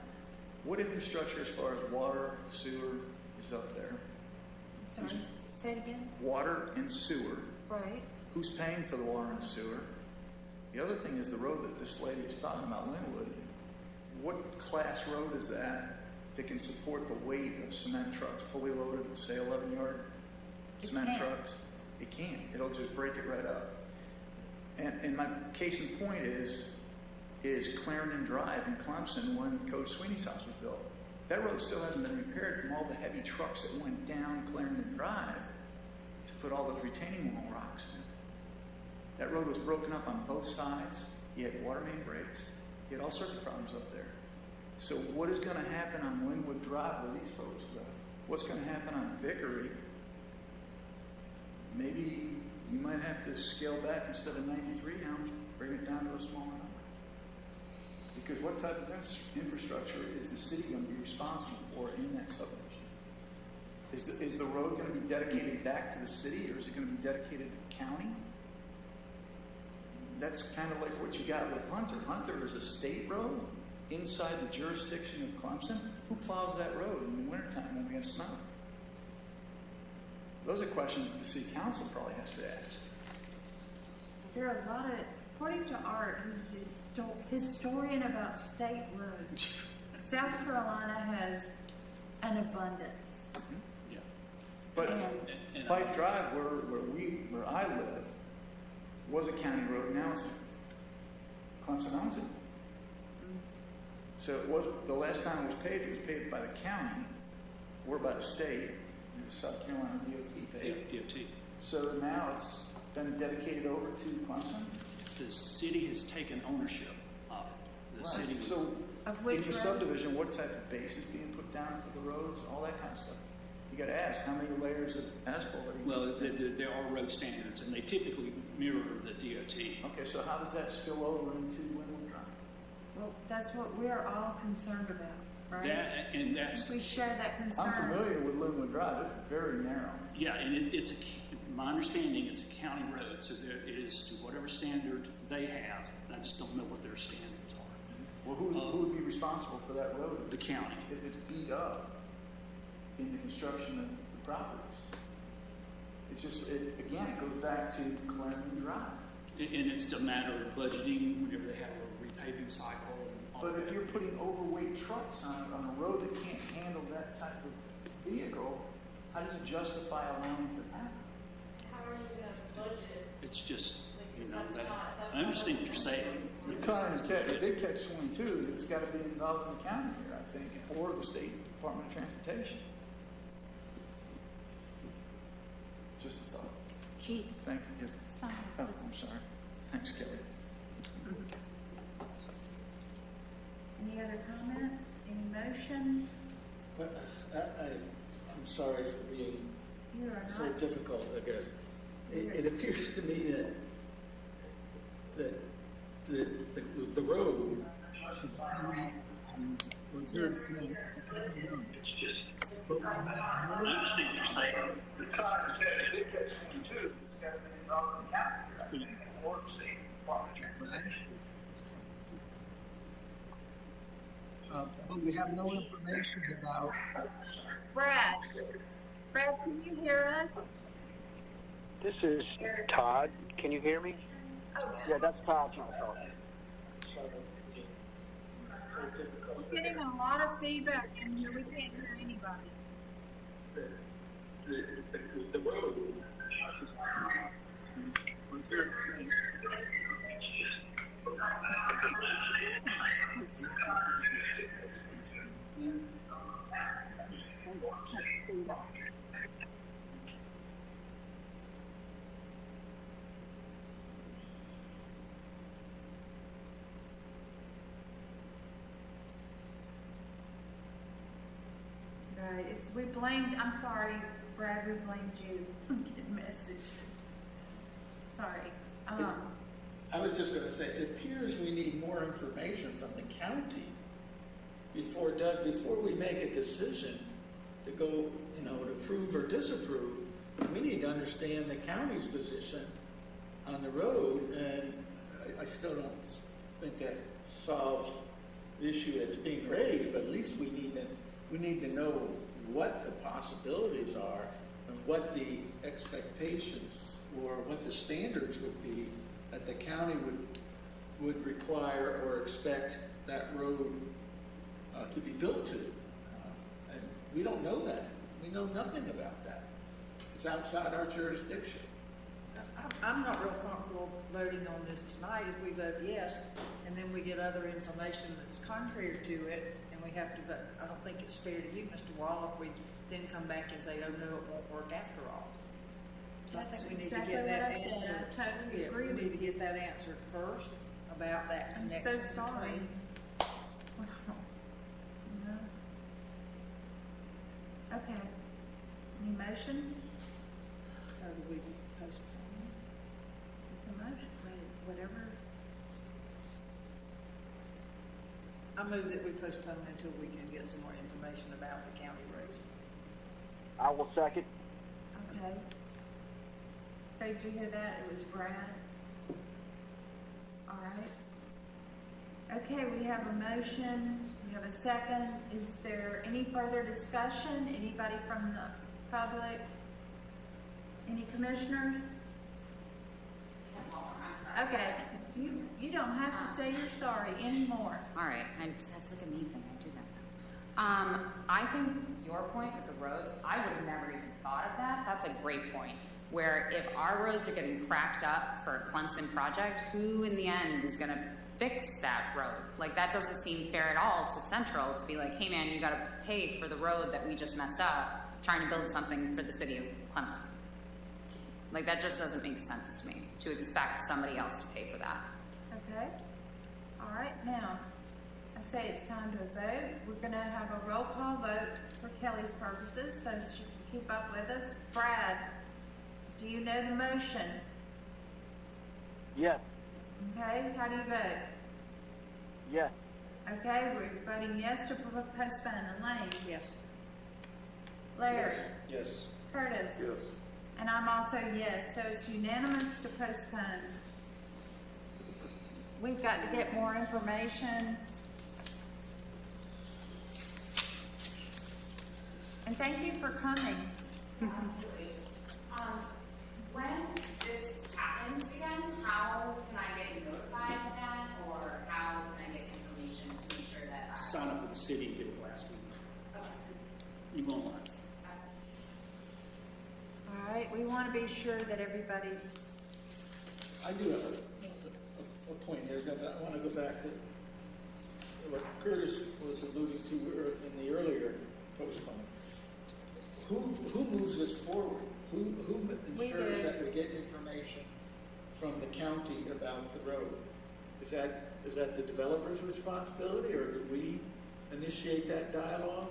What infrastructure as far as water, sewer is up there? Sorry, say it again? Water and sewer. Right. Who's paying for the water and sewer? The other thing is the road that this lady is talking about, Linwood. What class road is that can support the weight of cement trucks, fully loaded, say 11-yard cement trucks? It can't. It'll just break it right up. And my case in point is Clarendon Drive in Clemson when Coach Sweeney's house was built. That road still hasn't been repaired from all the heavy trucks that went down Clarendon Drive to put all those retaining wall rocks in. That road was broken up on both sides. You had water main breaks. You had all sorts of problems up there. So what is going to happen on Linwood Drive where these folks live? What's going to happen on Vickery? Maybe you might have to scale back instead of 93 now, bring it down to a smaller number. Because what type of infrastructure is the city going to be responsible for in that subdivision? Is the road going to be dedicated back to the city, or is it going to be dedicated to the county? That's kind of like what you got with Hunter. Hunter is a state road inside the jurisdiction of Clemson. Who plows that road in the wintertime when we have snow? Those are questions that the city council probably has to ask. There are a lot of, according to Art, who's a historian about state roads, South Carolina has an abundance. Yeah. But And Fife Drive, where I live, was a county road. Now it's Clemson owns it. So it was, the last time it was paved by the county or by the state. It was South Carolina DOT paved. Yeah, DOT. So now it's been dedicated over to Clemson. The city has taken ownership of it. The Right. city. So Of which in the road? subdivision, what type of base is being put down for the roads, all that kind of stuff. You got to ask how many layers of asphalt are you? Well, there are road standards, and they typically mirror the DOT. Okay, so how does that spill over into Linwood Drive? Well, that's what we're all concerned about, right? That's We share that concern. I'm familiar with Linwood Drive. It's very narrow. yeah, and it's my understanding it's a county road, so it is to whatever standard they have. And I just don't know what their standards are. Well, who would be responsible for that road? The county. If it's beat up in the construction of the properties. It's just, again, it goes back to Clarendon Drive. And it's a matter of budgeting whenever they have a repaving cycle. And all But if that. you're putting overweight trucks on a road that can't handle that type of vehicle, how do you justify allowing it to happen? How are you going to budget? It's just, That's that, not- that's I understand what you're saying. The big catch 22, it's got to be involved in the county here, I think, or the State Department of Transportation. Just a thought. Keith, Thank you. sign. Oh, I'm sorry. Thanks, Kelly. Any other comments? Any motion? But I'm sorry for being You are so not. difficult, I guess. It appears to me that the road was very clean. It's just. But the car said it gets too. It's got to be involved in the county, or the State Department of Transportation. But we have no information about Brad, can you hear us? This is Todd. Can you hear me? Yeah, that's Todd's my phone. We're getting a lot of feedback in here. We can't hear anybody. The road. Right, I'm sorry, Brad, we blamed you for getting messages. Sorry. I was just gonna say, it appears we need more information from the county before we make a decision to go, to approve or disapprove. We need to understand the county's position on the road, and I still don't think that solves the issue that's being raised, but at least we need to know what the possibilities are and what the expectations or what the standards would be that the county would require or expect that road to be built to. And we don't know that. We know nothing about that. It's outside our jurisdiction. I'm not real comfortable voting on this tonight if we vote yes, and then we get other information that's contrary to it, and we have to vote. I don't think it's fair to you, Mr. Wall, if we then come back and say, oh, no, it won't work after all. That's I think we need exactly to get that what I said. answered. I totally agree We with need to get that answered first about that I'm connection. so sorry. between- No. Okay. Any motions? So do we postpone? It's a motion, whatever. I move that we postpone until we can get some more information about the county roads. I will second. Okay. So did you hear that? It was Brad. All right. Okay, we have a motion. We have a second. Is there any further discussion? Anybody from the public? Any commissioners? Okay. You don't have to say you're sorry anymore. All right, that's like a me thing, I do that. I think your point with the roads, I would have never even thought of that. That's a great point. Where if our roads are getting cracked up for a Clemson project, who in the end is gonna fix that road? Like, that doesn't seem fair at all to Central to be like, hey man, you gotta pay for the road that we just messed up, trying to build something for the city of Clemson. Like, that just doesn't make sense to me, to expect somebody else to pay for that. Okay. All right, now, I say it's time to vote. We're gonna have a roll call vote for Kelly's purposes, so she can keep up with us. Brad, do you know the motion? Yes. Okay, how do you vote? Yes. Okay, we're voting yes to postpone. Elaine? Yes. Larry? Yes. Curtis? Yes. And I'm also yes, so it's unanimous to postpone. We've got to get more information. And thank you for coming. Absolutely. When this happens again, how can I get notified of that, or how can I get information to make sure that I... Sign up with the city and get a blasting. Okay. You go online. All right, we want to be sure that everybody, I do have a point here. I want to go back to what Curtis was alluding to in the earlier postponement. Who moves this forward? Who ensures do. that we get information from the county about the road? Is that the developer's responsibility, or do we initiate that dialogue?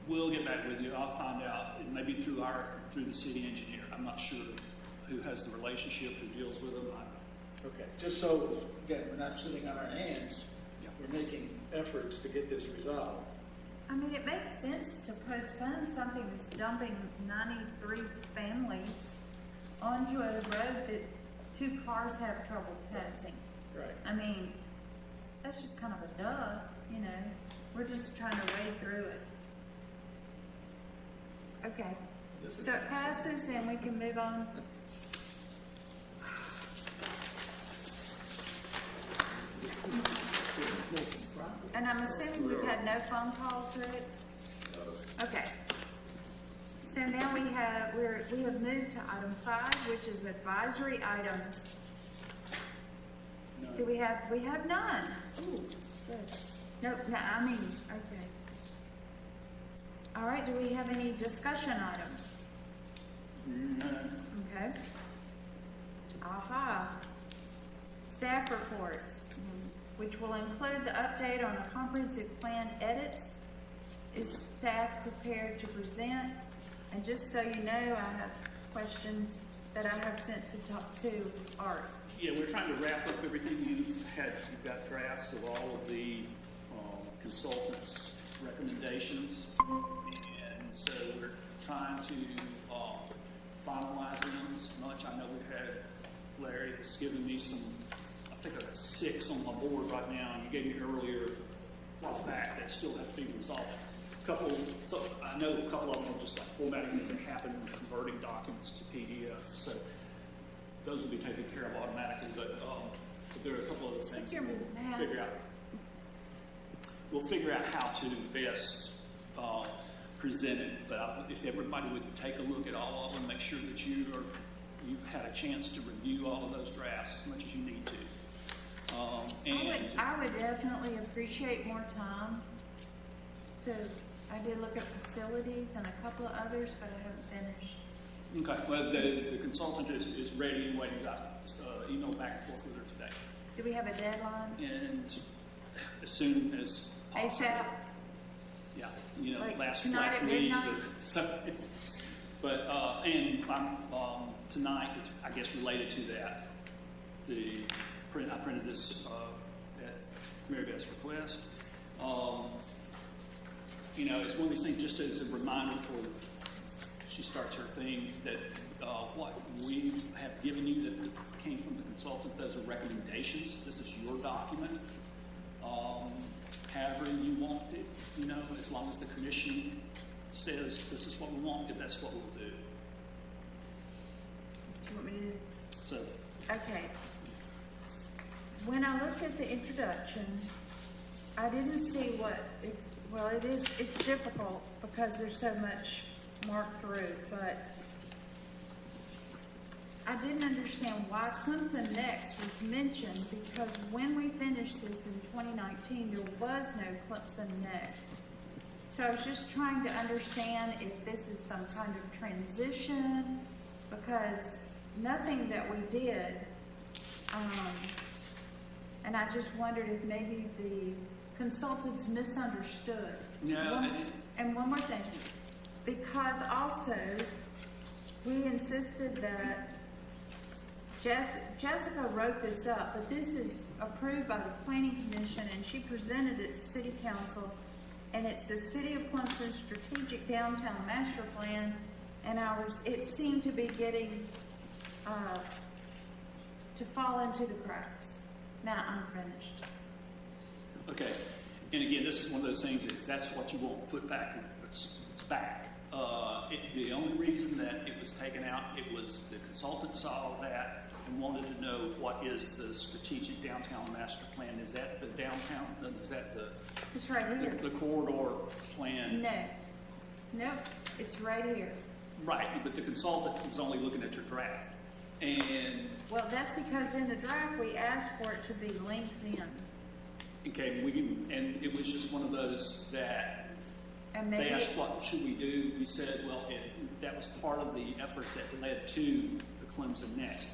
We'll get back with you. I'll find out. It may be through the city engineer. I'm not sure who has the relationship, who deals with them. Okay, just so, again, we're not sitting on our hands. We're making efforts to get this resolved. I mean, it makes sense to postpone something that's dumping 93 families onto a road that 2 cars have trouble passing. Right. I mean, that's just kind of a duh, you know. We're just trying to wade through it. Okay, so it passes and we can move on. And I'm assuming we've had no phone calls, Rick? Okay. So now we have moved to item 5, which is advisory items. Do we have none? Ooh, good. No, I mean, okay. All right, do we have any discussion items? Okay. Aha. Staff reports, which will include the update on the comprehensive plan edits. Is staff prepared to present? And just so you know, I have questions that I have sent to talk to Art. Yeah, we're trying to wrap up everything you've had. You've got drafts of all of the consultants' recommendations. And so we're trying to finalize them as much. I know we've had Larry has given me some, I think I have 6 on my board right now, and you gave me earlier off back that still have to be resolved. So I know a couple of them are just like formatting things that happen when converting documents to PDF. So those will be taken care of automatically, but there are a couple other things that we'll figure out how to best present it. But if everybody would take a look at all of them, make sure that you've had a chance to review all of those drafts as much as you need to. I would definitely appreciate more time I did look at facilities and a couple of others, but I haven't finished. Okay, well, the consultant is ready and waiting. I emailed back and forth with her today. Do we have a deadline? And as soon as possible. ASAP? Yeah, Like last at week. midnight? But and tonight, I guess related to that, I printed this at Mary Beth's request. It's one of these things, just as a reminder for she starts her thing, that what we have given you that came from the consultant, those are recommendations. This is your document. However you want it, as long as the commission says this is what we want, that's what we'll do. Do you want me to do? So, okay. When I looked at the introduction, I didn't see it's difficult because there's so much marked through, but I didn't understand why Clemson Next was mentioned, because when we finished this in 2019, there was no Clemson Next. So I was just trying to understand if this is some kind of transition, because nothing that we did, and I just wondered if maybe the consultants misunderstood. No. And one more thing, because also we insisted that Jessica wrote this up, but this is approved by the Planning Commission, and she presented it to City Council, and it's the City of Clemson Strategic Downtown Master Plan, and it seemed to be getting to fall into the cracks. Now I'm finished. okay. And again, this is one of those things, if that's what you want put back, it's back. The only reason that it was taken out, it was the consultant saw that and wanted to know what is the strategic downtown master plan. Is that the downtown? Is that It's right here. the corridor plan? No. Nope. It's right here. Right, but the consultant was only looking at your draft. And Well, that's because in the draft we asked for it to be linked in. okay, and it was just one of those that And they maybe asked what should we do. We said, well, that was part of the effort that led to the Clemson Next.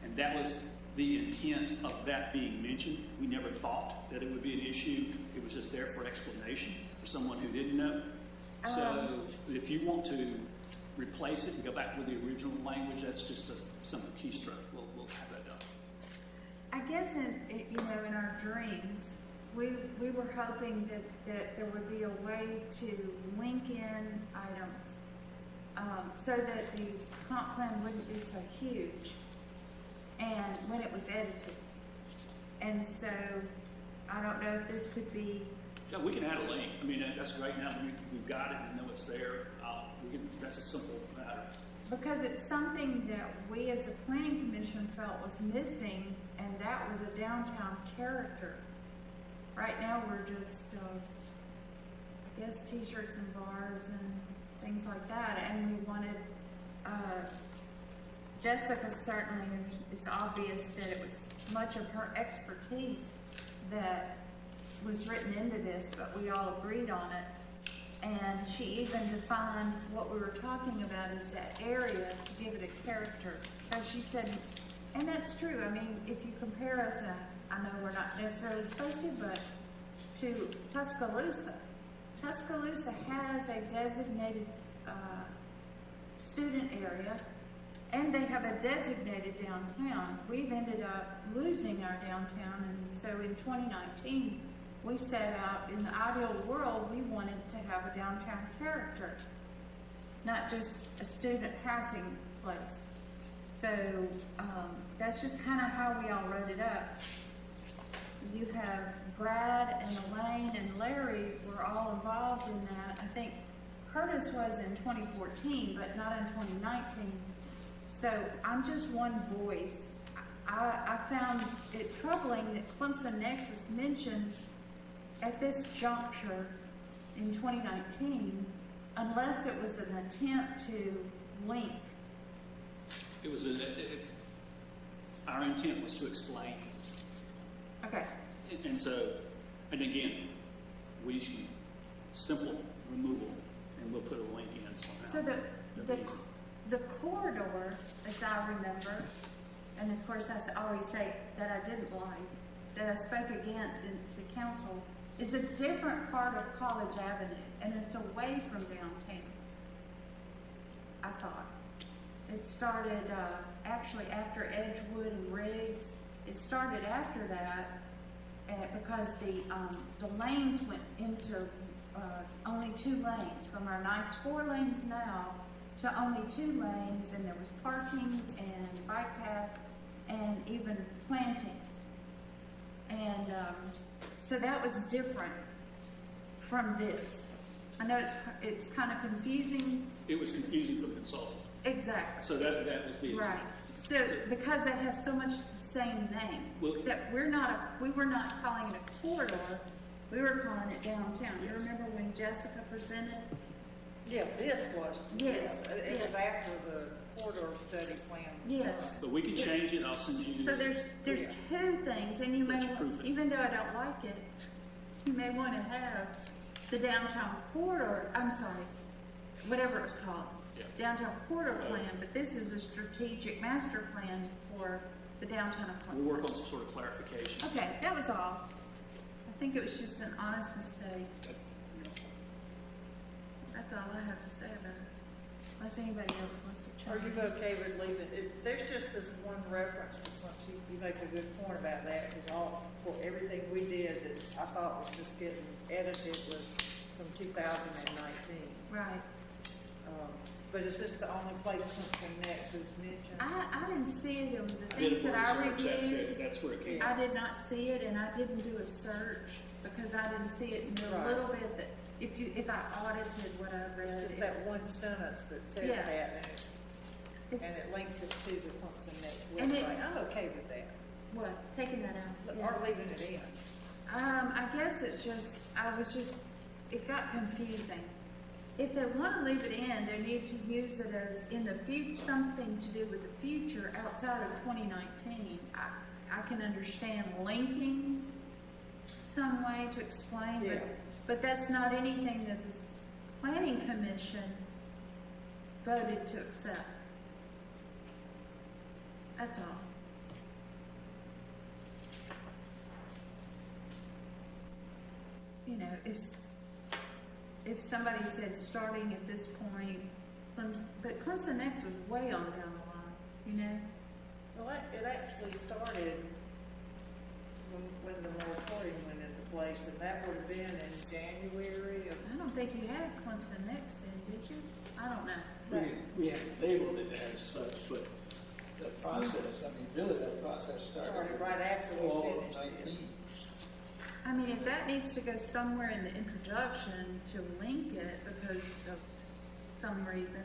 And that was the intent of that being mentioned. We never thought that it would be an issue. It was just there for explanation for someone who didn't know. So if you want to replace it and go back with the original language, that's just a simple keystroke. We'll have that done. I guess in our dreams, we were hoping that there would be a way to link in items so that the comp plan wouldn't be so huge, and when it was edited. And so I don't know if this could be Yeah, we can add a link. I mean, that's right now, we've got it, we know it's there. That's a simple matter. Because it's something that we as a planning commission felt was missing, and that was a downtown character. Right now, we're just, I guess, t-shirts and bars and things like that, and we wanted, Jessica certainly, it's obvious that it was much of her expertise that was written into this, but we all agreed on it. And she even defined what we were talking about is that area to give it a character. As she said, and that's true. I mean, if you compare us, I know we're not necessarily supposed to, but to Tuscaloosa. Tuscaloosa has a designated student area, and they have a designated downtown. We've ended up losing our downtown, and so in 2019, we set out, in the ideal world, we wanted to have a downtown character, not just a student housing place. So that's just kind of how we all wrote it up. You have Brad and Elaine and Larry were all involved in that. I think Curtis was in 2014, but not in 2019. So I'm just one voice. I found it troubling that Clemson Next was mentioned at this juncture in 2019, unless it was an attempt to link. It was our intent was to explain. Okay. And so, and again, we should simple removal, and we'll put a link in somehow. So the corridor, as I remember, and of course I always say that I didn't like, that I spoke against to council, is a different part of College Avenue, and it's away from downtown. I thought. It started actually after Edgewood and Riggs. It started after that because the lanes went into only 2 lanes, from our nice 4 lanes now to only 2 lanes, and there was parking and bike path and even plantings. And so that was different from this. I know it's kind of confusing. It was confusing for the consultant. Exactly. So that was the right. So because they have so much the same name, except we were not calling it a corridor. We were calling it downtown. Yes. You remember when Jessica presented? Yeah, this was. Yes. It was after the corridor study plan was yes. done. But we can change it. I'll send you. So there's 2 things, and you may, even though I don't like it, you may want to have the downtown corridor. I'm sorry, whatever it's called, downtown corridor plan. But this is a strategic master plan for the downtown of Clemson. We'll work on some sort of clarification. Okay, that was all. I think it was just an honest mistake. That's all I have to say about it. Unless anybody else wants to Are chime you in. okay with leaving, if there's just this one reference, you make a good point about that, because for everything we did that I thought was just getting edited was from 2019. Right. But is this the only place Clemson Next is mentioned? I didn't see it in the I did a things that I research. reviewed. That's where it came. I did not see it, and I didn't do a search because I didn't see it in the little bit that if I audited what I read. It's just that one sentence that says that, and it links it to the Clemson Next website. I'm okay with that. What? Taking that out? Or leaving it in. I guess it got confusing. If they want to leave it in, they need to use it as in the future, something to do with the future outside of 2019. I can understand linking some way to explain, but that's not anything that the planning commission voted to accept. That's all. You know, if somebody said starting at this point, but Clemson Next was way on down the line, you know? Well, it actually started when the moratorium went into place, and that would have been in January of. I don't think you had Clemson Next then, did you? I don't know. We had labeled it as such, but the process, really that process started right after we fall of finished 19. I mean, if that needs to go somewhere in the introduction to link it because of some reason,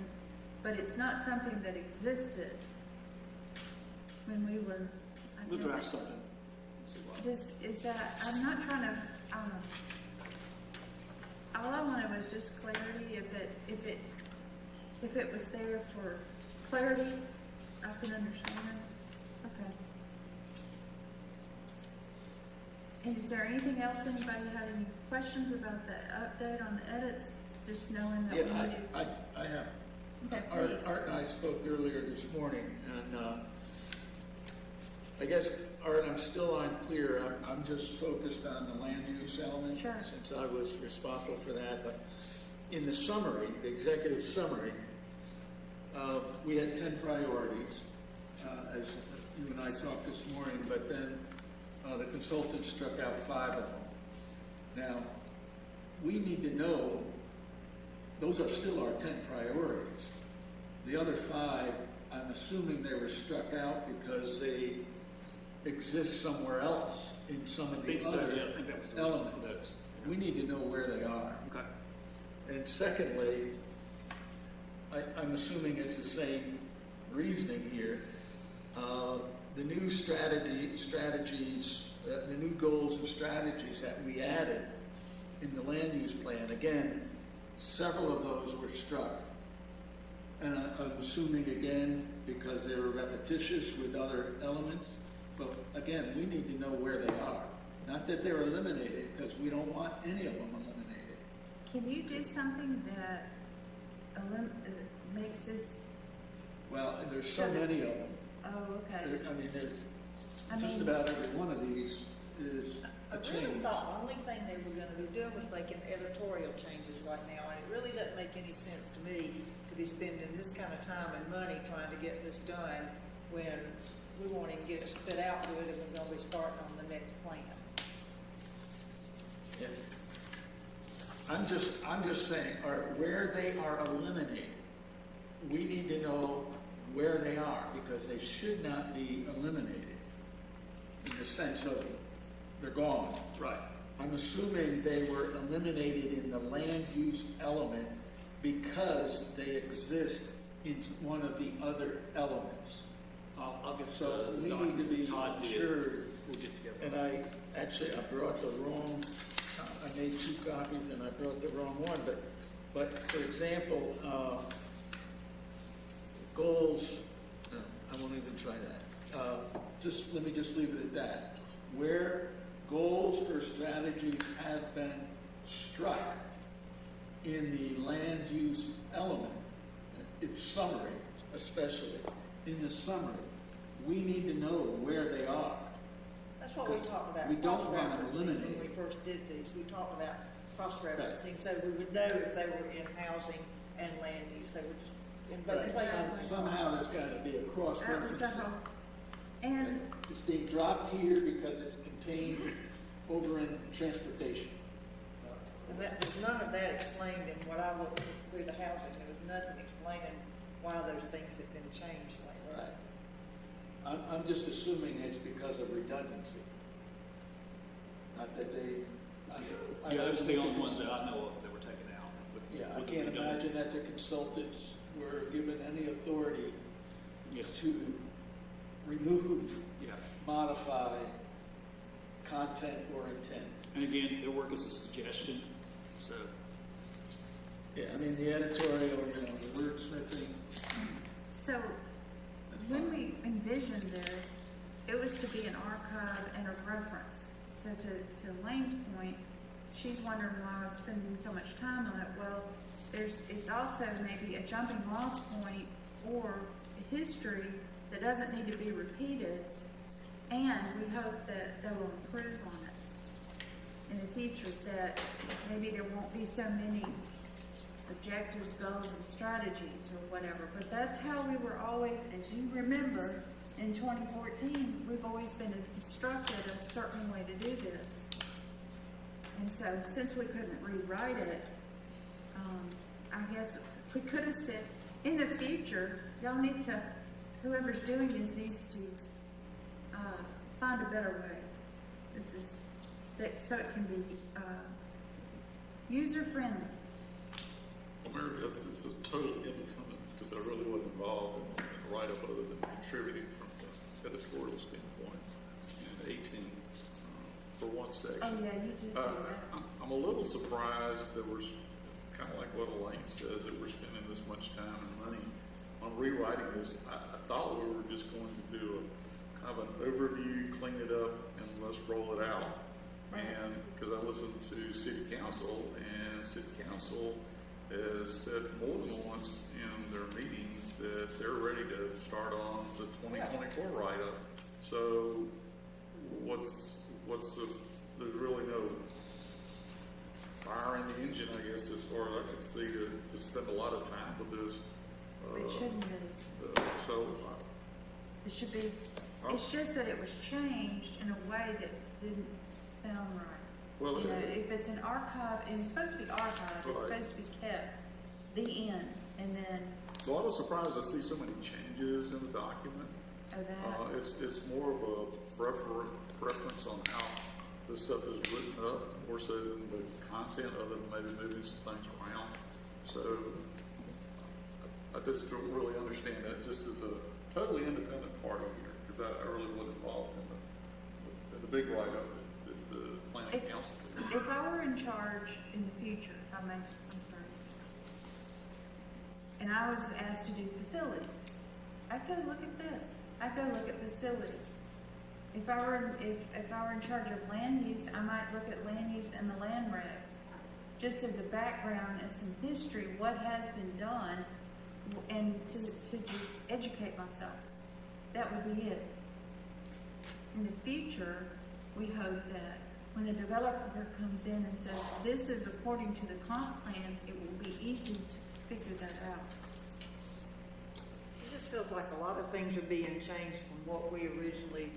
but it's not something that existed when we were, I We'll guess. draft something. Is that, I'm not trying to, all I wanted was just clarity. If it was there for clarity, I can understand. Okay. And is there anything else, anybody had any questions about the update on the edits? Just knowing that we Yeah, need to. I have. Okay, Art please. and I spoke earlier this morning, and I guess, Art, I'm still unclear. I'm just focused on the land use element. Sure. Since I was responsible for that. But in the summary, the executive summary, we had 10 priorities, as you and I talked this morning, but then the consultant struck out 5 of them. Now, we need to know, those are still our 10 priorities. The other 5, I'm assuming they were struck out because they exist somewhere else in some of the think so, other yeah, I think that was the reason elements. for those. We need to know where they are. Okay. And secondly, I'm assuming it's the same reasoning here. The new strategies, the new goals and strategies that we added in the land use plan, again, several of those were struck. And I'm assuming, again, because they were repetitious with other elements. But again, we need to know where they are. Not that they're eliminated, because we don't want any of them eliminated. Can you do something that makes this? Well, there's so many of them. Oh, okay. There's I just mean- about every one of these is I a really change. thought the only thing they were gonna be doing was making editorial changes right now, and it really doesn't make any sense to me to be spending this kind of time and money trying to get this done when we won't even get it spit out good and we're gonna be starting on the next plan. Yeah. I'm just saying, where they are eliminated, we need to know where they are, because they should not be eliminated in the sense of they're gone. Right. I'm assuming they were eliminated in the land use element because they exist in one of the other elements. I'll get So the we need to document be Todd did. assured. We'll get together. And I brought the wrong, I made 2 copies and I brought the wrong one, but for example, goals, no, I won't even try that. Let me just leave it at that. Where goals or strategies have been struck in the land use element, its summary especially, in the summary, we need to know where they are. That's what we talked about. We don't want to cross-referencing eliminate when we it. first did these. We talked about cross-referencing, so we would know if they were in housing and land use. They were just in both places. Somehow there's got to be a That was cross-reference. the whole. And It's being dropped here because it's contained over in transportation. And there's none of that explained in what I looked through the housing. There was nothing explaining why those things have been changed lately. Right. I'm just assuming it's because of redundancy. Not that they. Yeah, those are the only ones that I know of that were taken out. Yeah, I with the can't imagine redundancies. that the consultants were given any authority Yes. to remove, Yeah. modify content or intent. And again, their work is a suggestion, so. Yeah, the editorial, the wordsmithing. so That's when fine. we envisioned this, it was to be an archive and a reference. So to Elaine's point, she's wondering why I was spending so much time on it. Well, it's also maybe a jumping off point or a history that doesn't need to be repeated, and we hope that they will improve on it in the future, that maybe there won't be so many objectives, goals, and strategies or whatever. But that's how we were always, as you remember, in 2014, we've always been instructed a certain way to do this. And so since we couldn't rewrite it, I guess we could have said, in the future, y'all need to, whoever's doing this needs to find a better way. This is so it can be, user-friendly. Well, Mary Beth is a total independent, because I really wasn't involved in the write-up other than contributing from the editorial standpoint in 18 for one section. Oh, yeah, you did do that. I'm a little surprised that we're, kind of like what Elaine says, that we're spending this much time and money on rewriting this. I thought we were just going to do a kind of an overview, clean it up, and let's roll it out. And because I listened to City Council, and City Council has said more than once in their meetings that they're ready to start on the 2024 write-up. So what's there's really no fire in the engine, I guess, as far as I can see, to spend a lot of time with this. It shouldn't be. It should be. It's just that it was changed in a way that didn't sound right. Well, you know, if it's an archive, and it's supposed to be archived, it's supposed to be kept, the end, and then. So I was surprised I see so many changes in the document. Oh, that. It's more of a preference on how this stuff is written up, more so than the content, other than maybe moving some things around. So I just don't really understand that just as a totally independent party here, because I really wasn't involved in the big write-up that the planning council did. If I were in charge in the future, I'm sorry, and I was asked to do facilities, I'd go look at this. I'd go look at facilities. If I were in charge of land use, I might look at land use and the land regs, just as a background, as some history, what has been done, and to just educate myself. That would be it. In the future, we hope that when the developer comes in and says, this is according to the comp plan, it will be easy to figure that out. It just feels like a lot of things are being changed from what we originally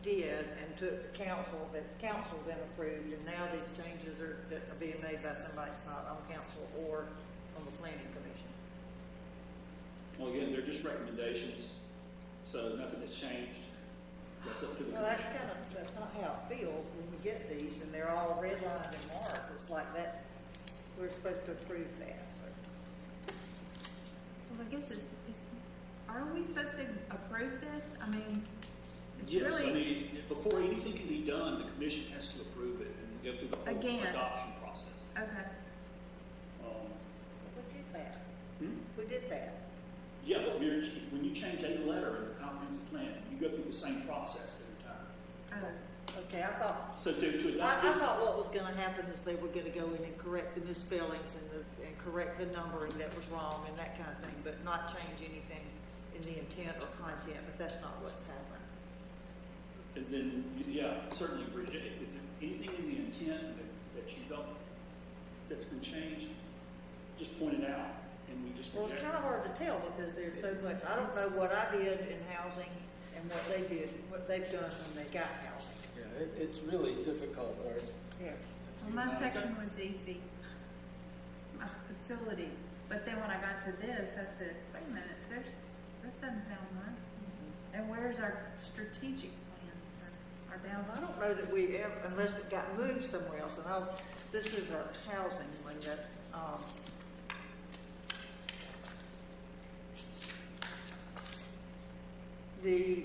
did and took to council, that council then approved, and now these changes are being made by somebody that's not on council or on the planning commission. Well, again, they're just recommendations, so nothing has changed. That's up to the Well, that's commission. that's not how it feels when we get these, and they're all redlined and marked. It's like that, we're supposed to approve that, so. Well, I guess are we supposed to approve this? I mean, it's Yes, really. I mean, before anything can be done, the commission has to approve it and go through the whole Again. adoption process. Okay. We did that. Hmm? We did that. Yeah, but when you change a letter in the comprehensive plan, you go through the same process every time. Oh. Okay, I thought. So to I adopt this, thought what was going to happen is they were going to go in and correct the misspellings and correct the numbering that was wrong and that kind of thing, but not change anything in the intent or content. But that's not what's happening. and then, yeah, certainly, Bridget, if there's anything in the intent that you don't, that's been changed, just point it out, and we just Well, it's reject kind of it. hard to tell because there's so much. I don't know what I did in housing and what they did, what they've done when they got housing. Yeah, it's really difficult, or Yeah. Well, my section was easy. My facilities. But then when I got to this, I said, wait a minute, this doesn't sound right. And where's our strategic plans, our down? I don't know that we ever, unless it got moved somewhere else. And this is a housing one that, the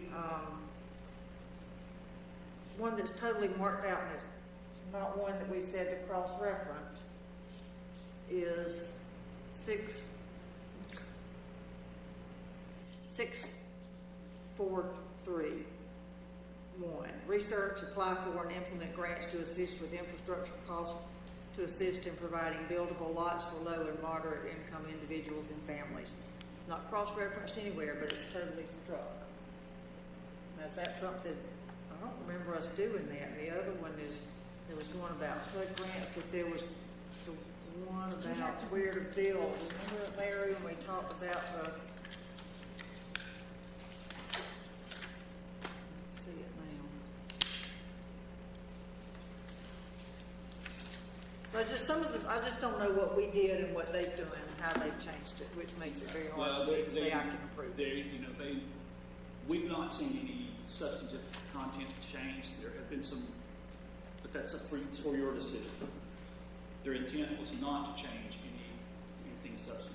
one that's totally marked out and it's not one that we said to cross-reference is 643.1. Research, apply for and implement grants to assist with infrastructure costs to assist in providing buildable lots for low and moderate income individuals and families. It's not cross-referenced anywhere, but it's totally struck. Now, if that's something, I don't remember us doing that. The other one is, there was one about flood grants, but there was the one about where to build. Remember it, Larry, when we talked about the, let's see it now. So just some of the, I just don't know what we did and what they've done and how they've changed it, which makes it very hard for me to say I can approve it. We've not seen any substantive content change. There have been some but that's up for your decision. Their intent was not to change anything substantive.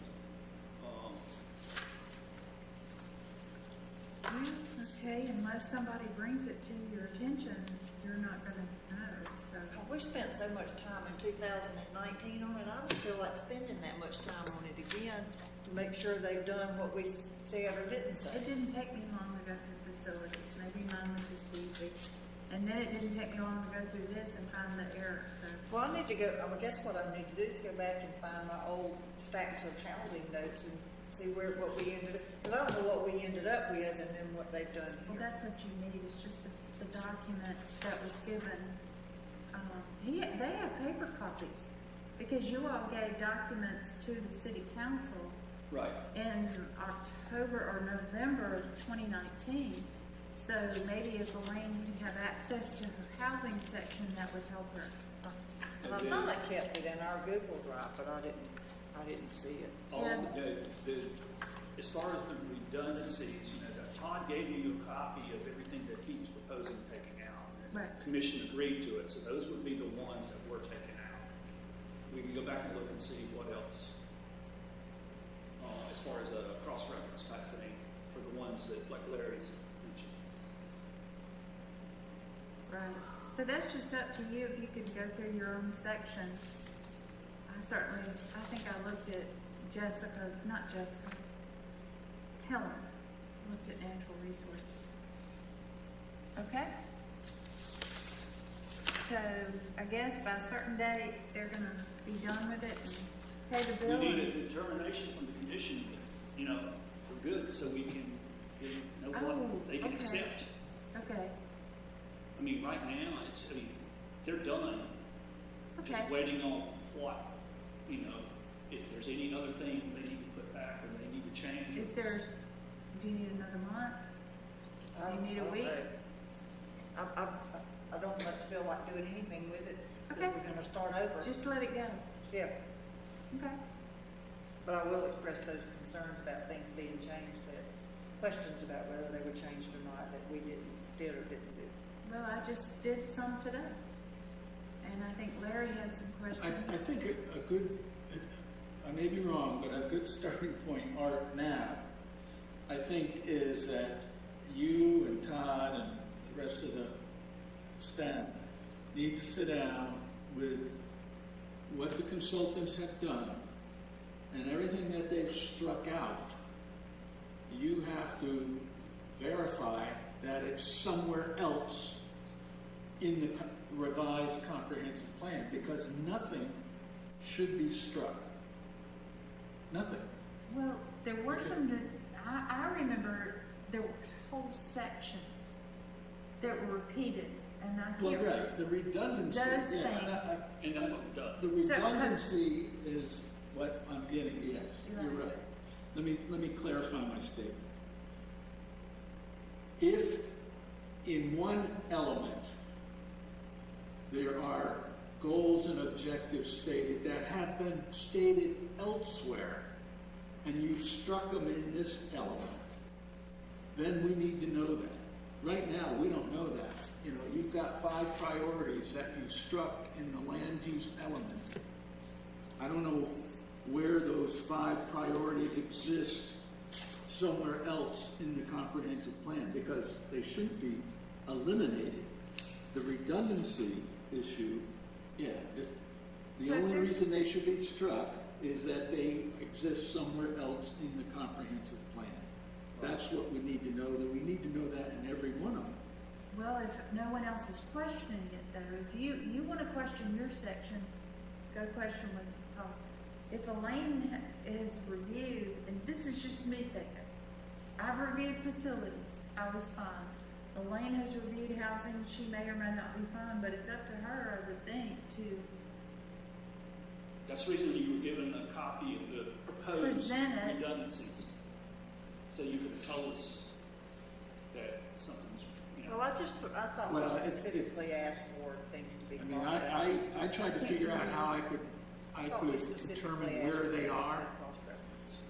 Okay, unless somebody brings it to your attention, you're not gonna know, so. We spent so much time in 2019 on it, I don't feel like spending that much time on it again to make sure they've done what we said or didn't say. It didn't take me long to go through facilities, maybe mine was just easy. And then it didn't take me long to go through this and find the error, so. Well, I need to go, I guess what I need to do is go back and find my old stacks of housing notes and see what we ended up, because I don't know what we ended up with and then what they've done Well, here. that's what you need, is just the document that was given. They have paper copies, because you all gave documents to the city council Right. in October or November of 2019. So maybe if Elaine could have access to her housing section, that would help her. And I thought I kept it in our Google Drive, but I didn't see it. As far as the redundancies, Todd gave you a copy of everything that he was proposing taking out. Right. The commission agreed to it, so those would be the ones that were taken out. We can go back and look and see what else, as far as a cross-reference type thing, for the ones that, like Larry's mentioned. Right. So that's just up to you, if you could go through your own section. I think I looked at Helen, looked at natural resources. Okay? So I guess by a certain date, they're gonna be done with it and pay the bill. We need a determination from the commission that, we're good, so we can know what they can okay. accept. Okay. I mean, right now, they're done. Okay. Just waiting on what, if there's any other things they need to put back or they need to change. Do you need another month? Do you need a week? I don't much feel like doing anything with it. Okay. We're gonna start over. Just let it go. Yeah, Okay. but I will express those concerns about things being changed, questions about whether they were changed or not, that we did or didn't do. Well, I just did some today. And I think Larry had some questions. I think a good, I may be wrong, but a good starting point, Art, now, I think, is that you and Todd and the rest of the staff need to sit down with what the consultants have done and everything that they've struck out. You have to verify that it's somewhere else in the revised comprehensive plan, because nothing should be struck. Nothing. Well, there were I remember there were whole sections that were repeated, and I can't. Well, right, the redundancy. Those things. And that's what we've done. The redundancy is what I'm getting, yes, you're right. Let me clarify my statement. If in one element there are goals and objectives stated that have been stated elsewhere, and you've struck them in this element, then we need to know that. Right now, we don't know that. You've got 5 priorities that you struck in the land use element. I don't know where those 5 priorities exist somewhere else in the comprehensive plan, because they should be eliminated. The redundancy issue, the only reason they should be struck is that they exist somewhere else in the comprehensive plan. That's what we need to know, that we need to know that in every one of them. Well, if no one else is questioning it, though, if you want to question your section, go question with Paul. If Elaine is reviewed, and this is just me thinking, I've reviewed facilities, I was fine. Elaine has reviewed housing, she may or may not be fine, but it's up to her, I would think, to That's the reason you were given a copy of the proposed present it. redundancies. So you could have told us that something's, Well, I thought we specifically asked for things to be. I tried to figure out how I could determine where they are.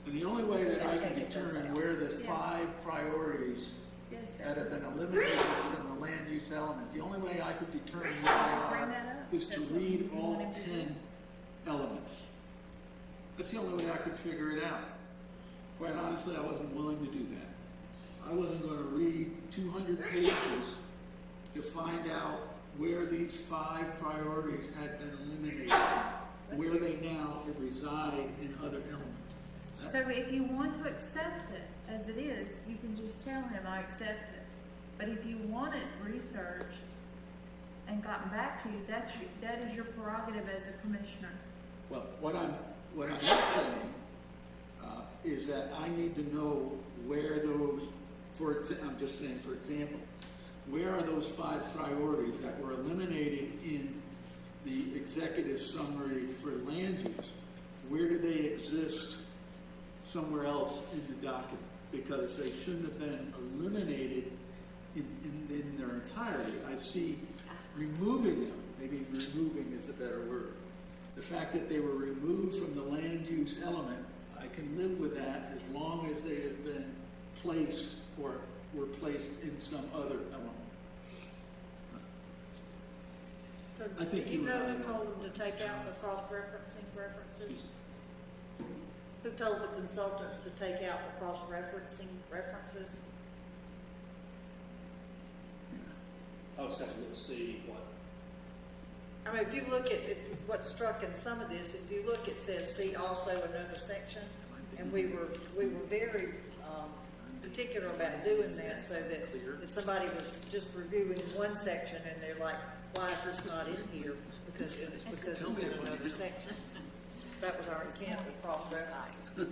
And the only way that I can determine where the 5 priorities Yes, that have been eliminated from the land use element. The only way I could determine what they Bring that are up. is to That's what read you all wanted to do. 10 elements. That's the only way I could figure it out. Quite honestly, I wasn't willing to do that. I wasn't going to read 200 pages to find out where these 5 priorities had been eliminated, where they now reside in other elements. So if you want to accept it as it is, you can just tell him, I accept it. But if you want it researched and gotten back to you, that is your prerogative as a commissioner. Well, what I'm saying is that I need to know where those, I'm just saying, for example, where are those 5 priorities that were eliminated in the executive summary for land use? Where do they exist somewhere else in the document? Because they shouldn't have been eliminated in their entirety. I see removing them, maybe removing is a better word. The fact that they were removed from the land use element, I can live with that as long as they have been placed or were placed in some other element. So I think you you know and I who know. told them to take out the cross-referencing references? Who told the consultants to take out the cross-referencing references? I was having to see what. I mean, if you look at what's struck in some of this, if you look, it says see also another section, and we were very particular about doing that so that if somebody was just reviewing one section and they're like, why is this not in here? Because it's in another section. That was our intent with cross-referencing.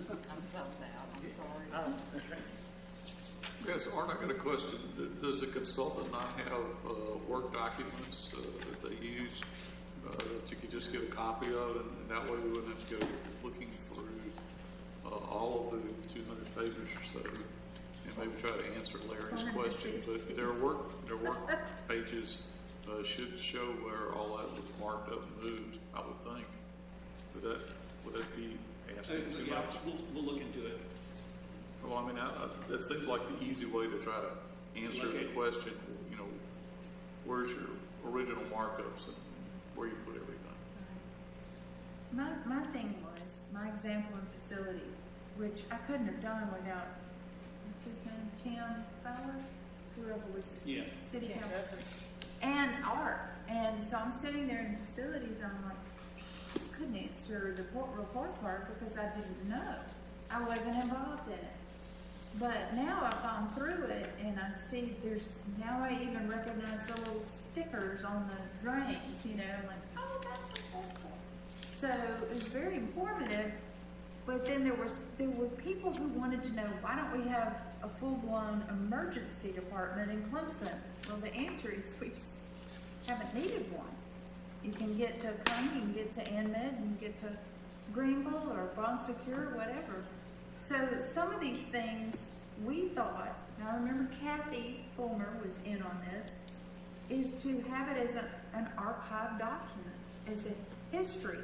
Yes, Art, I got a question. Does the consultant not have work documents that they use that you could just get a copy of, and that way we wouldn't have to go looking through all of the 200 pages or so, and maybe try to answer Larry's question. But their work pages should show where all that was marked up and moved, I would think. Would that be asking too Yeah, much? we'll look into it. Well, I mean, that seems like the easy way to try to answer the question. You know, where's your original markups and where you put everything? My thing was, my example in facilities, which I couldn't have done without, what's his name, Tim Fowler? Whoever was the city council. And Art. And so I'm sitting there in facilities, I'm like, I couldn't answer the report part because I didn't know. I wasn't involved in it. But now I've gone through it and I see now I even recognize the little stickers on the drains, you know, like, oh, that's cool. So it was very informative, but then there were people who wanted to know, why don't we have a full-blown emergency department in Clemson? Well, the answer is we just haven't needed one. You can get to Kearney, you can get to ANMED, you can get to Greenville or Bon Secure, whatever. So some of these things we thought, and I remember Kathy Fulmer was in on this, is to have it as an archive document, as a history.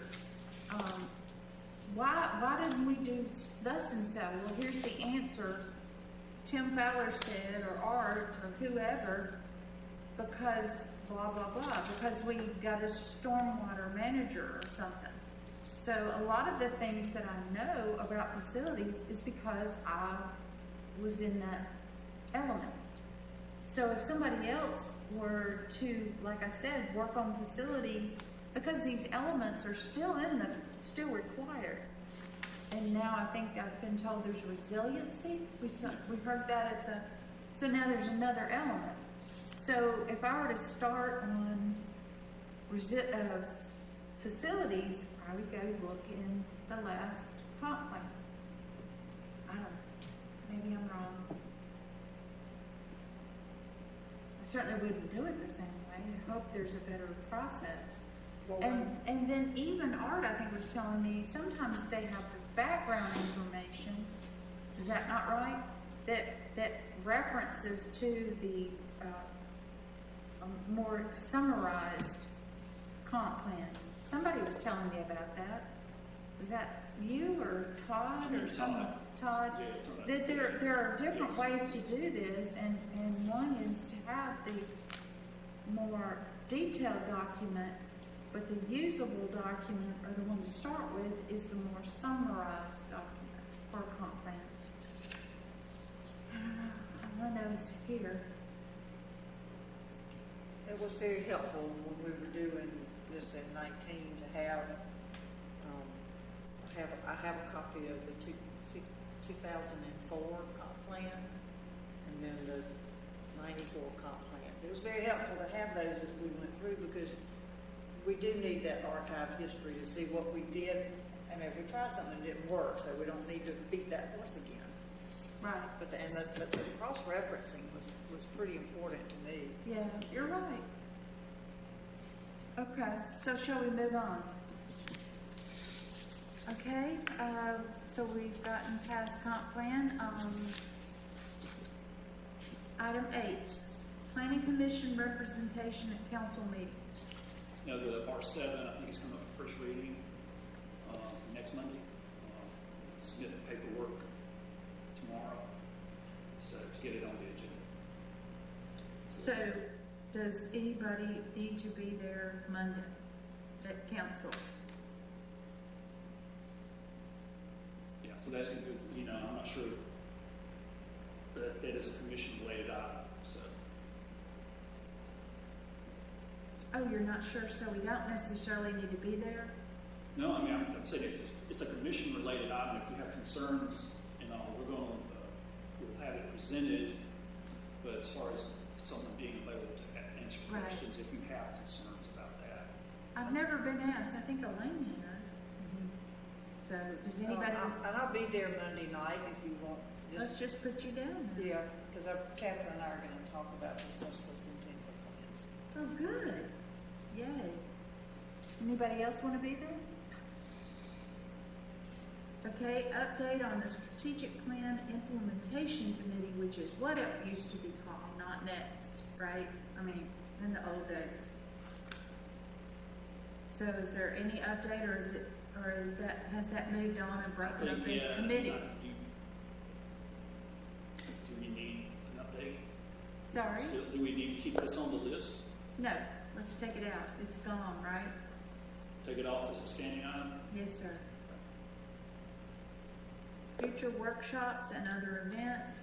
Why didn't we do thus and so? Well, here's the answer. Tim Fowler said, or Art, or whoever, because blah, blah, blah, because we got a stormwater manager or something. So a lot of the things that I know about facilities is because I was in that element. So if somebody else were to, like I said, work on facilities, because these elements are still in them, still required. And now I think I've been told there's resiliency. We heard that so now there's another element. So if I were to start on facilities, I would go look in the last comp plan. I don't know. Maybe I'm wrong. I certainly wouldn't do it the same way. I hope there's a better process. Well, And then even Art, I think, was telling me sometimes they have the background information. Is that not right? That references to the more summarized comp plan. Somebody was telling me about that. Was that you or Todd or someone? Todd, Yeah, it's all right. that there are different Yes. ways to do this, and one is to have the more detailed document, but the usable document, or the one to start with, is the more summarized document for a comp plan. I don't know, I noticed here. It was very helpful when we were doing this in 19 to have, I have a copy of the 2004 comp plan and then the 94 comp plan. It was very helpful to have those as we went through because we do need that archive history to see what we did. I mean, we tried something that didn't work, so we don't need to beat that horse again. Right. But the cross-referencing was pretty important to me. Yeah, you're right. Okay, so shall we move on? Okay, so we've gotten past comp plan. Item 8, Planning Commission representation at council meetings. Now, the R7, I think is coming up for first reading next Monday. Submit the paperwork tomorrow, so to get it on the agenda. So, does anybody need to be there Monday at council? Yeah, so that includes, I'm not sure that is a commission-related item, so. Oh, you're not sure, so we don't necessarily need to be there? No, I mean, I'm saying it's a commission-related item. If you have concerns, we'll have it presented, but as far as someone being available to answer Right. questions, if you have concerns about that. I've never been asked. I think Elaine has. So, does anybody? And I'll be there Monday night if you want. Let's just put you down there. Yeah, because Catherine and I are going to talk about the sesquicentennial plans. Oh, good. Yay. Anybody else want to be there? Okay, update on the Strategic Plan Implementation Committee, which is what it used to be called, not next, right? I mean, in the old days. So is there any update, or has that moved on and broken up into committees? Do we need an update? Sorry? Do we need to keep this on the list? No, let's take it out. It's gone, right? Take it off as a standing item? Yes, sir. Future workshops and other events.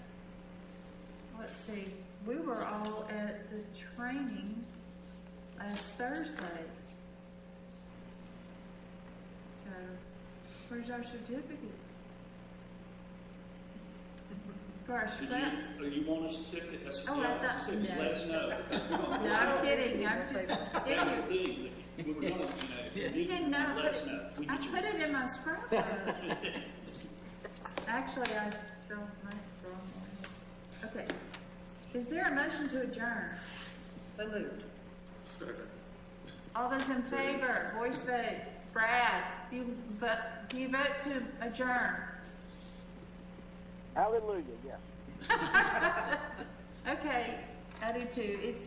Let's see, we were all at the training last Thursday. So, where's our certificates? For our You want a certificate? That's, Oh, yeah, I thought- as I said, no. let us know. Because we're gonna- No, I'm kidding, I'm just That's the kidding. thing. We were gonna, if you You need, didn't know, let us know. We I get you. put it in my scrapbook. Actually, I don't like wrong one. Okay. Is there a motion to adjourn? So moved. All those in favor, voice vote. Brad, do you vote to adjourn? Hallelujah, yes. Okay, I do too. It's